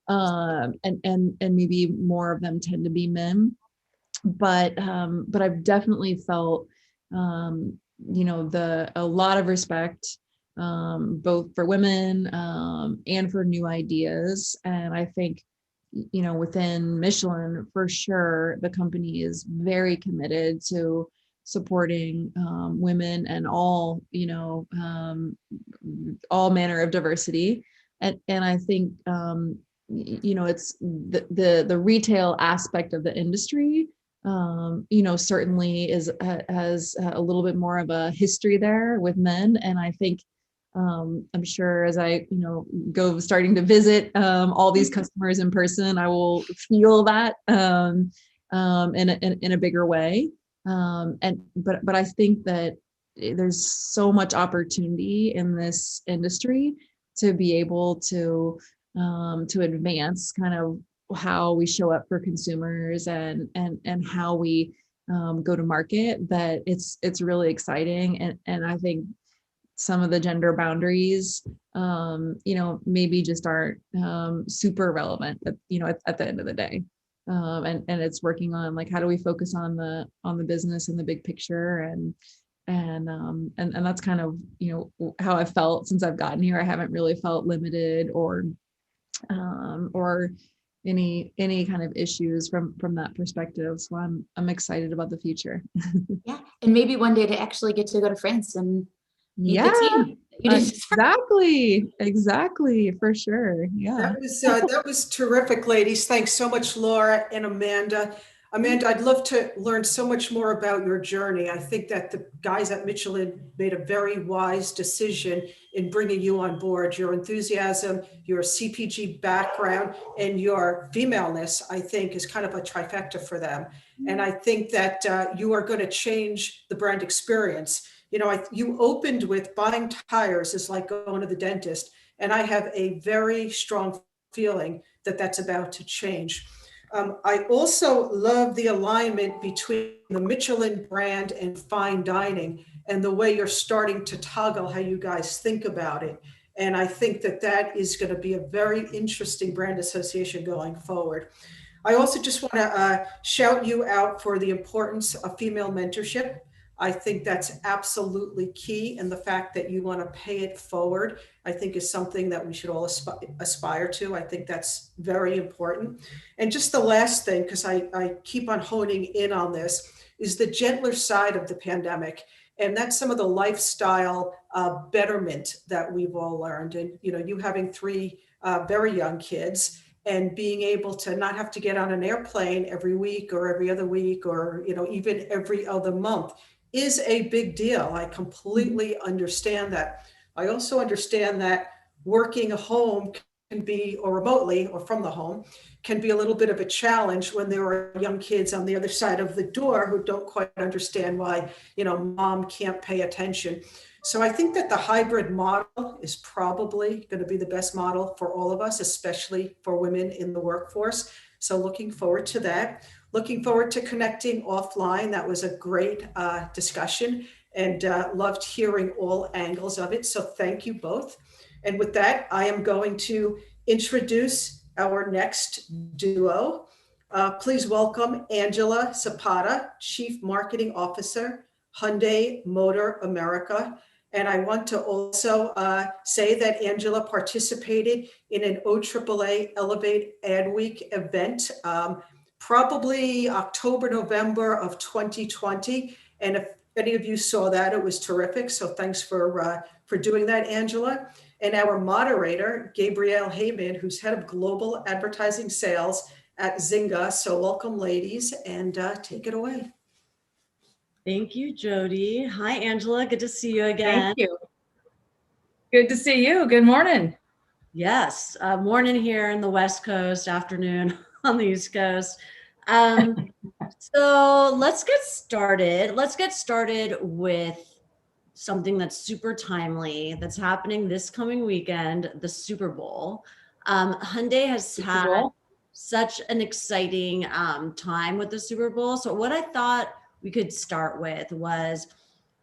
And maybe more of them tend to be men, but I've definitely felt a lot of respect, both for women and for new ideas. And I think within Michelin, for sure, the company is very committed to supporting women and all manner of diversity. And I think it's the retail aspect of the industry, certainly has a little bit more of a history there with men. And I think I'm sure as I go starting to visit all these customers in person, I will feel that in a bigger way. But I think that there's so much opportunity in this industry to be able to advance kind of how we show up for consumers and how we go to market, that it's really exciting. And I think some of the gender boundaries, maybe just aren't super relevant, at the end of the day. And it's working on, like, how do we focus on the business and the big picture, and that's kind of, how I've felt since I've gotten here. I haven't really felt limited or any kind of issues from that perspective. So I'm excited about the future. Yeah, and maybe one day to actually get to go to France and meet Yeah, the team. exactly, for sure. Yeah. That was terrific, ladies. Thanks so much, Laura and Amanda. Amanda, I'd love to learn so much more about your journey. I think that the guys at Michelin made a very wise decision in bringing you on board. Your enthusiasm, your CPG background, and your femaleness, I think, is kind of a trifecta for them. And I think that you are going to change the brand experience. You opened with buying tires is like going to the dentist. And I have a very strong feeling that that's about to change. I also love the alignment between the Michelin brand and fine dining, and the way you're starting to toggle how you guys think about it. And I think that that is going to be a very interesting brand association going forward. I also just want to shout you out for the importance of female mentorship. I think that's absolutely key. And the fact that you want to pay it forward, I think, is something that we should all aspire to. I think that's very important. And just the last thing, because I keep on honing in on this, is the gentler side of the pandemic. And that's some of the lifestyle betterment that we've all learned. And, you having three very young kids, and being able to not have to get on an airplane every week or every other week, or, even every other month, is a big deal. I completely understand that. I also understand that working at home can be, or remotely or from the home, can be a little bit of a challenge when there are young kids on the other side of the door who don't quite understand why, mom can't pay attention. So I think that the hybrid model is probably going to be the best model for all of us, especially for women in the workforce. So looking forward to that. Looking forward to connecting offline. That was a great discussion, and loved hearing all angles of it. So thank you both. And with that, I am going to introduce our next duo. Please welcome Angela Zapata, Chief Marketing Officer, Hyundai Motor America. And I want to also say that Angela participated in an OAAA Elevate Ad Week event, probably October, November of 2020. And if any of you saw that, it was terrific. So thanks for doing that, Angela. And our moderator, Gabrielle Heyman, who's head of global advertising sales at Zynga. So welcome, ladies, and take it away. Thank you, Jody. Hi, Angela. Good to see you again. Thank you. Good to see you. Good morning. Yes, morning here in the West Coast, afternoon on the East Coast. So let's get started. Let's get started with something that's super timely, that's happening this coming weekend, the Super Bowl. Hyundai has had such an exciting time with the Super Bowl. So what I thought we could start with was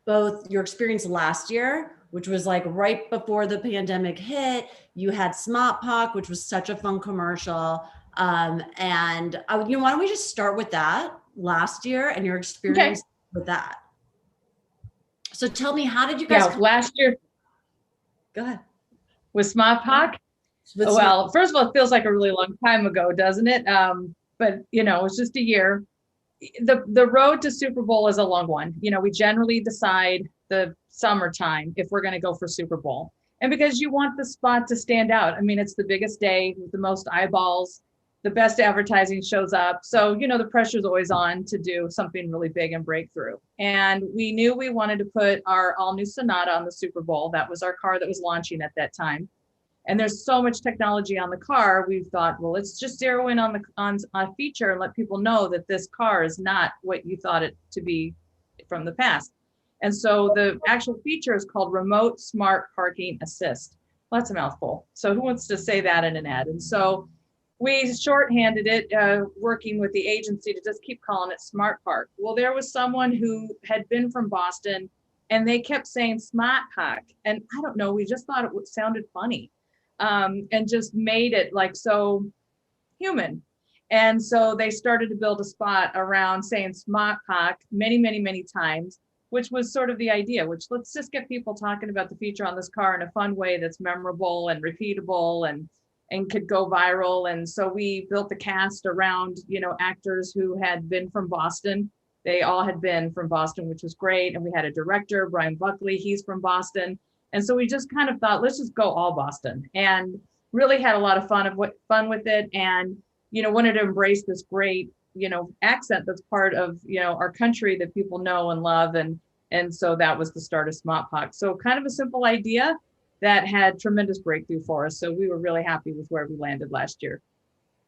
both your experience last year, which was like right before the pandemic hit. You had Smart Pack, which was such a fun commercial. And why don't we just start with that last year and your experience with that? So tell me, how did you guys? Yeah, last year. Go ahead. With Smart Pack? Well, first of all, it feels like a really long time ago, doesn't it? But it's just a year. The road to Super Bowl is a long one. We generally decide the summertime if we're going to go for Super Bowl. And because you want the spot to stand out. I mean, it's the biggest day with the most eyeballs, the best advertising shows up. So, the pressure's always on to do something really big and breakthrough. And we knew we wanted to put our all new Sonata on the Super Bowl. That was our car that was launching at that time. And there's so much technology on the car. We thought, well, let's just zero in on a feature and let people know that this car is not what you thought it to be from the past. And so the actual feature is called Remote Smart Parking Assist. Well, that's a mouthful. So who wants to say that in an ad? And so we shorthanded it, working with the agency to just keep calling it Smart Park. Well, there was someone who had been from Boston and they kept saying Smart Park. And I don't know, we just thought it sounded funny, and just made it like so human. And so they started to build a spot around saying Smart Park many, many, many times, which was sort of the idea, which let's just get people talking about the feature on this car in a fun way that's memorable and repeatable and could go viral. And so we built the cast around, actors who had been from Boston. They all had been from Boston, which was great. And we had a director, Brian Buckley, he's from Boston. And so we just kind of thought, let's just go all Boston, and really had a lot of fun with it. And, wanted to embrace this great, accent that's part of, our country that people know and love. And so that was the start of Smart Park. So kind of a simple idea that had tremendous breakthrough for us. So we were really happy with where we landed last year.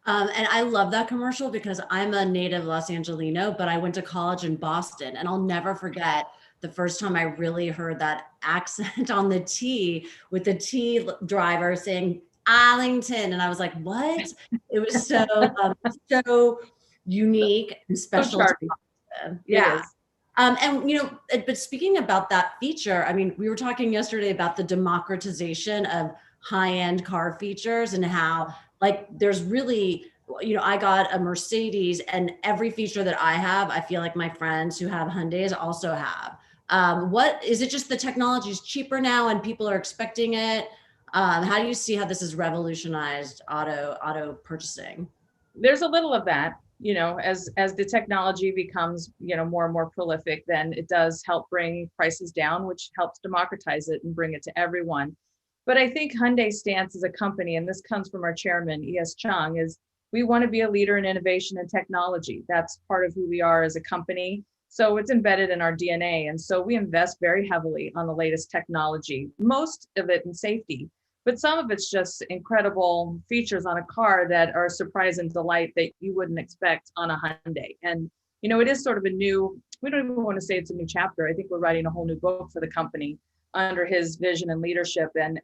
And I love that commercial because I'm a native Los Angelino, but I went to college in Boston, and I'll never forget the first time I really heard that accent on the T, with the T driver saying Arlington. And I was like, what? It was so unique and special. Yeah. But speaking about that feature, I mean, we were talking yesterday about the democratization of high-end car features and how, like, there's really, I got a Mercedes, and every feature that I have, I feel like my friends who have Hyundais also have. What is it? Just the technology is cheaper now and people are expecting it? How do you see how this has revolutionized auto purchasing? There's a little of that. As the technology becomes, more and more prolific, then it does help bring prices down, which helps democratize it and bring it to everyone. But I think Hyundai's stance as a company, and this comes from our chairman, E.S. Chung, is we want to be a leader in innovation and technology. That's part of who we are as a company. So it's embedded in our DNA. And so we invest very heavily on the latest technology, most of it in safety. But some of it's just incredible features on a car that are a surprise and delight that you wouldn't expect on a Hyundai. And, it is sort of we don't even want to say it's a new chapter. I think we're writing a whole new book for the company under his vision and leadership. And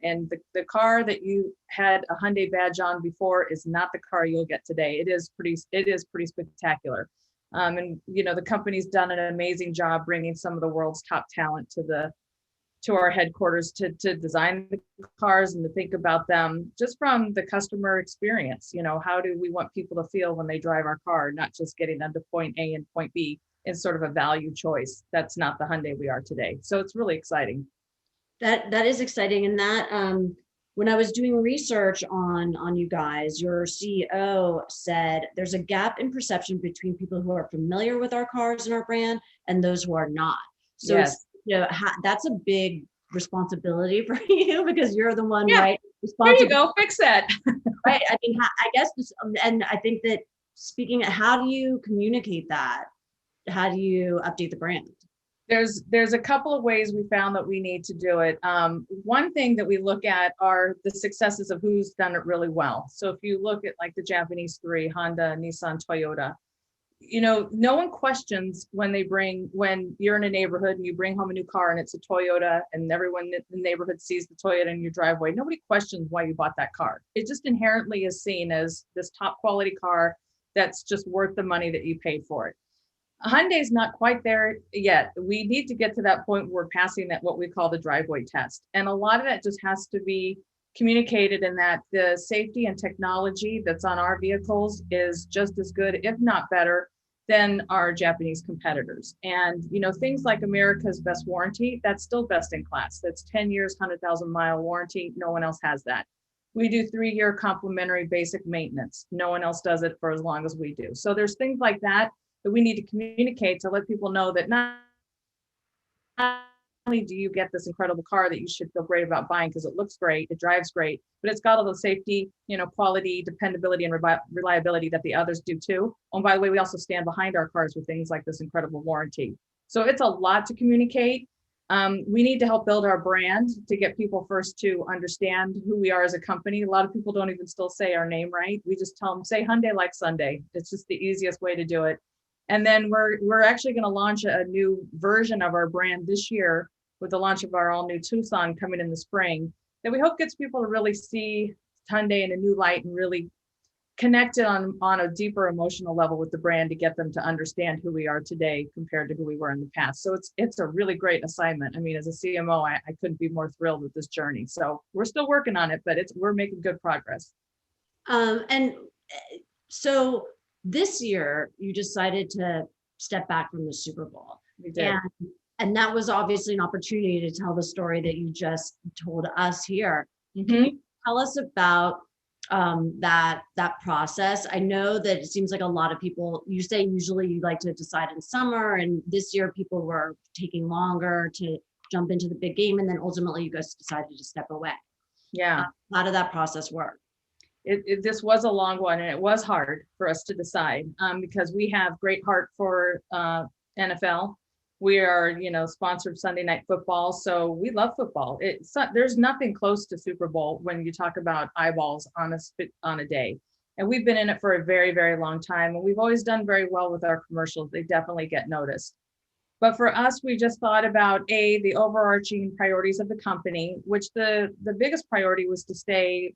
the car that you had a Hyundai badge on before is not the car you'll get today. It is pretty spectacular. And, the company's done an amazing job bringing some of the world's top talent to our headquarters to design the cars and to think about them just from the customer experience. How do we want people to feel when they drive our car, not just getting them to point A and point B in sort of a value choice. That's not the Hyundai we are today. So it's really exciting. That is exciting. And that when I was doing research on you guys, your CEO said there's a gap in perception between people who are familiar with our cars and our brand and those who are not. So yes. That's a big responsibility for you because you're the one, right? There you go, fix that. Right. I mean, I guess and I think that speaking, how do you communicate that? How do you update the brand? There's a couple of ways we found that we need to do it. One thing that we look at are the successes of who's done it really well. So if you look at like the Japanese three, Honda, Nissan, Toyota, no one questions when you're in a neighborhood and you bring home a new car and it's a Toyota and everyone in the neighborhood sees the Toyota in your driveway. Nobody questions why you bought that car. It just inherently is seen as this top quality car that's just worth the money that you paid for it. Hyundai's not quite there yet. We need to get to that point where we're passing that, what we call the driveway test. And a lot of that just has to be communicated in that the safety and technology that's on our vehicles is just as good, if not better, than our Japanese competitors. And, things like America's best warranty, that's still best in class. That's 10 years, 100,000 mile warranty. No one else has that. We do 3-year complimentary basic maintenance. No one else does it for as long as we do. So there's things like that we need to communicate to let people know that not only do you get this incredible car that you should feel great about buying because it looks great, it drives great, but it's got all the safety, quality, dependability, and reliability that the others do too. And by the way, we also stand behind our cars with things like this incredible warranty. So it's a lot to communicate. We need to help build our brand to get people first to understand who we are as a company. A lot of people don't even still say our name right. We just tell them, say Hyundai like Sunday. It's just the easiest way to do it. And then we're actually going to launch a new version of our brand this year with the launch of our all new Tucson coming in the spring that we hope gets people to really see Hyundai in a new light and really connected on a deeper emotional level with the brand to get them to understand who we are today compared to who we were in the past. So it's a really great assignment. I mean, as a CMO, I couldn't be more thrilled with this journey. So we're still working on it, but we're making good progress. And so this year you decided to step back from the Super Bowl. We did. And that was obviously an opportunity to tell the story that you just told us here. Mm-hmm. Can you tell us about that process? I know that it seems like a lot of people, you say usually you like to decide in summer, and this year people were taking longer to jump into the big game, and then ultimately you guys decided to step away. Yeah. How did that process work? This was a long one, and it was hard for us to decide because we have great heart for NFL. We are, sponsored Sunday Night Football, so we love football. There's nothing close to Super Bowl when you talk about eyeballs on a day. And we've been in it for a very, very long time, and we've always done very well with our commercials. They definitely get noticed. But for us, we just thought about the overarching priorities of the company, which the biggest priority was to stay,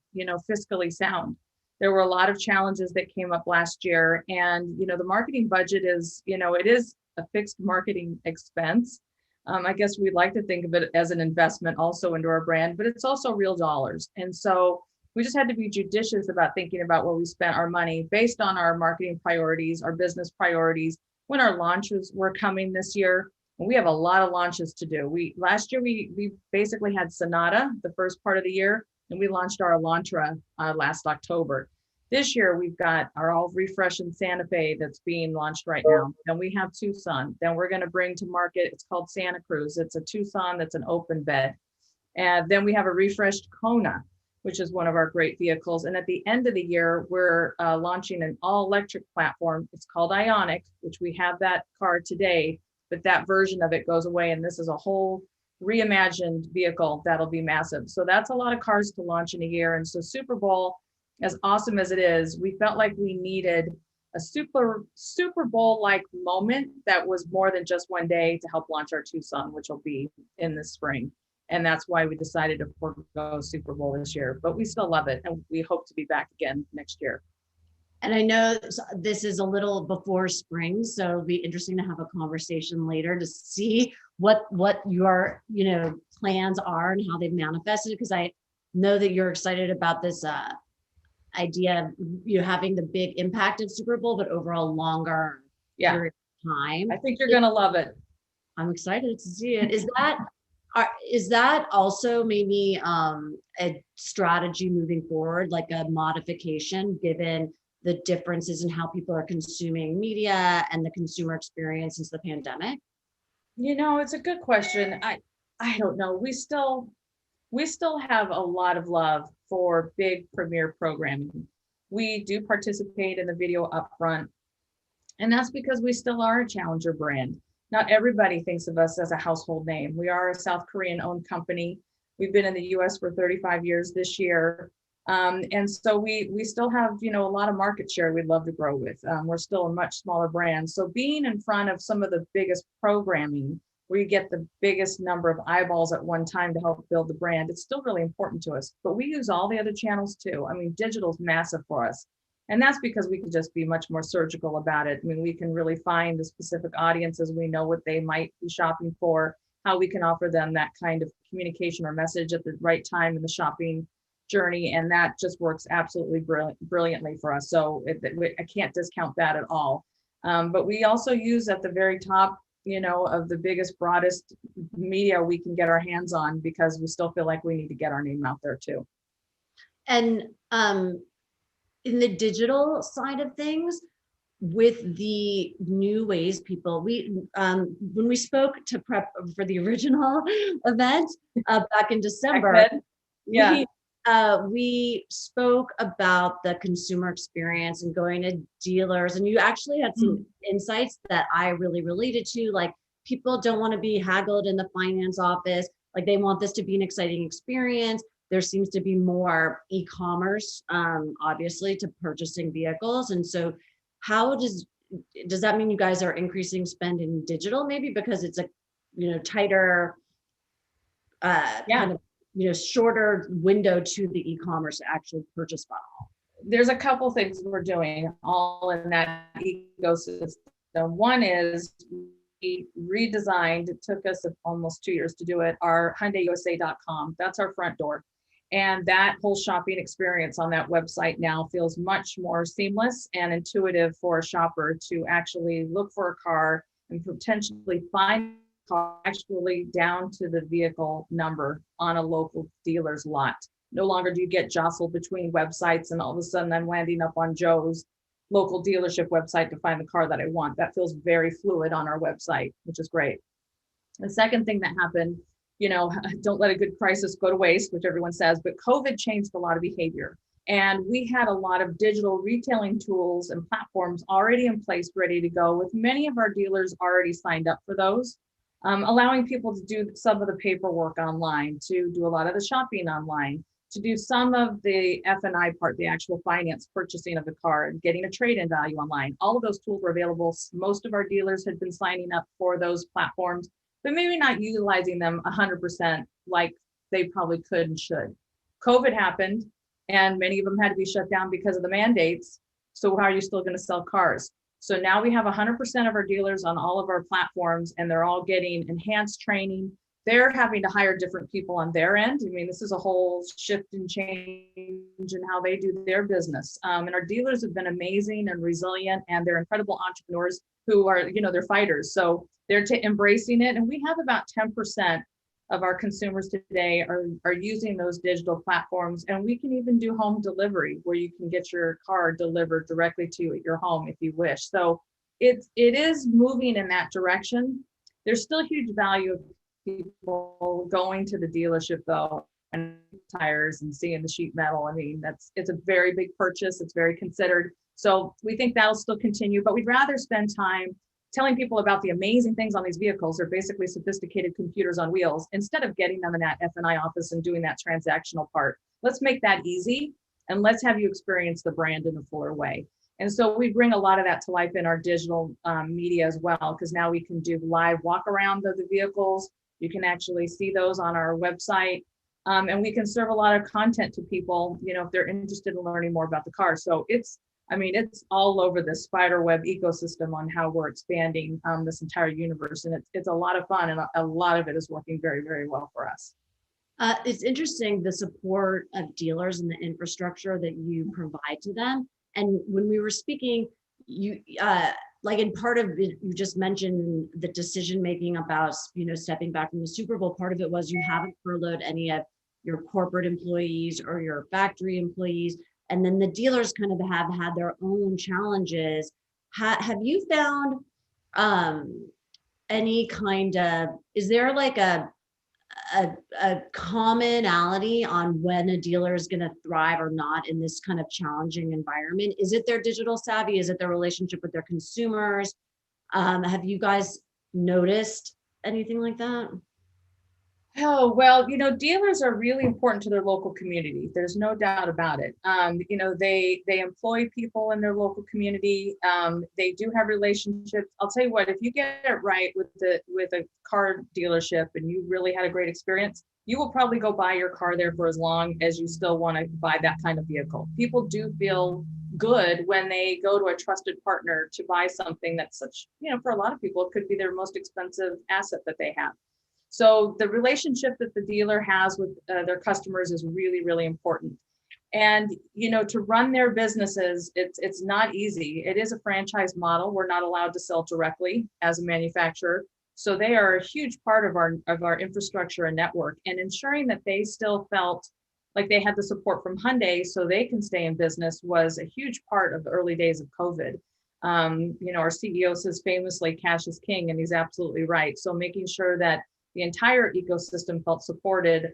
fiscally sound. There were a lot of challenges that came up last year, and the marketing budget is, it is a fixed marketing expense. I guess we'd like to think of it as an investment also into our brand, but it's also real dollars. And so we just had to be judicious about thinking about where we spent our money based on our marketing priorities, our business priorities, when our launches were coming this year. And we have a lot of launches to do. Last year, we basically had Sonata the first part of the year, and we launched our Elantra last October. This year, we've got our all refreshing Santa Fe that's being launched right now. Then we have Tucson. Then we're going to bring to market, it's called Santa Cruz. It's a Tucson that's an open bed. And then we have a refreshed Kona, which is one of our great vehicles. And at the end of the year, we're launching an all-electric platform. It's called Ioniq, which we have that car today, but that version of it goes away. And this is a whole reimagined vehicle that'll be massive. So that's a lot of cars to launch in a year. And so Super Bowl, as awesome as it is, we felt like we needed a Super Bowl-like moment that was more than just one day to help launch our Tucson, which will be in the spring. And that's why we decided to forego Super Bowl this year, but we still love it. And we hope to be back again next year. And I know this is a little before spring, so it'll be interesting to have a conversation later to see what your plans are and how they've manifested, because I know that you're excited about this idea of having the big impact of Super Bowl, but over a longer period of time. I think you're gonna love it. I'm excited to see it. Is that also maybe a strategy moving forward, like a modification, given the differences in how people are consuming media and the consumer experience since the pandemic? It's a good question. I don't know. We still have a lot of love for big premiere programming. We do participate in the video upfront, and that's because we still are a challenger brand. Not everybody thinks of us as a household name. We are a South Korean owned company. We've been in the US for 35 years this year. And so we still have, a lot of market share we'd love to grow with. We're still a much smaller brand. So being in front of some of the biggest programming, where you get the biggest number of eyeballs at one time to help build the brand, it's still really important to us. But we use all the other channels too. I mean, digital's massive for us. And that's because we can just be much more surgical about it. I mean, we can really find the specific audiences. We know what they might be shopping for, how we can offer them that kind of communication or message at the right time in the shopping journey. And that just works absolutely brilliantly for us. So I can't discount that at all. But we also use at the very top, of the biggest, broadest media we can get our hands on, because we still feel like we need to get our name out there too. And in the digital side of things, with the new ways when we spoke to prep for the original event back in December, we spoke about the consumer experience and going to dealers, and you actually had some insights that I really related to. Like, people don't want to be haggled in the finance office. Like, they want this to be an exciting experience. There seems to be more e-commerce, obviously, to purchasing vehicles. And so how does that mean you guys are increasing spend in digital, maybe because it's a tighter kind of shorter window to the e-commerce actual purchase funnel? there's a couple things we're doing all in that ecosystem. One is we redesigned, it took us almost 2 years to do it, our HyundaiUSA.com. That's our front door. And that whole shopping experience on that website now feels much more seamless and intuitive for a shopper to actually look for a car and potentially find a car actually down to the vehicle number on a local dealer's lot. No longer do you get jostled between websites and all of a sudden I'm landing up on Joe's local dealership website to find the car that I want. That feels very fluid on our website, which is great. The second thing that happened, don't let a good crisis go to waste, which everyone says, but COVID changed a lot of behavior. And we had a lot of digital retailing tools and platforms already in place, ready to go, with many of our dealers already signed up for those, allowing people to do some of the paperwork online, to do a lot of the shopping online, to do some of the F&I part, the actual finance purchasing of the car and getting a trade-in value online. All of those tools were available. Most of our dealers had been signing up for those platforms, but maybe not utilizing them 100% like they probably could and should. COVID happened and many of them had to be shut down because of the mandates. So how are you still going to sell cars? So now we have 100% of our dealers on all of our platforms and they're all getting enhanced training. They're having to hire different people on their end. I mean, this is a whole shift and change in how they do their business. And our dealers have been amazing and resilient, and they're incredible entrepreneurs who are, they're fighters. So they're embracing it. And we have about 10% of our consumers today are using those digital platforms. And we can even do home delivery where you can get your car delivered directly to you at your home if you wish. So it is moving in that direction. There's still huge value of people going to the dealership though, and tires and seeing the sheet metal. I mean, it's a very big purchase. It's very considered. So we think that'll still continue, but we'd rather spend time telling people about the amazing things on these vehicles. They're basically sophisticated computers on wheels, instead of getting them in that F&I office and doing that transactional part. Let's make that easy and let's have you experience the brand in a fuller way. And so we bring a lot of that to life in our digital media as well, because now we can do live walk around of the vehicles. You can actually see those on our website. And we can serve a lot of content to people, if they're interested in learning more about the car. So it's all over the spider web ecosystem on how we're expanding this entire universe. And it's a lot of fun, and a lot of it is working very, very well for us. It's interesting, the support of dealers and the infrastructure that you provide to them. And when we were speaking, you like in part of it, you just mentioned the decision making about stepping back from the Super Bowl. Part of it was you haven't furloughed any of your corporate employees or your factory employees, and then the dealers kind of have had their own challenges. Have you found any kind of, is there like a commonality on when a dealer is going to thrive or not in this kind of challenging environment? Is it their digital savvy? Is it their relationship with their consumers? Have you guys noticed anything like that? Oh, well, dealers are really important to their local community. There's no doubt about it. They employ people in their local community. They do have relationships. I'll tell you what, if you get it right with a car dealership and you really had a great experience, you will probably go buy your car there for as long as you still want to buy that kind of vehicle. People do feel good when they go to a trusted partner to buy something that's such, for a lot of people, it could be their most expensive asset that they have. So the relationship that the dealer has with their customers is really, really important. And, to run their businesses, it's not easy. It is a franchise model. We're not allowed to sell directly as a manufacturer. So they are a huge part of our infrastructure and network, and ensuring that they still felt like they had the support from Hyundai so they can stay in business was a huge part of the early days of COVID. Our CEO says famously, cash is king, and he's absolutely right. So making sure that the entire ecosystem felt supported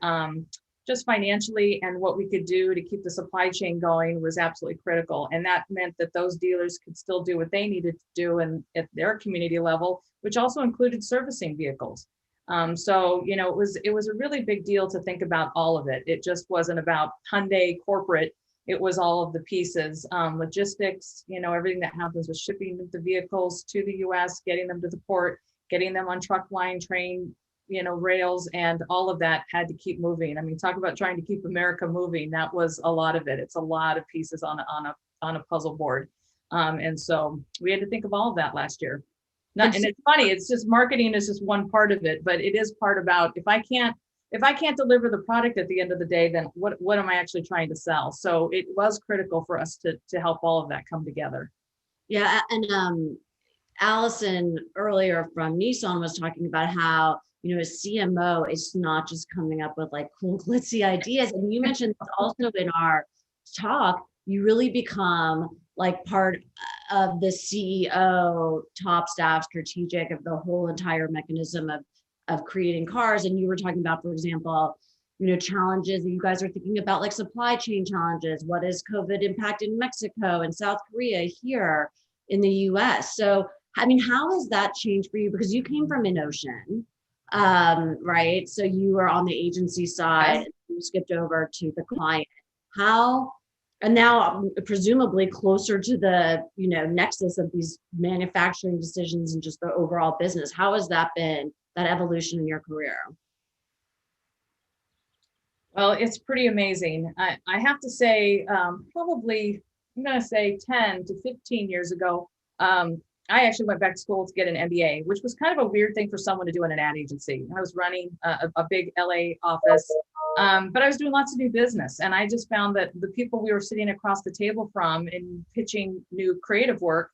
just financially, and what we could do to keep the supply chain going was absolutely critical. And that meant that those dealers could still do what they needed to do at their community level, which also included servicing vehicles. So it was a really big deal to think about all of it. It just wasn't about Hyundai corporate. It was all of the pieces, logistics, everything that happens with shipping the vehicles to the US, getting them to the port, getting them on truck line, train, rails and all of that had to keep moving. I mean, talk about trying to keep America moving. That was a lot of it. It's a lot of pieces on a puzzle board. And so we had to think of all of that last year. And it's funny, it's just marketing is just one part of it, but it is part about if I can't deliver the product at the end of the day, then what am I actually trying to sell? So it was critical for us to help all of that come together. Yeah, and Allison earlier from Nissan was talking about how, a CMO is not just coming up with like cool glitzy ideas. And you mentioned also in our talk, you really become like part of the CEO, top staff, strategic of the whole entire mechanism of creating cars. And you were talking about, for example, challenges that you guys are thinking about, like supply chain challenges. What is COVID impact in Mexico and South Korea here in the US? So, I mean, how has that changed for you? Because you came from InOcean, right? So you were on the agency side, and you skipped over to the client. And now presumably closer to the, nexus of these manufacturing decisions and just the overall business. How has that been, that evolution in your career? Well, it's pretty amazing. I have to say, probably, I'm going to say 10 to 15 years ago, I actually went back to school to get an MBA, which was kind of a weird thing for someone to do in an ad agency. I was running a big LA office, but I was doing lots of new business. And I just found that the people we were sitting across the table from and pitching new creative work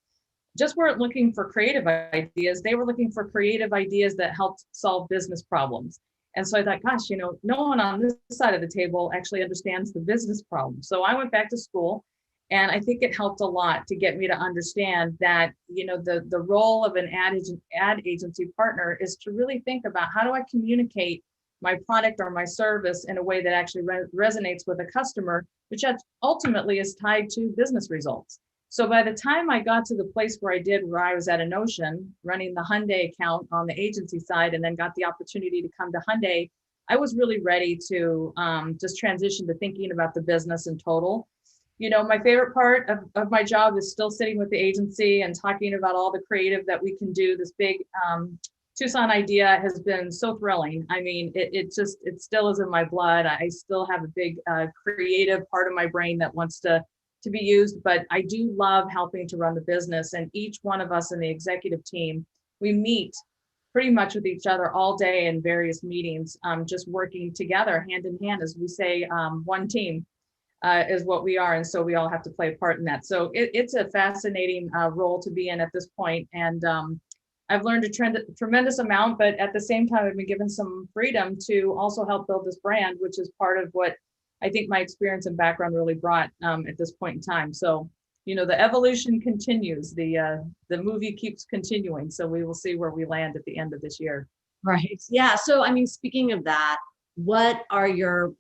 just weren't looking for creative ideas. They were looking for creative ideas that helped solve business problems. And so I thought, gosh, no one on this side of the table actually understands the business problem. So I went back to school. And I think it helped a lot to get me to understand that, the role of an ad agency partner is to really think about how do I communicate my product or my service in a way that actually resonates with a customer, which ultimately is tied to business results. So by the time I got to the place where I was at InOcean running the Hyundai account on the agency side, and then got the opportunity to come to Hyundai, I was really ready to just transition to thinking about the business in total. My favorite part of my job is still sitting with the agency and talking about all the creative that we can do. This big Tucson idea has been so thrilling. I mean, it still is in my blood. I still have a big creative part of my brain that wants to be used, but I do love helping to run the business. And each one of us in the executive team, we meet pretty much with each other all day in various meetings, just working together hand in hand. As we say, one team. Is what we are. And so we all have to play a part in that. So it's a fascinating role to be in at this point. And I've learned a tremendous amount, but at the same time, I've been given some freedom to also help build this brand, which is part of what I think my experience and background really brought at this point in time. So, the evolution continues. The movie keeps continuing. So we will see where we land at the end of this year. Right. Yeah. So, I mean, speaking of that, what are your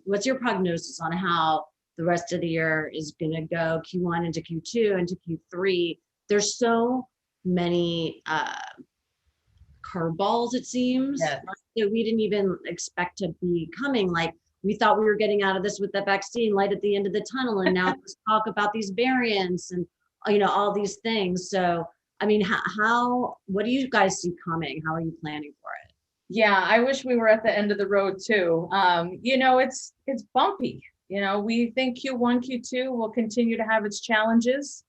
what's your prognosis on how the rest of the year is going to go, Q1 into Q2 into Q3? There's so many curveballs, it seems, Yes. that we didn't even expect to be coming. Like, we thought we were getting out of this with the vaccine, light at the end of the tunnel, and now let's talk about these variants and all these things. So, I mean, what do you guys see coming? How are you planning for it? Yeah, I wish we were at the end of the road too. It's bumpy. We think Q1, Q2 will continue to have its challenges.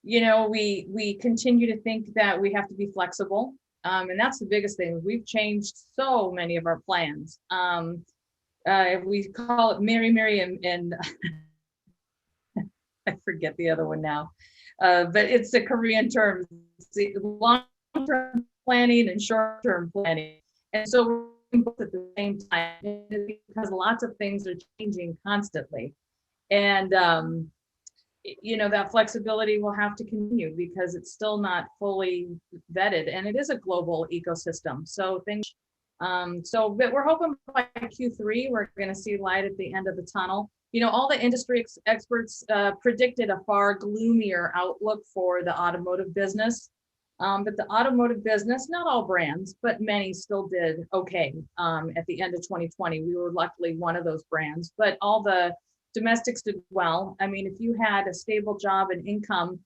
We continue to think that we have to be flexible. And that's the biggest thing. We've changed so many of our plans. We call it Mary, and I forget the other one now. But it's a Korean term, long-term planning and short-term planning. And so we're both at the same time because lots of things are changing constantly. And, that flexibility will have to continue because it's still not fully vetted, and it is a global ecosystem. So but we're hoping by Q3, we're going to see light at the end of the tunnel. All the industry experts predicted a far gloomier outlook for the automotive business. But the automotive business, not all brands, but many still did okay at the end of 2020. We were luckily one of those brands, but all the domestics did well. I mean, if you had a stable job and income,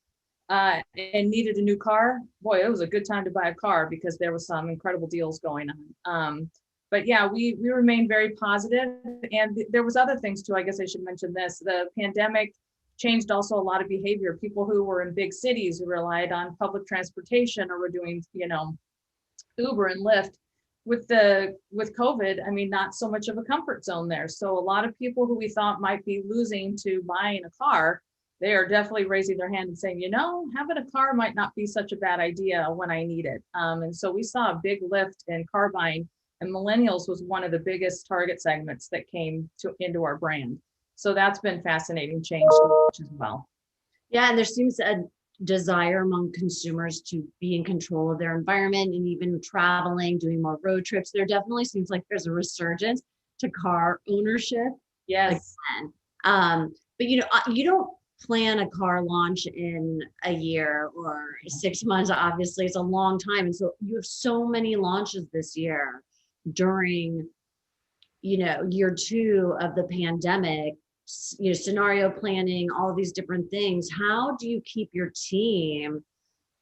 and needed a new car, boy, it was a good time to buy a car because there was some incredible deals going on. But yeah, we remained very positive, and there was other things too. I guess I should mention this. The pandemic changed also a lot of behavior. People who were in big cities who relied on public transportation or were doing, Uber and Lyft. With COVID, I mean, not so much of a comfort zone there. So a lot of people who we thought might be losing to buying a car, they are definitely raising their hand and saying, having a car might not be such a bad idea when I need it. And so we saw a big lift in car buying, and millennials was one of the biggest target segments that came into our brand. So that's been fascinating change to watch as well. Yeah, and there seems a desire among consumers to be in control of their environment, and even traveling, doing more road trips. There definitely seems like there's a resurgence to car ownership. Yes. Again. But you don't plan a car launch in a year or 6 months. Obviously, it's a long time, and so you have so many launches this year during year 2 of the pandemic. Scenario planning, all these different things. How do you keep your team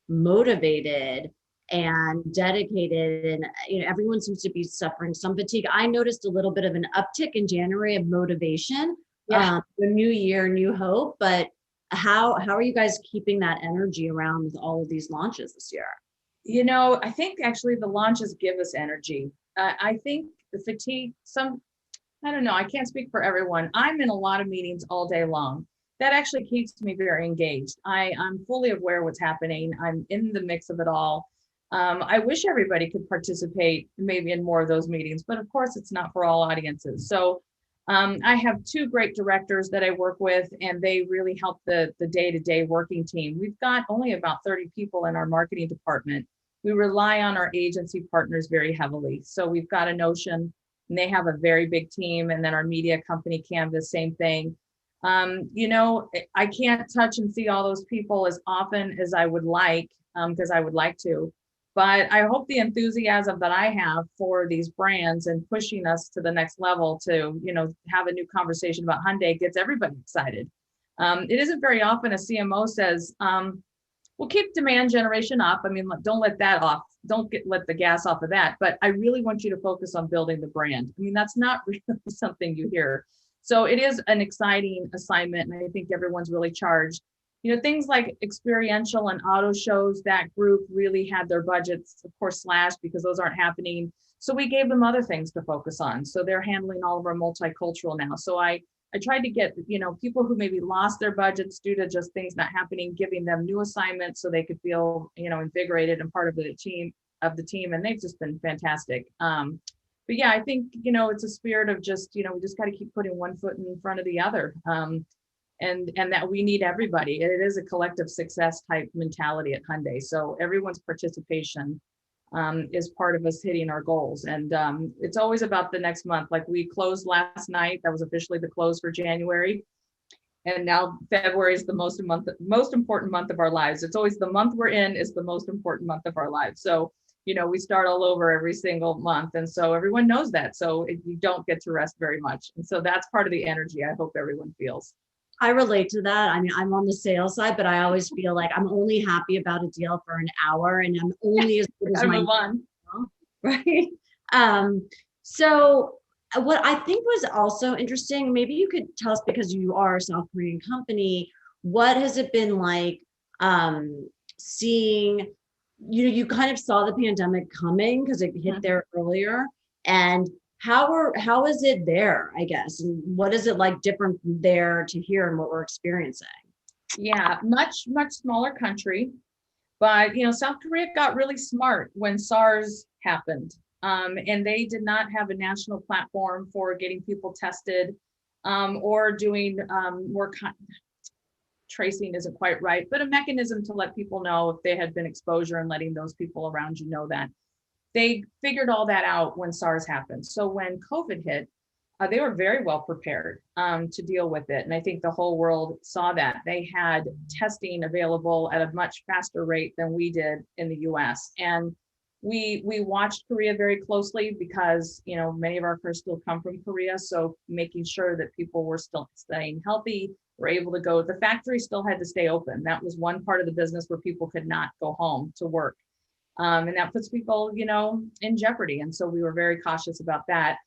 motivated and dedicated? And everyone seems to be suffering some fatigue. I noticed a little bit of an uptick in January of motivation. The new year, new hope. But how are you guys keeping that energy around with all of these launches this year? I think actually the launches give us energy. I think the fatigue, I don't know, I can't speak for everyone. I'm in a lot of meetings all day long. That actually keeps me very engaged. I'm fully aware what's happening. I'm in the mix of it all. I wish everybody could participate maybe in more of those meetings, but of course it's not for all audiences. So I have 2 great directors that I work with, and they really help the day-to-day working team. We've got only about 30 people in our marketing department. We rely on our agency partners very heavily. So we've got a Notion, and they have a very big team. And then our media company, Canvas, same thing. I can't touch and see all those people as often as I would like, because I would like to. But I hope the enthusiasm that I have for these brands and pushing us to the next level to, have a new conversation about Hyundai gets everybody excited. It isn't very often a CMO says, we'll keep demand generation up. I mean, don't let that off. Don't let the gas off of that. But I really want you to focus on building the brand. I mean, that's not really something you hear. So it is an exciting assignment, and I think everyone's really charged. Things like experiential and auto shows, that group really had their budgets, of course, slashed because those aren't happening. So we gave them other things to focus on. So they're handling all of our multicultural now. So I tried to get, people who maybe lost their budgets due to just things not happening, giving them new assignments so they could feel, invigorated and part of the team. And they've just been fantastic. But yeah, I think, it's a spirit of just, we just got to keep putting one foot in front of the other. And that we need everybody. It is a collective success type mentality at Hyundai. So everyone's participation is part of us hitting our goals. And it's always about the next month. Like we closed last night. That was officially the close for January. And now February is the most important month of our lives. It's always the month we're in is the most important month of our lives. So, we start all over every single month. And so everyone knows that. So you don't get to rest very much. And so that's part of the energy I hope everyone feels. I relate to that. I mean, I'm on the sales side, but I always feel like I'm only happy about a deal for an hour, and I'm only as good as my one. Right. So what I think was also interesting, maybe you could tell us, because you are a South Korean company, what has it been like seeing, you kind of saw the pandemic coming because it hit there earlier, and how is it there, I guess, and what is it like different there to here and what we're experiencing? Yeah, much smaller country, but South Korea got really smart when SARS happened, and they did not have a national platform for getting people tested, or doing more tracing isn't quite right, but a mechanism to let people know if they had been exposure and letting those people around you know that. They figured all that out when SARS happened. So when COVID hit, they were very well prepared to deal with it. And I think the whole world saw that. They had testing available at a much faster rate than we did in the US. And we watched Korea very closely because, many of our crews still come from Korea. So making sure that people were still staying healthy, were able to go. The factory still had to stay open. That was one part of the business where people could not go home to work. And that puts people, in jeopardy. And so we were very cautious about that.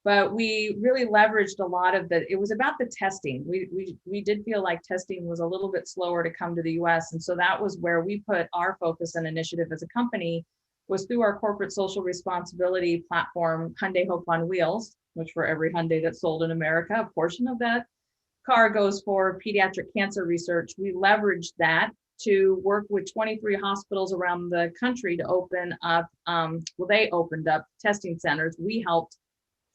But we really leveraged a lot of it was about the testing. We did feel like testing was a little bit slower to come to the US. And so that was where we put our focus and initiative as a company, was through our corporate social responsibility platform, Hyundai Hope on Wheels, which for every Hyundai that's sold in America, a portion of that car goes for pediatric cancer research. We leveraged that to work with 23 hospitals around the country to open up, they opened up testing centers. We helped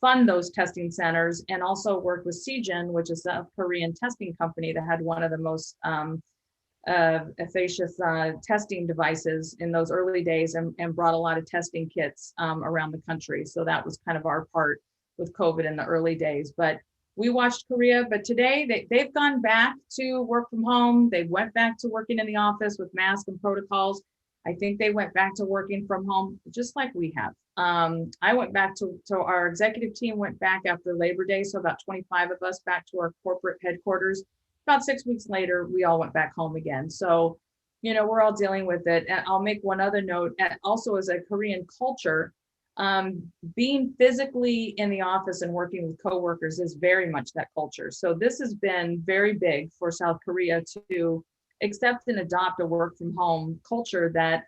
fund those testing centers, and also worked with Seagen, which is a Korean testing company that had one of the most efficacious testing devices in those early days, and brought a lot of testing kits around the country. So that was kind of our part with COVID in the early days. But we watched Korea, but today they've gone back to work from home. They went back to working in the office with masks and protocols. I think they went back to working from home just like we have. I went back to our executive team went back after Labor Day. So about 25 of us back to our corporate headquarters. About 6 weeks later, we all went back home again. So, we're all dealing with it. And I'll make one other note, also as a Korean culture, being physically in the office and working with coworkers is very much that culture. So this has been very big for South Korea to accept and adopt a work from home culture that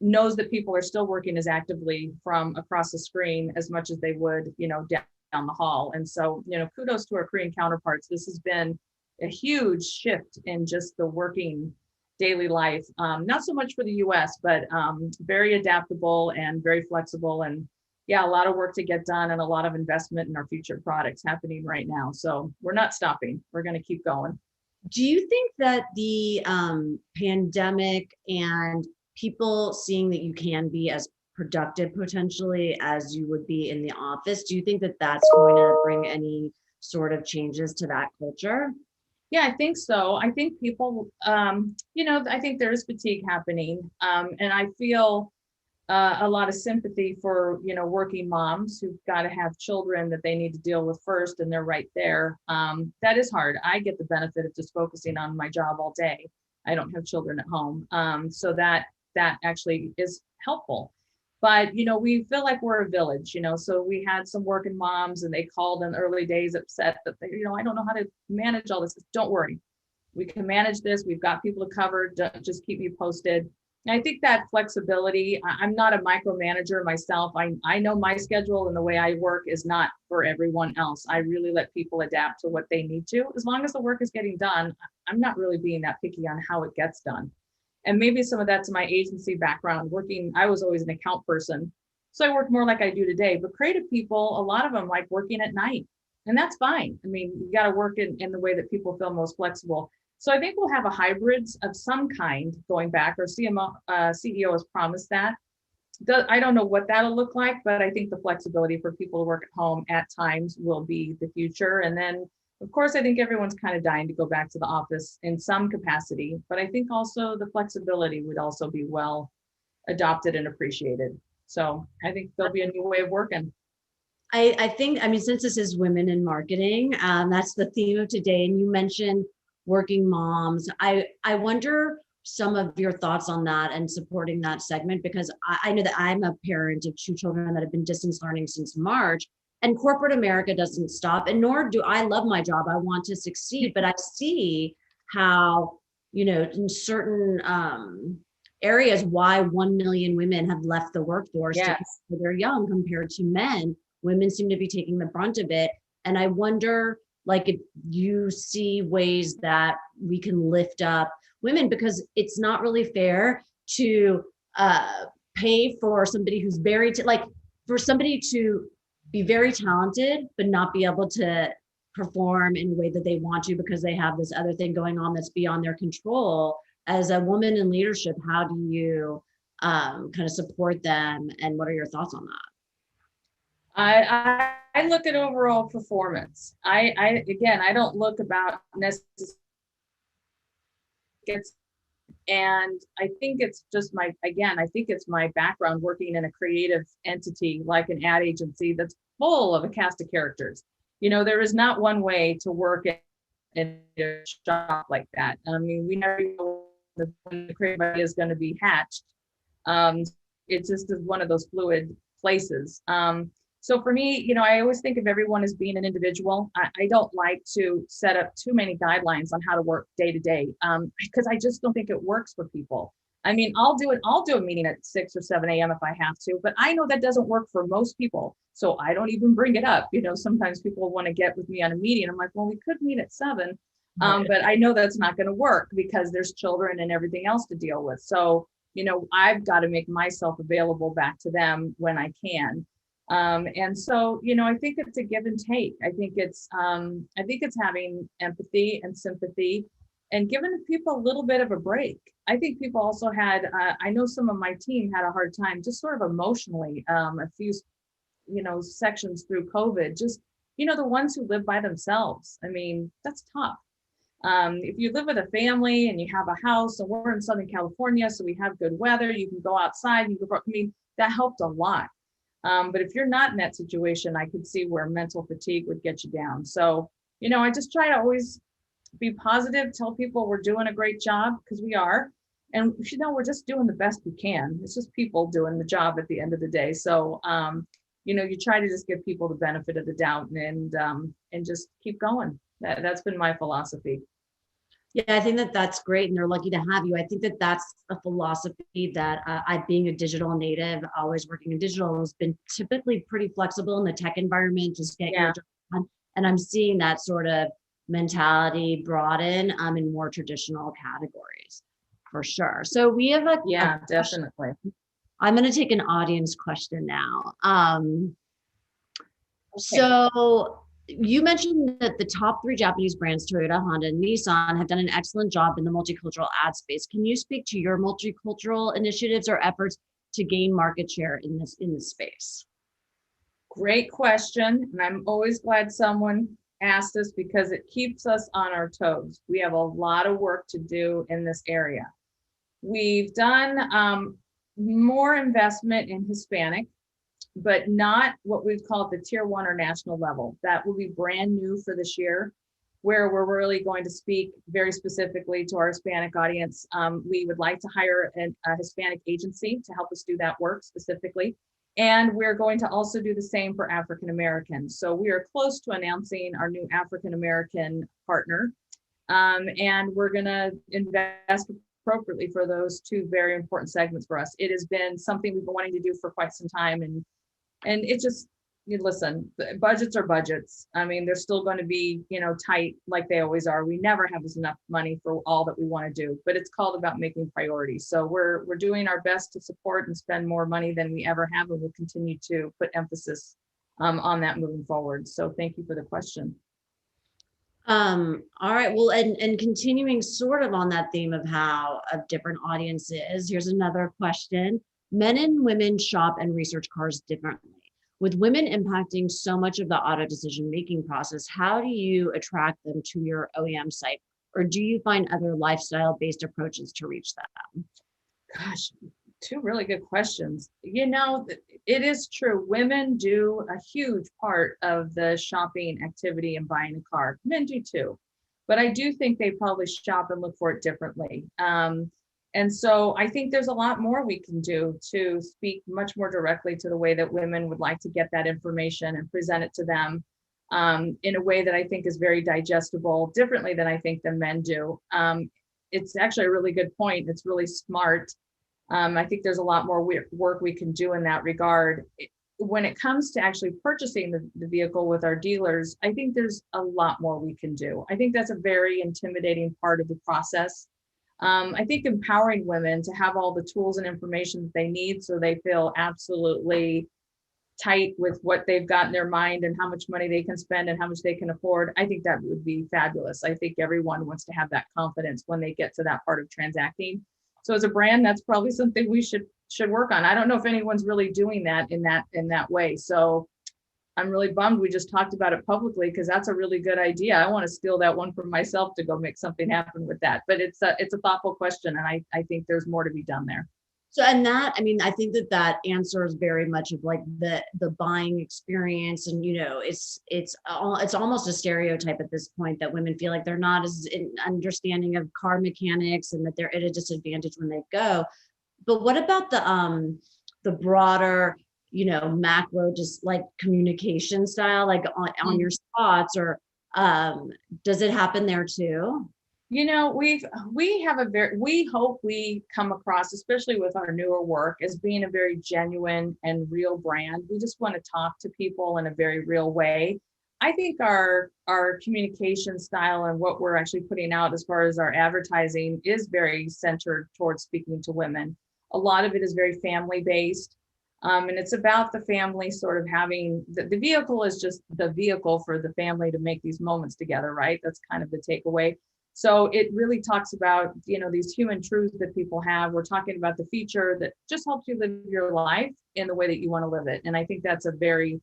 knows that people are still working as actively from across the screen as much as they would, down the hall. And so, kudos to our Korean counterparts. This has been a huge shift in just the working daily life. Not so much for the US, but very adaptable and very flexible. And yeah, a lot of work to get done and a lot of investment in our future products happening right now. So we're not stopping. We're going to keep going. Do you think that the pandemic and people seeing that you can be as productive potentially as you would be in the office, do you think that that's going to bring any sort of changes to that culture? Yeah, I think so. I think people, I think there is fatigue happening. And I feel a lot of sympathy for, working moms who've got to have children that they need to deal with first, and they're right there. That is hard. I get the benefit of just focusing on my job all day. I don't have children at home. So that actually is helpful. But, we feel like we're a village, so we had some working moms, and they called in the early days upset that they, I don't know how to manage all this. Don't worry. We can manage this. We've got people covered. Just keep me posted. And I think that flexibility, I'm not a micromanager myself. I know my schedule and the way I work is not for everyone else. I really let people adapt to what they need to. As long as the work is getting done, I'm not really being that picky on how it gets done. And maybe some of that's my agency background. I was always an account person. So I work more like I do today. But creative people, a lot of them like working at night. And that's fine. I mean, you got to work in the way that people feel most flexible. So I think we'll have a hybrids of some kind going back. Our CEO has promised that. I don't know what that'll look like, but I think the flexibility for people to work at home at times will be the future. And then, of course, I think everyone's kind of dying to go back to the office in some capacity, but I think also the flexibility would also be well adopted and appreciated. So I think there'll be a new way of working. I think, since this is women in marketing, that's the theme of today. And you mentioned working moms. I wonder some of your thoughts on that and supporting that segment, because I know that I'm a parent of 2 children that have been distance learning since March, and corporate America doesn't stop, and nor do I love my job. I want to succeed, but I see how, in certain areas, why 1 million women have left the workforce. Yes. When they're young compared to men. Women seem to be taking the brunt of it. And I wonder, if you see ways that we can lift up women, because it's not really fair to pay for somebody who's for somebody to be very talented, but not be able to perform in the way that they want to because they have this other thing going on that's beyond their control. As a woman in leadership, how do you kind of support them, and what are your thoughts on that? I look at overall performance. I don't look about necessarily. And I think it's just I think it's my background working in a creative entity like an ad agency that's full of a cast of characters. There is not one way to work in a shop like that. I mean, we never know when the creative idea is going to be hatched. It just is one of those fluid places. So for me, you know, I always think of everyone as being an individual. I don't like to set up too many guidelines on how to work day to day, because I just don't think it works for people. I mean, I'll do a meeting at 6 or 7 a.m. if I have to, but I know that doesn't work for most people. So I don't even bring it up. You know, sometimes people want to get with me on a meeting. I'm like, well, we could meet at 7. But I know that's not going to work because there's children and everything else to deal with. So, you know, I've got to make myself available back to them when I can. And so, you know, I think it's a give and take. I think it's having empathy and sympathy and giving people a little bit of a break. I think people also had, I know some of my team had a hard time just sort of emotionally, a few, you know, sections through COVID, just, you know, the ones who live by themselves. I mean, that's tough. If you live with a family and you have a house, and we're in Southern California, so we have good weather, you can go outside, I mean, that helped a lot. But if you're not in that situation, I could see where mental fatigue would get you down. So, you know, I just try to always be positive, tell people we're doing a great job, because we are. And, you know, we're just doing the best we can. It's just people doing the job at the end of the day. So, you know, you try to just give people the benefit of the doubt and just keep going. That's been my philosophy. Yeah, I think that that's great, and they're lucky to have you. I think that that's a philosophy that I, being a digital native, always working in digital, has been typically pretty flexible in the tech environment. Just get your job done. And I'm seeing that sort of mentality brought in more traditional categories, for sure. So we have a definitely. I'm going to take an audience question now. Okay. So you mentioned that the top 3 Japanese brands, Toyota, Honda, and Nissan, have done an excellent job in the multicultural ad space. Can you speak to your multicultural initiatives or efforts to gain market share in this space? Great question. And I'm always glad someone asked this because it keeps us on our toes. We have a lot of work to do in this area. We've done more investment in Hispanic, but not what we've called the tier 1 or national level. That will be brand new for this year, where we're really going to speak very specifically to our Hispanic audience. We would like to hire a Hispanic agency to help us do that work specifically. And we're going to also do the same for African Americans. So we are close to announcing our new African American partner. And we're gonna invest appropriately for those 2 very important segments for us. It has been something we've been wanting to do for quite some time. And it just, listen, budgets are budgets. I mean, they're still going to be, you know, tight like they always are. We never have enough money for all that we want to do, but it's called about making priorities. So we're doing our best to support and spend more money than we ever have, and we'll continue to put emphasis on that moving forward. So thank you for the question. All right. Well, and continuing sort of on that theme of how of different audiences, here's another question. Men and women shop and research cars differently. With women impacting so much of the auto decision-making process, how do you attract them to your OEM site? Or do you find other lifestyle-based approaches to reach them? Gosh, 2 really good questions. You know, it is true. Women do a huge part of the shopping activity and buying a car. Men do too. But I do think they probably shop and look for it differently. And so I think there's a lot more we can do to speak much more directly to the way that women would like to get that information and present it to them in a way that I think is very digestible, differently than I think the men do. It's actually a really good point. It's really smart. I think there's a lot more work we can do in that regard. When it comes to actually purchasing the vehicle with our dealers, I think there's a lot more we can do. I think that's a very intimidating part of the process. I think empowering women to have all the tools and information that they need so they feel absolutely tight with what they've got in their mind and how much money they can spend and how much they can afford, I think that would be fabulous. I think everyone wants to have that confidence when they get to that part of transacting. So as a brand, that's probably something we should work on. I don't know if anyone's really doing that in that way. So I'm really bummed we just talked about it publicly, because that's a really good idea. I want to steal that one from myself to go make something happen with that. But it's a thoughtful question, and I think there's more to be done there. So, and that, I mean, I think that that answers very much of like the buying experience, and it's almost a stereotype at this point that women feel like they're not as understanding of car mechanics and that they're at a disadvantage when they go. But what about the broader, macro, just like communication style, like on your spots, or does it happen there too? We hope we come across, especially with our newer work, as being a very genuine and real brand. We just want to talk to people in a very real way. I think our communication style and what we're actually putting out as far as our advertising is very centered towards speaking to women. A lot of it is very family based. And it's about the family sort of having, the vehicle is just the vehicle for the family to make these moments together, right? That's kind of the takeaway. So it really talks about, these human truths that people have. We're talking about the feature that just helps you live your life in the way that you want to live it. And I think that's a very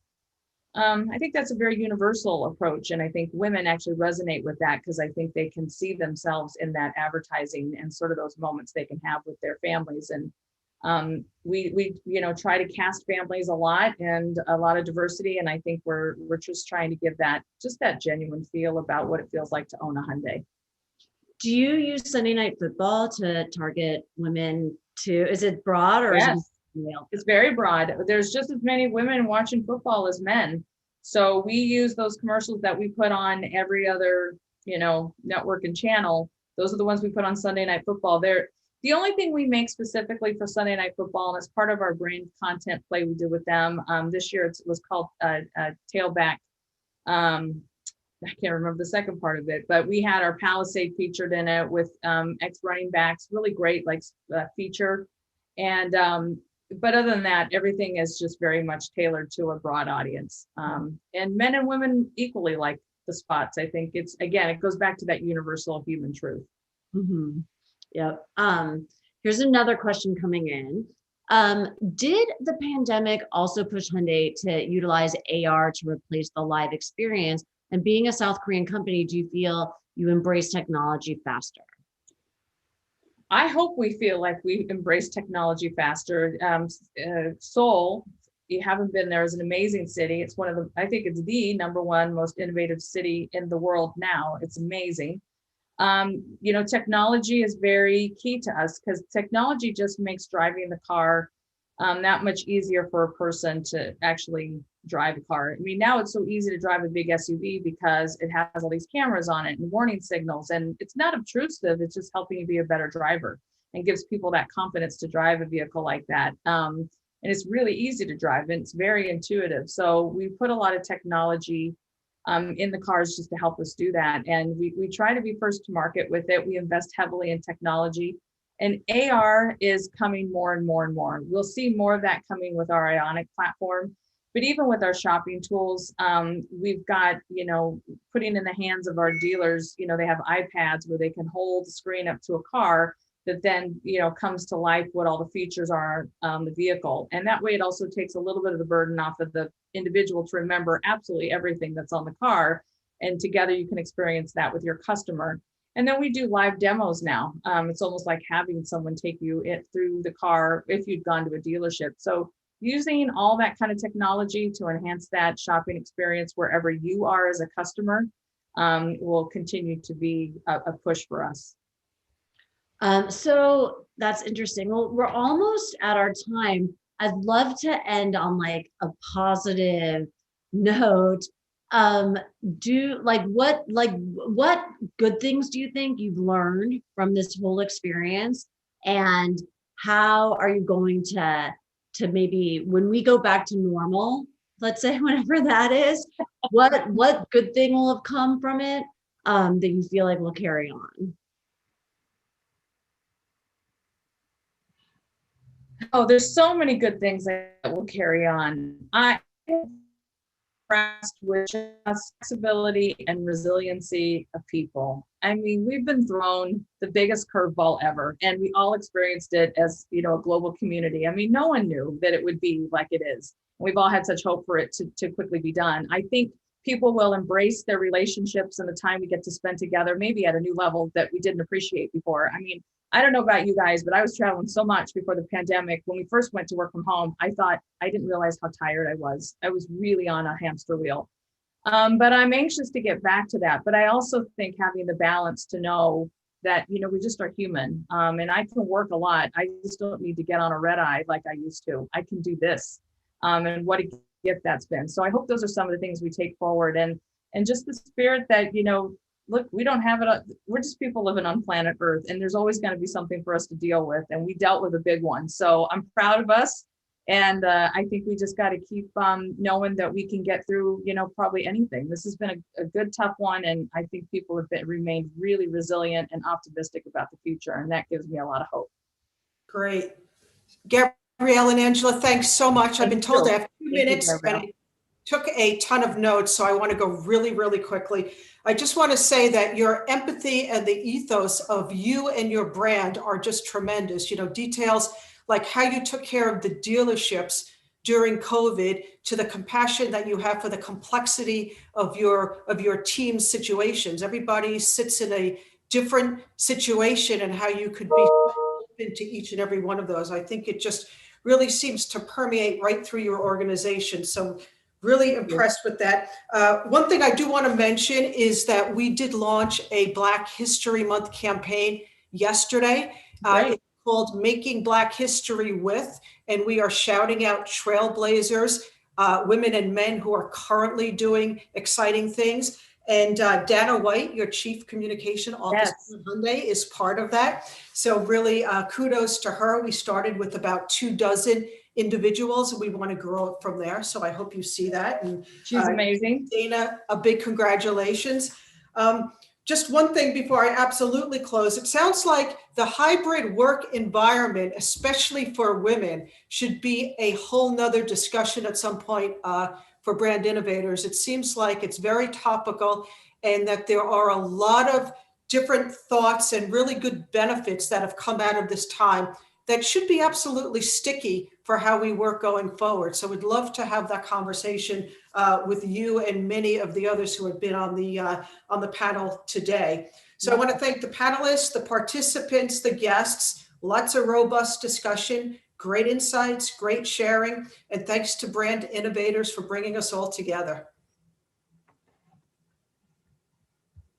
universal approach. And I think women actually resonate with that because I think they can see themselves in that advertising and sort of those moments they can have with their families. And we try to cast families a lot and a lot of diversity. And I think we're just trying to give that genuine feel about what it feels like to own a Hyundai. Do you use Sunday Night Football to target women too? Is it broad or Yes, is it male? it's very broad. There's just as many women watching football as men. So we use those commercials that we put on every other, network and channel. Those are the ones we put on Sunday Night Football. They're the only thing we make specifically for Sunday Night Football, and as part of our brand content play we did with them this year. It was called Tailback. I can't remember the second part of it, but we had our Palisade featured in it with ex-running backs, really great feature. And but other than that, everything is just very much tailored to a broad audience. And men and women equally like the spots. I think it goes back to that universal human truth. Mm-hmm. Yep. Here's another question coming in. Did the pandemic also push Hyundai to utilize AR to replace the live experience? And being a South Korean company, do you feel you embrace technology faster? I hope we feel like we embrace technology faster. Seoul, you haven't been there, is an amazing city. It's I think it's the #1 most innovative city in the world now. It's amazing. Technology is very key to us because technology just makes driving the car that much easier for a person to actually drive a car. I mean, now it's so easy to drive a big SUV because it has all these cameras on it and warning signals, and it's not obtrusive. It's just helping you be a better driver and gives people that confidence to drive a vehicle like that. And it's really easy to drive and it's very intuitive. So we put a lot of technology in the cars just to help us do that. And we try to be first to market with it. We invest heavily in technology. And AR is coming more and more and more. We'll see more of that coming with our Ioniq platform. But even with our shopping tools, we've got, putting in the hands of our dealers, they have iPads where they can hold the screen up to a car that then, comes to life what all the features are on the vehicle. And that way it also takes a little bit of the burden off of the individual to remember absolutely everything that's on the car. And together you can experience that with your customer. And then we do live demos now. It's almost like having someone take you through the car if you'd gone to a dealership. So using all that kind of technology to enhance that shopping experience wherever you are as a customer will continue to be a push for us. So that's interesting. Well, we're almost at our time. I'd love to end on like a positive note. What good things do you think you've learned from this whole experience, and how are you going to maybe when we go back to normal, let's say whenever that is, what good thing will have come from it that you feel like will carry on? Oh, there's so many good things that will carry on. I impressed with flexibility and resiliency of people. I mean, we've been thrown the biggest curveball ever, and we all experienced it as, a global community. I mean, no one knew that it would be like it is. We've all had such hope for it to quickly be done. I think people will embrace their relationships and the time we get to spend together, maybe at a new level that we didn't appreciate before. I mean, I don't know about you guys, but I was traveling so much before the pandemic. When we first went to work from home, I didn't realize how tired I was. I was really on a hamster wheel. But I'm anxious to get back to that. But I also think having the balance to know that, you know, we just are human. And I can work a lot. I just don't need to get on a red eye like I used to. I can do this. And what a gift that's been. So I hope those are some of the things we take forward, and just the spirit that, you know, look, we don't have it. We're just people living on planet Earth, and there's always going to be something for us to deal with. And we dealt with a big one. So I'm proud of us. And I think we just got to keep knowing that we can get through, you know, probably anything. This has been a good, tough one. And I think people have remained really resilient and optimistic about the future. And that gives me a lot of hope. Great. Gabrielle and Angela, thanks so much. I've been told I have 2 minutes, and I took a ton of notes, so I want to go really, really quickly. I just want to say that your empathy and the ethos of you and your brand are just tremendous. You know, details like how you took care of the dealerships during COVID, to the compassion that you have for the complexity of your team's situations. Everybody sits in a different situation, and how you could be open to each and every one of those. I think it just really seems to permeate right through your organization. So really impressed with that. One thing I do want to mention is that we did launch a Black History Month campaign yesterday. It's called Making Black History With, and we are shouting out trailblazers, women and men who are currently doing exciting things. And Dana White, your Chief Communication Officer on Monday, is part of that. So really kudos to her. We started with about 24 individuals, and we want to grow it from there. So I hope you see that. And she's amazing. Dana, a big congratulations. Just one thing before I absolutely close. It sounds like the hybrid work environment, especially for women, should be a whole nother discussion at some point for brand innovators. It seems like it's very topical, and that there are a lot of different thoughts and really good benefits that have come out of this time that should be absolutely sticky for how we work going forward. So we'd love to have that conversation with you and many of the others who have been on the panel today. So I want to thank the panelists, the participants, the guests. Lots of robust discussion, great insights, great sharing, and thanks to Brand Innovators for bringing us all together.